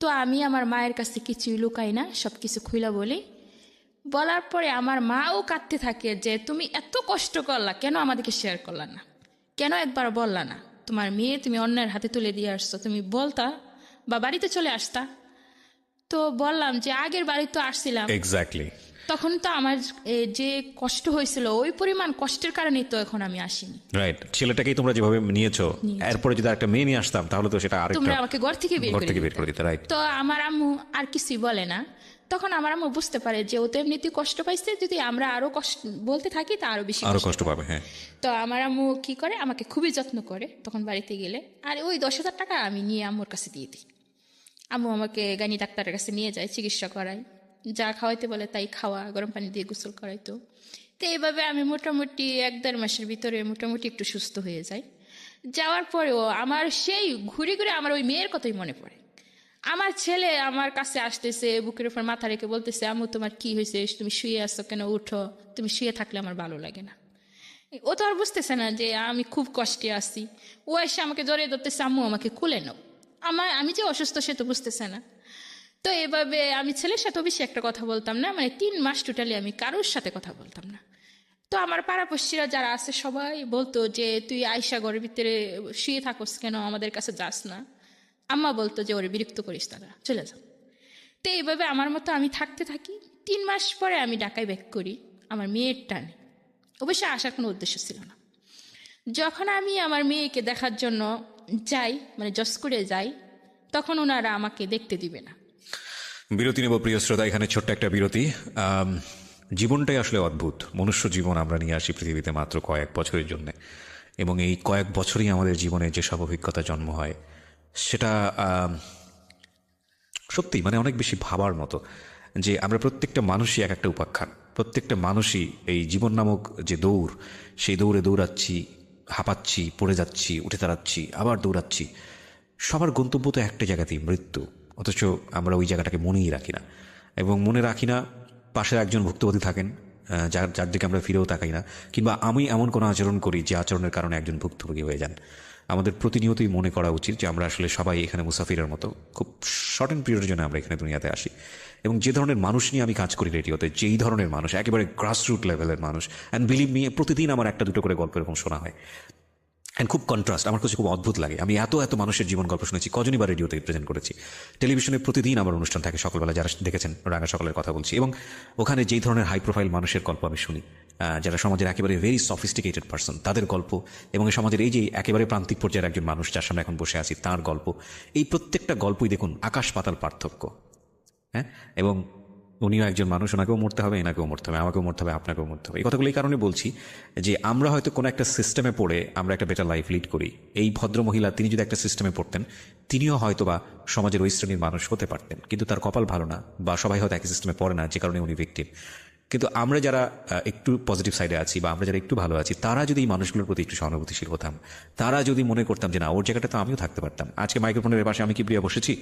তো আমি আমার মায়ের কাছে কিছুই লুকাই না, সব কিছু খুইলা বলি। বলার পরে আমার মাও কাঁদতে থাকে যে তুমি এত কষ্ট করলা, কেন আমাদেরকে শেয়ার করলা না, কেন একবার বললা না, তোমার মেয়ে তুমি অন্যের হাতে তুলে দিয়ে আসছো, তুমি বলতা বা বাড়িতে চলে আসতা। তো বললাম যে আগের বাড়ি তো আসছিলাম, এক্স্যাক্টলি। তখন তো আমার যে কষ্ট হয়েছিল ওই পরিমাণ কষ্টের কারণেই তো এখন আমি আসিনি। রাইট, ছেলেটাকেই তোমরা যেভাবে নিয়েছো, এরপরে যদি একটা মেয়ে নিয়ে আসতাম তাহলে তো সেটা তোমরা আরেকটা আমাকে ঘর থেকে বের করে দিতে। রাইট। তো আমার আম্মু আর কিছুই বলে না। তখন আমার আম্মু বুঝতে পারে যে ও তো এমনিতেই কষ্ট পাইছে, যদি আমরা আরো কষ্ট বলতে থাকি তা আরো বেশি আরো কষ্ট পাবে। হ্যাঁ। তো আমার আম্মু কি করে, আমাকে খুবই যত্ন করে তখন বাড়িতে গেলে। আর ওই 10,000 টাকা আমি নিয়ে আম্মুর কাছে দিয়ে দিই। আম্মু আমাকে গানি ডাক্তারের কাছে নিয়ে যায়, চিকিৎসা করায়, যা খাওয়াইতে বলে তাই খাওয়া, গরম পানি দিয়ে গোসল করাইতো। তো এইভাবে আমি মোটামুটি 1-1.5 মাসের ভিতরে মোটামুটি একটু সুস্থ হয়ে যাই। যাওয়ার পরেও আমার সেই ঘুরে ঘুরে আমার ওই মেয়ের কথাই মনে পড়ে। আমার ছেলে আমার কাছে আসতেছে, বুকের উপর মাথা রেখে বলতেছে আম্মু তোমার কি হয়েছে, তুমি শুয়ে আসছো কেন, উঠো, তুমি শুয়ে থাকলে আমার ভালো লাগে না। ও তো আর বুঝতেছে না যে আমি খুব কষ্টে আছি। ও এসে আমাকে জড়িয়ে ধরতেছে, আম্মু আমাকে কুলে নাও। আমি যে অসুস্থ সে তো বুঝতেছে না। তো এভাবে আমি ছেলের সাথে বেশি একটা কথা বলতাম না, মানে 3 মাস টোটালি আমি কারোর সাথে কথা বলতাম না। তো আমার পাড়াপড়শিরা যারা আছে সবাই বলতো যে তুই আয়সা ঘরের ভিতরে শুয়ে থাকস কেন, আমাদের কাছে যাস না। আম্মা বলতো যে ওরে বিরক্ত করিস না, চলে যা। তো এইভাবে আমার মতো আমি থাকতে থাকি। 3 মাস পরে আমি ঢাকায় ব্যাক করি আমার মেয়ের টানে। অবশ্যই আসার কোনো উদ্দেশ্য ছিল না। যখন আমি আমার মেয়েকে দেখার জন্য যাই, মানে জসকোরে যাই, তখন ওনারা আমাকে দেখতে দিবে না। বিরতি নেব প্রিয় শ্রোতা, এখানে ছোট্ট একটা বিরতি। জীবনটাই আসলে অদ্ভুত। মনুষ্য জীবন আমরা নিয়ে আসি পৃথিবীতে মাত্র কয়েক বছরের জন্য, এবং এই কয়েক বছরই আমাদের জীবনে যেসব অভিজ্ঞতা জন্ম হয় সেটা সত্যি মানে অনেক বেশি ভাবার মতো। যে আমরা প্রত্যেকটা মানুষই এক একটা উপাখ্যান, প্রত্যেকটা মানুষই এই জীবন নামক যে দৌড়, সেই দৌড়ে দৌড়াচ্ছি, হাঁপাচ্ছি, পড়ে যাচ্ছি, উঠে দাঁড়াচ্ছি, আবার দৌড়াচ্ছি। সবার গন্তব্য তো একটা জায়গাতেই, মৃত্যু। অথচ আমরা ওই জায়গাটাকে মনেই রাখি না, এবং মনে রাখি না পাশে একজন ভুক্তভোগী থাকেন যার দিকে আমরা ফিরেও তাকাই না, কিংবা আমি এমন কোনো আচরণ করি যে আচরণের কারণে একজন ভুক্তভোগী হয়ে যান। আমাদের প্রতিনিয়তই মনে করা উচিত যে আমরা আসলে সবাই এখানে মুসাফিরের মতো, খুব শর্ট এন্ড পিরিয়ডের জন্য আমরা এখানে দুনিয়াতে আসি। এবং যে ধরনের মানুষ নিয়ে আমি কাজ করি রেডিওতে, যেই ধরনের মানুষ, একেবারে গ্রাসরুট লেভেলের মানুষ, অ্যান্ড বিলিভ মি, প্রতিদিন আমার 1-2 করে গল্প এরকম শোনা হয়। অ্যান্ড খুব কন্ট্রাস্ট, আমার কাছে খুব অদ্ভুত লাগে। আমি এত মানুষের জীবন গল্প শুনেছি, কজনই বা রেডিওতে প্রেজেন্ট করেছি। টেলিভিশনে প্রতিদিন আমার অনুষ্ঠান থাকে সকালবেলা, যারা দেখেছেন রাঙা সকালের কথা বলছি, এবং ওখানে যেই ধরনের হাই প্রোফাইল মানুষের গল্প আমি শুনি, যারা সমাজের একেবারে ভেরি সফিস্টিকেটেড পার্সন, তাদের গল্প, এবং সমাজের এই যে একেবারে প্রান্তিক পর্যায়ের একজন মানুষ যার সামনে এখন বসে আছি তার গল্প, এই প্রত্যেকটা গল্পই দেখুন আকাশ পাতাল পার্থক্য। হ্যাঁ, এবং উনিও একজন মানুষ, ওনাকেও মরতে হবে, এনাকেও মরতে হবে, আমাকেও মরতে হবে, আপনাকেও মরতে হবে। এই কথাগুলো এই কারণে বলছি যে আমরা হয়তো কোনো একটা সিস্টেমে পড়ে আমরা একটা বেটার লাইফ লিড করি। এই ভদ্রমহিলা, তিনি যদি একটা সিস্টেমে পড়তেন, তিনিও হয়তো বা সমাজের ওই শ্রেণীর মানুষ হতে পারতেন, কিন্তু তার কপাল ভালো না, বা সবাই হয়তো একই সিস্টেমে পড়ে না, যে কারণে উনি ভিকটিম। কিন্তু আমরা যারা একটু পজিটিভ সাইডে আছি, বা আমরা যারা একটু ভালো আছি, তারা যদি এই মানুষগুলোর প্রতি একটু সহানুভূতিশীল হতাম, তারা যদি মনে করতাম যে না, ওর জায়গাটা তো আমিও থাকতে পারতাম। আজকে মাইক্রোফোনের পাশে আমি কি প্রিয়া বসেছি,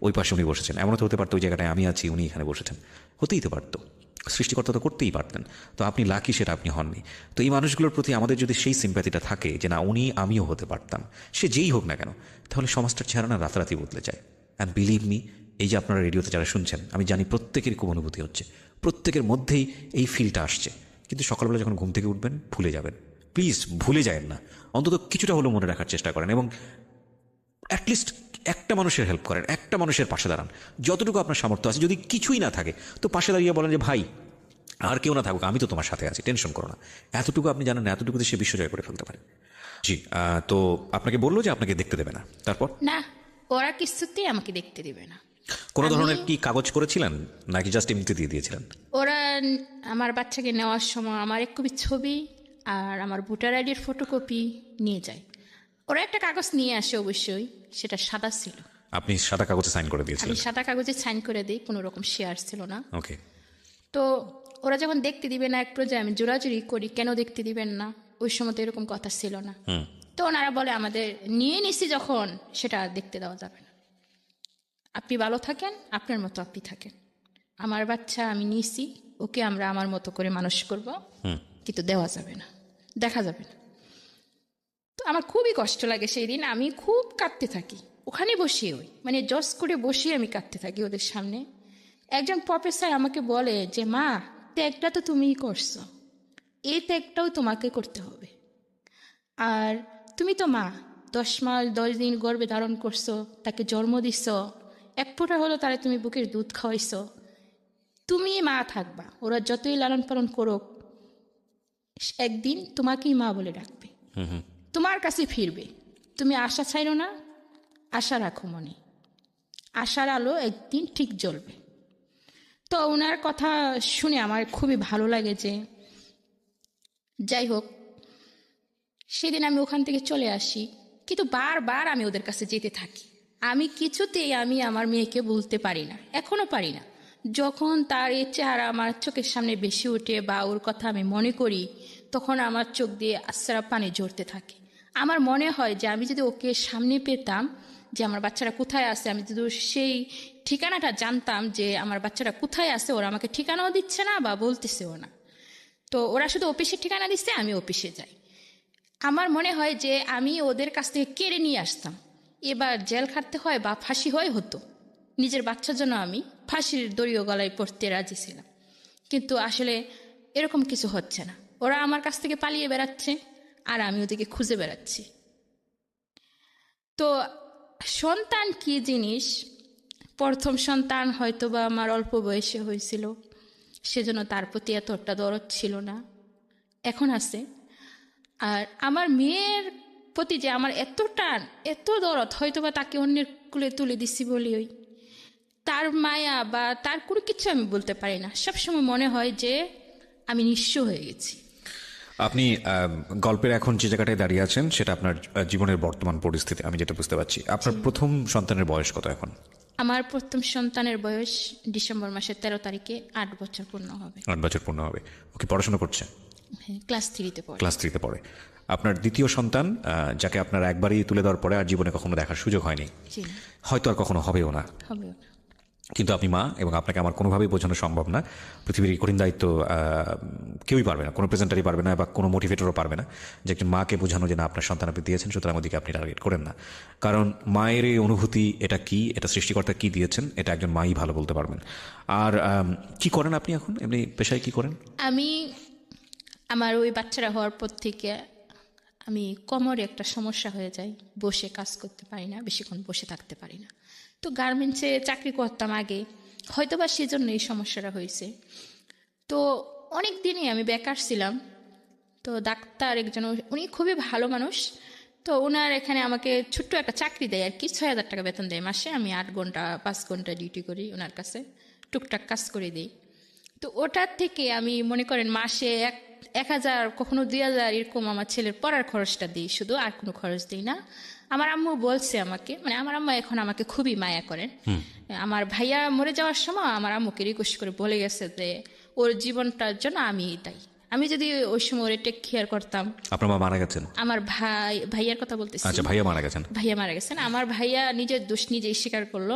ওই পাশে উনি বসেছেন, এমনও তো হতে পারতো ওই জায়গাটায় আমি আছি, উনি এখানে বসেছেন, হতেই তো পারতো। সৃষ্টিকর্তা তো করতেই পারতেন। তো আপনি লাকি, সেটা আপনি হননি। তো এই মানুষগুলোর প্রতি আমাদের যদি সেই সিম্প্যাথিটা থাকে যে না, উনি আমিও হতে পারতাম, সে যেই হোক না কেন, তাহলে সমাজটার চেহারা না রাতারাতি বদলে যায়। অ্যান্ড বিলিভ মি, এই যে আপনারা রেডিওতে যারা শুনছেন, আমি জানি প্রত্যেকেরই খুব অনুভূতি হচ্ছে, প্রত্যেকের মধ্যেই এই ফিলটা আসছে। কিন্তু সকালবেলা যখন ঘুম থেকে উঠবেন, ভুলে যাবেন। প্লিজ ভুলে যাবেন না, অন্তত কিছুটা হলেও মনে রাখার চেষ্টা করেন, এবং অ্যাটলিস্ট একটা মানুষের হেল্প করেন, একটা মানুষের পাশে দাঁড়ান, যতটুকু আপনার সামর্থ্য আছে। যদি কিছুই না থাকে তো পাশে দাঁড়িয়ে বলেন যে ভাই, আর কেউ না থাকুক, আমি তো তোমার সাথে আছি, টেনশন করো না। এতটুকু আপনি জানেন, এতটুকুতে সে বিশ্বজয় করে ফেলতে পারে। জি, তো আপনাকে বললো যে আপনাকে দেখতে দেবে না, তারপর? না, ওরা কিছুতেই আমাকে দেখতে দিবে না। কোনো ধরনের কি কাগজ করেছিলেন, নাকি জাস্ট এমনিতে দিয়ে দিয়েছিলেন? ওরা আমার বাচ্চাকে নেওয়ার সময় আমার 1 কপি ছবি আর আমার ভোটার আইডির ফটোকপি নিয়ে যায়। ওরা একটা কাগজ নিয়ে আসে, অবশ্যই সেটা সাদা ছিল। আপনি সাদা কাগজে সাইন করে আমি দিয়েছিলেন? সাদা কাগজে সাইন করে দিই, কোনো রকম শেয়ার ছিল না। ওকে। তো ওরা যখন দেখতে দিবে না, এক পর্যায়ে আমি জোরাজুরি করি, কেন দেখতে দিবেন না, ওই সময় তো এরকম কথা ছিল না। তো ওনারা বলে আমাদের নিয়ে নিছি যখন, সেটা আর দেখতে দেওয়া যাবে না, আপনি ভালো থাকেন, আপনার মতো আপনি থাকেন, আমার বাচ্চা আমি নিয়েছি, ওকে আমরা আমার মতো করে মানুষ করব, কিন্তু দেওয়া যাবে না, দেখা যাবে না। তো আমার খুবই কষ্ট লাগে সেই দিন, আমি খুব কাঁদতে থাকি ওখানে বসিয়ে, ওই মানে জজ করে বসিয়ে আমি কাঁদতে থাকি ওদের সামনে। একজন প্রফেসর আমাকে বলে যে মা, ত্যাগটা তো তুমিই করছো, এই ত্যাগটাও তোমাকে করতে হবে, আর তুমি তো মা, 10 মাস 10 দিন গর্ভে ধারণ করছো, তাকে জন্ম দিছ, এক ফোঁটা হলো তারা তুমি বুকের দুধ খাওয়াইছো, তুমি মা থাকবা, ওরা যতই লালন পালন করুক, একদিন তোমাকেই মা বলে ডাকবে, তোমার কাছে ফিরবে, তুমি আশা ছাইরো না, আশা রাখো মনে, আশার আলো একদিন ঠিক জ্বলবে। তো ওনার কথা শুনে আমার খুবই ভালো লাগে। যে যাই হোক, সেদিন আমি ওখান থেকে চলে আসি, কিন্তু বারবার আমি ওদের কাছে যেতে থাকি, আমি কিছুতেই আমি আমার মেয়েকে বলতে পারি না, এখনো পারি না। যখন তার এই চেহারা আমার চোখের সামনে বেশি ওঠে বা ওর কথা আমি মনে করি, তখন আমার চোখ দিয়ে আশ্রা পানি ঝরতে থাকে। আমার মনে হয় যে আমি যদি ওকে সামনে পেতাম, যে আমার বাচ্চারা কোথায় আছে, আমি যদি সেই ঠিকানাটা জানতাম যে আমার বাচ্চারা কোথায় আছে, ওরা আমাকে ঠিকানাও দিচ্ছে না বা বলতেছেও না, তো ওরা শুধু অফিসের ঠিকানা দিচ্ছে, আমি অফিসে যাই, আমার মনে হয় যে আমি ওদের কাছ থেকে কেড়ে নিয়ে আসতাম, এবার জেল খাটতে হয় বা ফাঁসি হয় হতো, নিজের বাচ্চার জন্য আমি ফাঁসির দড়িও গলায় পড়তে রাজি ছিলাম। কিন্তু আসলে এরকম কিছু হচ্ছে না, ওরা আমার কাছ থেকে পালিয়ে বেড়াচ্ছে আর আমি ওদেরকে খুঁজে বেড়াচ্ছি। তো সন্তান কি জিনিস, প্রথম সন্তান হয়তো বা আমার অল্প বয়সে হয়েছিল, সেজন্য তার প্রতি এতটা দরদ ছিল না, এখন আছে। আর আমার মেয়ের প্রতি যে আমার এত টান, এত দরদ, হয়তো বা তাকে অন্যের কুলে তুলে দিছি বলি, ওই তার মায়া বা তার কোনো কিছু আমি বলতে পারি না, সবসময় মনে হয় যে আমি নিঃস্ব হয়ে গেছি। আপনি গল্পের এখন যে জায়গাটায় দাঁড়িয়ে আছেন সেটা আপনার জীবনের বর্তমান পরিস্থিতি, আমি যেটা বুঝতে পারছি। আপনার প্রথম সন্তানের বয়স কত এখন? আমার প্রথম সন্তানের বয়স ডিসেম্বর মাসের 13 তারিখে 8 বছর পূর্ণ হবে। 8 বছর পূর্ণ হবে। ওকে, পড়াশোনা করছে? হ্যাঁ, ক্লাস 3-তে পড়ে। ক্লাস 3-তে পড়ে। আপনার দ্বিতীয় সন্তান, যাকে আপনার একবারই তুলে দেওয়ার পরে আর জীবনে কখনো দেখার সুযোগ হয়নি, জি, হয়তো আর কখনো হবেও না, হবেও না। কিন্তু আপনি মা, এবং আপনাকে আমার কোনোভাবেই বোঝানো সম্ভব না, পৃথিবীর কঠিন দায়িত্ব কেউই পারবে না, কোনো প্রেজেন্টারই পারবে না বা কোনো মোটিভেটরও পারবে না যে একজন মাকে বোঝানো যে না, আপনার সন্তান আপনি দিয়েছেন, সুতরাং ওদিকে আপনি টার্গেট করেন না। কারণ মায়ের এই অনুভূতি, এটা কি, এটা সৃষ্টিকর্তা কি দিয়েছেন, এটা একজন মাই ভালো বলতে পারবেন। আর কি করেন আপনি এখন, এমনি পেশায় কি করেন? আমি আমার ওই বাচ্চারা হওয়ার পর থেকে আমি কোমরে একটা সমস্যা হয়ে যায়, বসে কাজ করতে পারি না, বেশিক্ষণ বসে থাকতে পারি না। তো গার্মেন্টসে চাকরি করতাম আগে, হয়তো বা সেজন্য এই সমস্যাটা হয়েছে। তো অনেক দিনই আমি বেকার ছিলাম। তো ডাক্তার একজন, উনি খুবই ভালো মানুষ, তো ওনার এখানে আমাকে ছোট্ট একটা চাকরি দেয় আর কি, 6,000 টাকা বেতন দেয় মাসে, আমি 8 ঘন্টা 5 ঘন্টা ডিউটি করি ওনার কাছে, টুকটাক কাজ করে দিই। তো ওটার থেকে আমি মনে করেন মাসে 1,000 কখনো 2,000 এরকম আমার ছেলের পড়ার খরচটা দিই শুধু, আর কোনো খরচ দিই না। আমার আম্মু বলছে আমাকে, মানে আমার আম্মা এখন আমাকে খুবই মায়া করেন। আমার ভাইয়া মরে যাওয়ার সময় আমার আম্মুকে রিকোয়েস্ট করে বলে গেছে যে ওর জীবনটার জন্য আমি দায়ী, আমি যদি ওই সময় ওর টেক কেয়ার করতাম। আপনার মা মারা গেছেন? আমার ভাইয়ার কথা বলতেছি। আচ্ছা, ভাইয়া মারা গেছেন। ভাইয়া মারা গেছেন। আমার ভাইয়া নিজের দোষ নিজেই স্বীকার করলো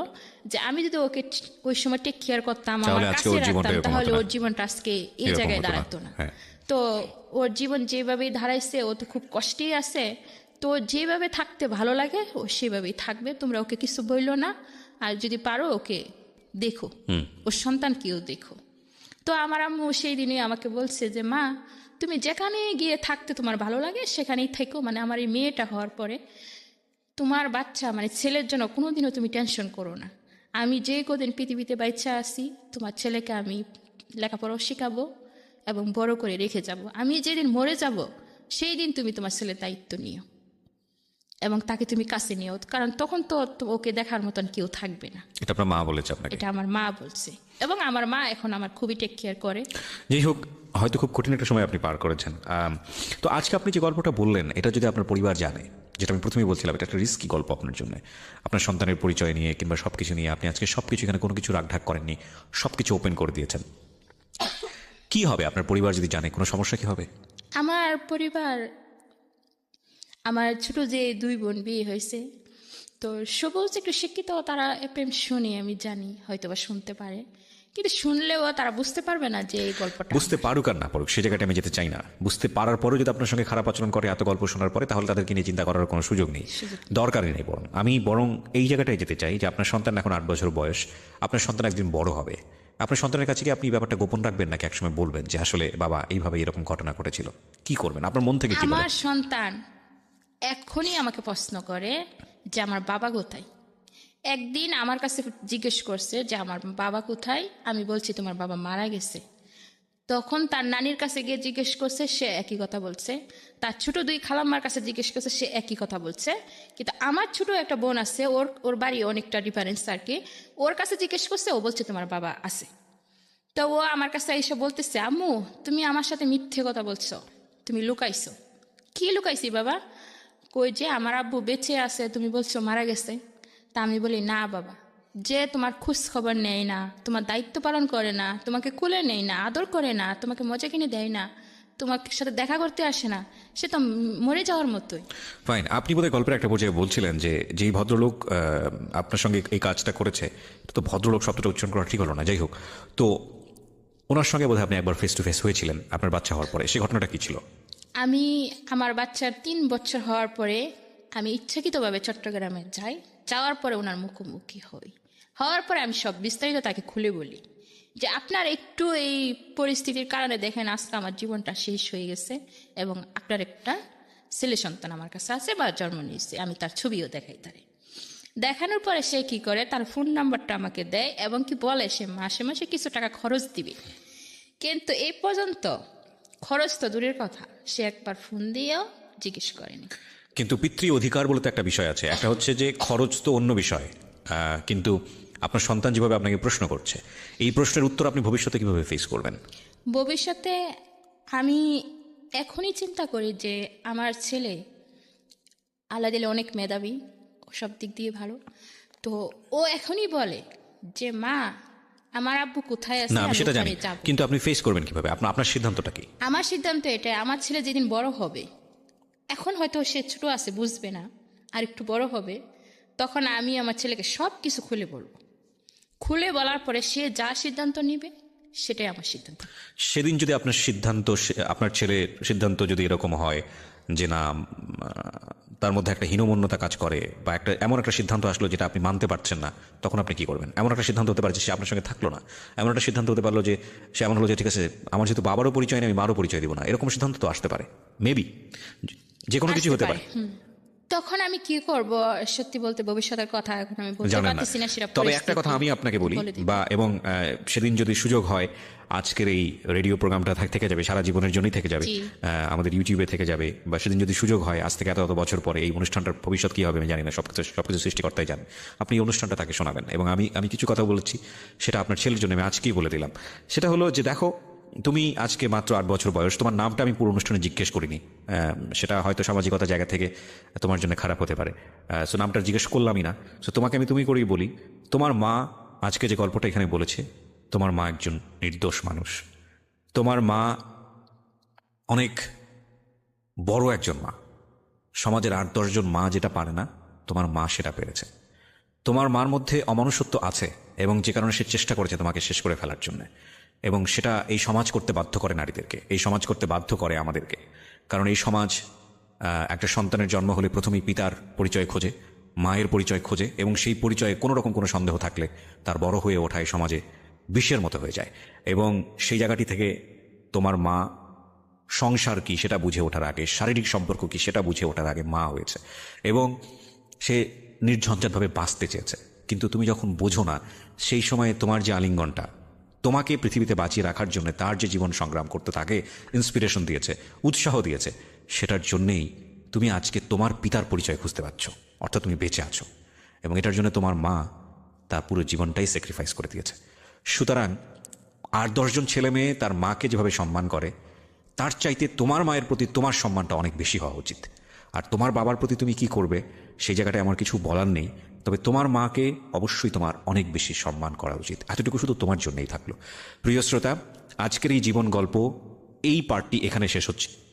যে আমি যদি ওকে ওই সময় টেক কেয়ার করতাম, আমার কাছে রাখতাম, তাহলে ওর জীবনটা আজকে এই জায়গায় দাঁড়াতো না। তো ওর জীবন যেভাবেই দাঁড়াইছে, ও তো খুব কষ্টেই আছে, তো যেভাবে থাকতে ভালো লাগে ও সেভাবেই থাকবে, তোমরা ওকে কিছু বললো না, আর যদি পারো ওকে দেখো, ওর সন্তান কেউ দেখো। তো আমার আম্মু সেই দিনে আমাকে বলছে যে মা, তুমি যেখানে গিয়ে থাকতে তোমার ভালো লাগে সেখানেই থেকো, মানে আমার এই মেয়েটা হওয়ার পরে তোমার বাচ্চা মানে ছেলের জন্য কোনোদিনও তুমি টেনশন করো না, আমি যে কদিন পৃথিবীতে বাচ্চা আসি তোমার ছেলেকে আমি লেখাপড়াও শেখাবো এবং বড় করে রেখে যাব, আমি যেদিন মরে যাব সেই দিন তুমি তোমার ছেলের দায়িত্ব নিও এবং তাকে তুমি কাছে নিও, কারণ তখন তো ওকে দেখার মতন কেউ থাকবে না। এটা আপনার মা বলেছে আপনাকে? এটা আমার মা বলছে, এবং আমার মা এখন আমার খুবই টেক কেয়ার করে। যাই হোক, হয়তো খুব কঠিন একটা সময় আপনি পার করেছেন। তো আজকে আপনি যে গল্পটা বললেন, এটা যদি আপনার পরিবার জানে, যেটা আমি প্রথমেই বলছিলাম, এটা একটা রিস্কি গল্প আপনার জন্য। আপনার সন্তানের পরিচয় নিয়ে কিংবা সব কিছু নিয়ে আপনি আজকে সব কিছু, এখানে কোনো কিছু রাগঢাক করেননি, সব কিছু ওপেন করে দিয়েছেন। কি হবে আপনার পরিবার যদি জানে? কোনো সমস্যা কি হবে? আমার পরিবার, আমার ছোট যে 2 বোন বিয়ে হয়েছে, তো সবুজ একটু শিক্ষিত, তারা এফএম শুনে আমি জানি হয়তো বা শুনতে পারে, কিন্তু শুনলেও তারা বুঝতে পারবে না যে এই গল্পটা বুঝতে পারুক আর না পারুক সে জায়গাটা আমি যেতে চাই না। বুঝতে পারার পরেও যদি আপনার সঙ্গে খারাপ আচরণ করে এত গল্প শোনার পরে, তাহলে তাদেরকে নিয়ে চিন্তা করার কোনো সুযোগ নেই, দরকারই নেই। বরং এই জায়গাটায় যেতে চাই যে আপনার সন্তান এখন 8 বছর বয়স, আপনার সন্তান একদিন বড় হবে। আপনার সন্তানের কাছে কি আপনি ব্যাপারটা গোপন রাখবেন, নাকি একসময় বলবেন যে আসলে বাবা এইভাবে এরকম ঘটনা ঘটেছিল? কি করবেন আপনার মন থেকে, কি আমার বলেন? সন্তান এখনই আমাকে প্রশ্ন করে যে আমার বাবা কোথায়। একদিন আমার কাছে জিজ্ঞেস করছে যে আমার বাবা কোথায়, আমি বলছি তোমার বাবা মারা গেছে। তখন তার নানির কাছে গিয়ে জিজ্ঞেস করছে, সে একই কথা বলছে। তার ছোট 2 খালাম্মার কাছে জিজ্ঞেস করছে, সে একই কথা বলছে। কিন্তু আমার ছোট একটা বোন আছে, ওর বাড়ি অনেকটা ডিফারেন্স আর কি, ওর কাছে জিজ্ঞেস করছে, ও বলছে তোমার বাবা আছে। তো ও আমার কাছে এসে বলতেছে, আম্মু তুমি আমার সাথে মিথ্যে কথা বলছো, তুমি লুকাইছো। কি লুকাইছি বাবা? কই যে আমার আব্বু বেঁচে আছে, তুমি বলছো মারা গেছে। তা আমি বলি, না বাবা, যে তোমার খোঁজ খবর নেয় না, তোমার দায়িত্ব পালন করে না, তোমাকে কুলে নেয় না, আদর করে না, তোমাকে মজা কিনে দেয় না, তোমার সাথে দেখা করতে আসে না, সে তো মরে যাওয়ার মতোই। ফাইন, আপনি বোধহয় গল্পের একটা পর্যায়ে বলছিলেন যে যেই ভদ্রলোক আপনার সঙ্গে এই কাজটা করেছে, এটা তো ভদ্রলোক শব্দটা উচ্চারণ করা ঠিক হলো না, যাই হোক, তো ওনার সঙ্গে বোধহয় আপনি একবার ফেস টু ফেস হয়েছিলেন আপনার বাচ্চা হওয়ার পরে, সেই ঘটনাটা কি ছিল? আমি আমার বাচ্চার 3 বছর হওয়ার পরে আমি ইচ্ছাকৃতভাবে চট্টগ্রামে যাই। যাওয়ার পরে ওনার মুখোমুখি হই। হওয়ার পরে আমি সব বিস্তারিত তাকে খুলে বলি যে আপনার একটু এই পরিস্থিতির কারণে দেখেন আজকে আমার জীবনটা শেষ হয়ে গেছে, এবং আপনার একটা ছেলে সন্তান আমার কাছে আছে বা জন্ম নিয়েছে। আমি তার ছবিও দেখাই তারে। দেখানোর পরে সে কি করে, তার ফোন নাম্বারটা আমাকে দেয় এবং কি বলে সে মাসে মাসে কিছু টাকা খরচ দিবে। কিন্তু এই পর্যন্ত খরচ তো দূরের কথা, সে একবার ফোন দিয়েও জিজ্ঞেস করেনি। কিন্তু পিতৃ অধিকার বলে তো একটা বিষয় আছে। একটা হচ্ছে যে খরচ তো অন্য বিষয়, কিন্তু আপনার সন্তান যেভাবে আপনাকে প্রশ্ন করছে, এই প্রশ্নের উত্তর আপনি ভবিষ্যতে কিভাবে ফেস করবেন? ভবিষ্যতে আমি এখনই চিন্তা করি যে আমার ছেলে আল্লাহ দিলে অনেক মেধাবী, ও সব দিক দিয়ে ভালো। তো ও এখনই বলে যে মা আমার আব্বু কোথায় আছে, না, আমি আমি সেটা জানি, ওখানে যাবো। কিন্তু আপনি ফেস করবেন কিভাবে? আপনার সিদ্ধান্তটা কি? আমার সিদ্ধান্ত এটা, আমার ছেলে যেদিন বড় হবে, এখন হয়তো সে ছোট আছে বুঝবে না, আর একটু বড় হবে, তখন আমি আমার ছেলেকে সব কিছু খুলে বলবো। খুলে বলার পরে সে যা সিদ্ধান্ত নেবে সেটাই আমার সিদ্ধান্ত। সেদিন যদি আপনার ছেলের সিদ্ধান্ত যদি এরকম হয় যে না, তার মধ্যে একটা হীনমন্যতা কাজ করে, বা এমন একটা সিদ্ধান্ত আসলো যেটা আপনি মানতে পারছেন না, তখন আপনি কি করবেন? এমন একটা সিদ্ধান্ত হতে পারে যে সে আপনার সঙ্গে থাকলো না, এমন একটা সিদ্ধান্ত হতে পারলো যে সে এমন হলো যে ঠিক আছে, আমার যেহেতু বাবারও পরিচয় নেই, আমি মারও পরিচয় দিব না, এরকম সিদ্ধান্ত তো আসতে পারে, মেবি যে কোনো কিছু হতে পারে। তখন আমি কি করব, সত্যি বলতে ভবিষ্যতের কথা এখন আমি বলতে জানেন না। পারতেছি না। সেটা তবে একটা কথা আমি আপনাকে বলি, বলে দিই। সেদিন যদি সুযোগ হয়, আজকের এই রেডিও প্রোগ্রামটা থেকে যাবে, সারা জীবনের জন্যই থেকে যাবে, জি। আমাদের ইউটিউবে থেকে যাবে, বা সেদিন যদি সুযোগ হয়, আজ থেকে এত এত বছর পরে এই অনুষ্ঠানটার ভবিষ্যৎ কি হবে আমি জানি না, সবকিছু সৃষ্টিকর্তাই জানেন, আপনি এই অনুষ্ঠানটা তাকে শোনাবেন। এবং আমি কিছু কথা বলেছি, সেটা আপনার ছেলের জন্য আমি আজকেই বলে দিলাম। সেটা হলো যে দেখো, তুমি আজকে মাত্র 8 বছর বয়স, তোমার নামটা আমি পুরো অনুষ্ঠানে জিজ্ঞেস করিনি, সেটা হয়তো সামাজিকতা জায়গা থেকে তোমার জন্য খারাপ হতে পারে, সো নামটা জিজ্ঞেস করলামই না। সো তোমাকে আমি তুমি করেই বলি, তোমার মা আজকে যে গল্পটা এখানে বলেছে, তোমার মা একজন নির্দোষ মানুষ। তোমার মা অনেক বড় একজন মা। সমাজের 8-10 জন মা যেটা পারে না, তোমার মা সেটা পেরেছে। তোমার মার মধ্যে অমনুষ্যত্ব আছে, এবং যে কারণে সে চেষ্টা করেছে তোমাকে শেষ করে ফেলার জন্য, এবং সেটা এই সমাজ করতে বাধ্য করে নারীদেরকে, এই সমাজ করতে বাধ্য করে আমাদেরকে। কারণ এই সমাজ একটা সন্তানের জন্ম হলে প্রথমেই পিতার পরিচয় খোঁজে, মায়ের পরিচয় খোঁজে, এবং সেই পরিচয়ে কোনো রকম কোনো সন্দেহ থাকলে তার বড় হয়ে ওঠায় সমাজে বিষের মতো হয়ে যায়। এবং সেই জায়গাটি থেকে তোমার মা সংসার কি সেটা বুঝে ওঠার আগে, শারীরিক সম্পর্ক কি সেটা বুঝে ওঠার আগে মা হয়েছে, এবং সে নির্ঝঞ্ঝাটভাবে বাঁচতে চেয়েছে। কিন্তু তুমি যখন বোঝো না, সেই সময়ে তোমার যে আলিঙ্গনটা তোমাকে পৃথিবীতে বাঁচিয়ে রাখার জন্য তার যে জীবন সংগ্রাম করতে তাকে ইন্সপিরেশন দিয়েছে, উৎসাহ দিয়েছে, সেটার জন্যেই তুমি আজকে তোমার পিতার পরিচয় খুঁজতে পারছো, অর্থাৎ তুমি বেঁচে আছো। এবং এটার জন্য তোমার মা তার পুরো জীবনটাই স্যাক্রিফাইস করে দিয়েছে। সুতরাং 8-10 জন ছেলে মেয়ে তার মাকে যেভাবে সম্মান করে, তার চাইতে তোমার মায়ের প্রতি তোমার সম্মানটা অনেক বেশি হওয়া উচিত। আর তোমার বাবার প্রতি তুমি কি করবে সেই জায়গাটায় আমার কিছু বলার নেই, তবে তোমার মাকে অবশ্যই তোমার অনেক বেশি সম্মান করা উচিত। এতটুকু শুধু তোমার জন্যই থাকলো। প্রিয় শ্রোতা, আজকের এই জীবন গল্প এই পার্টটি এখানে শেষ হচ্ছে।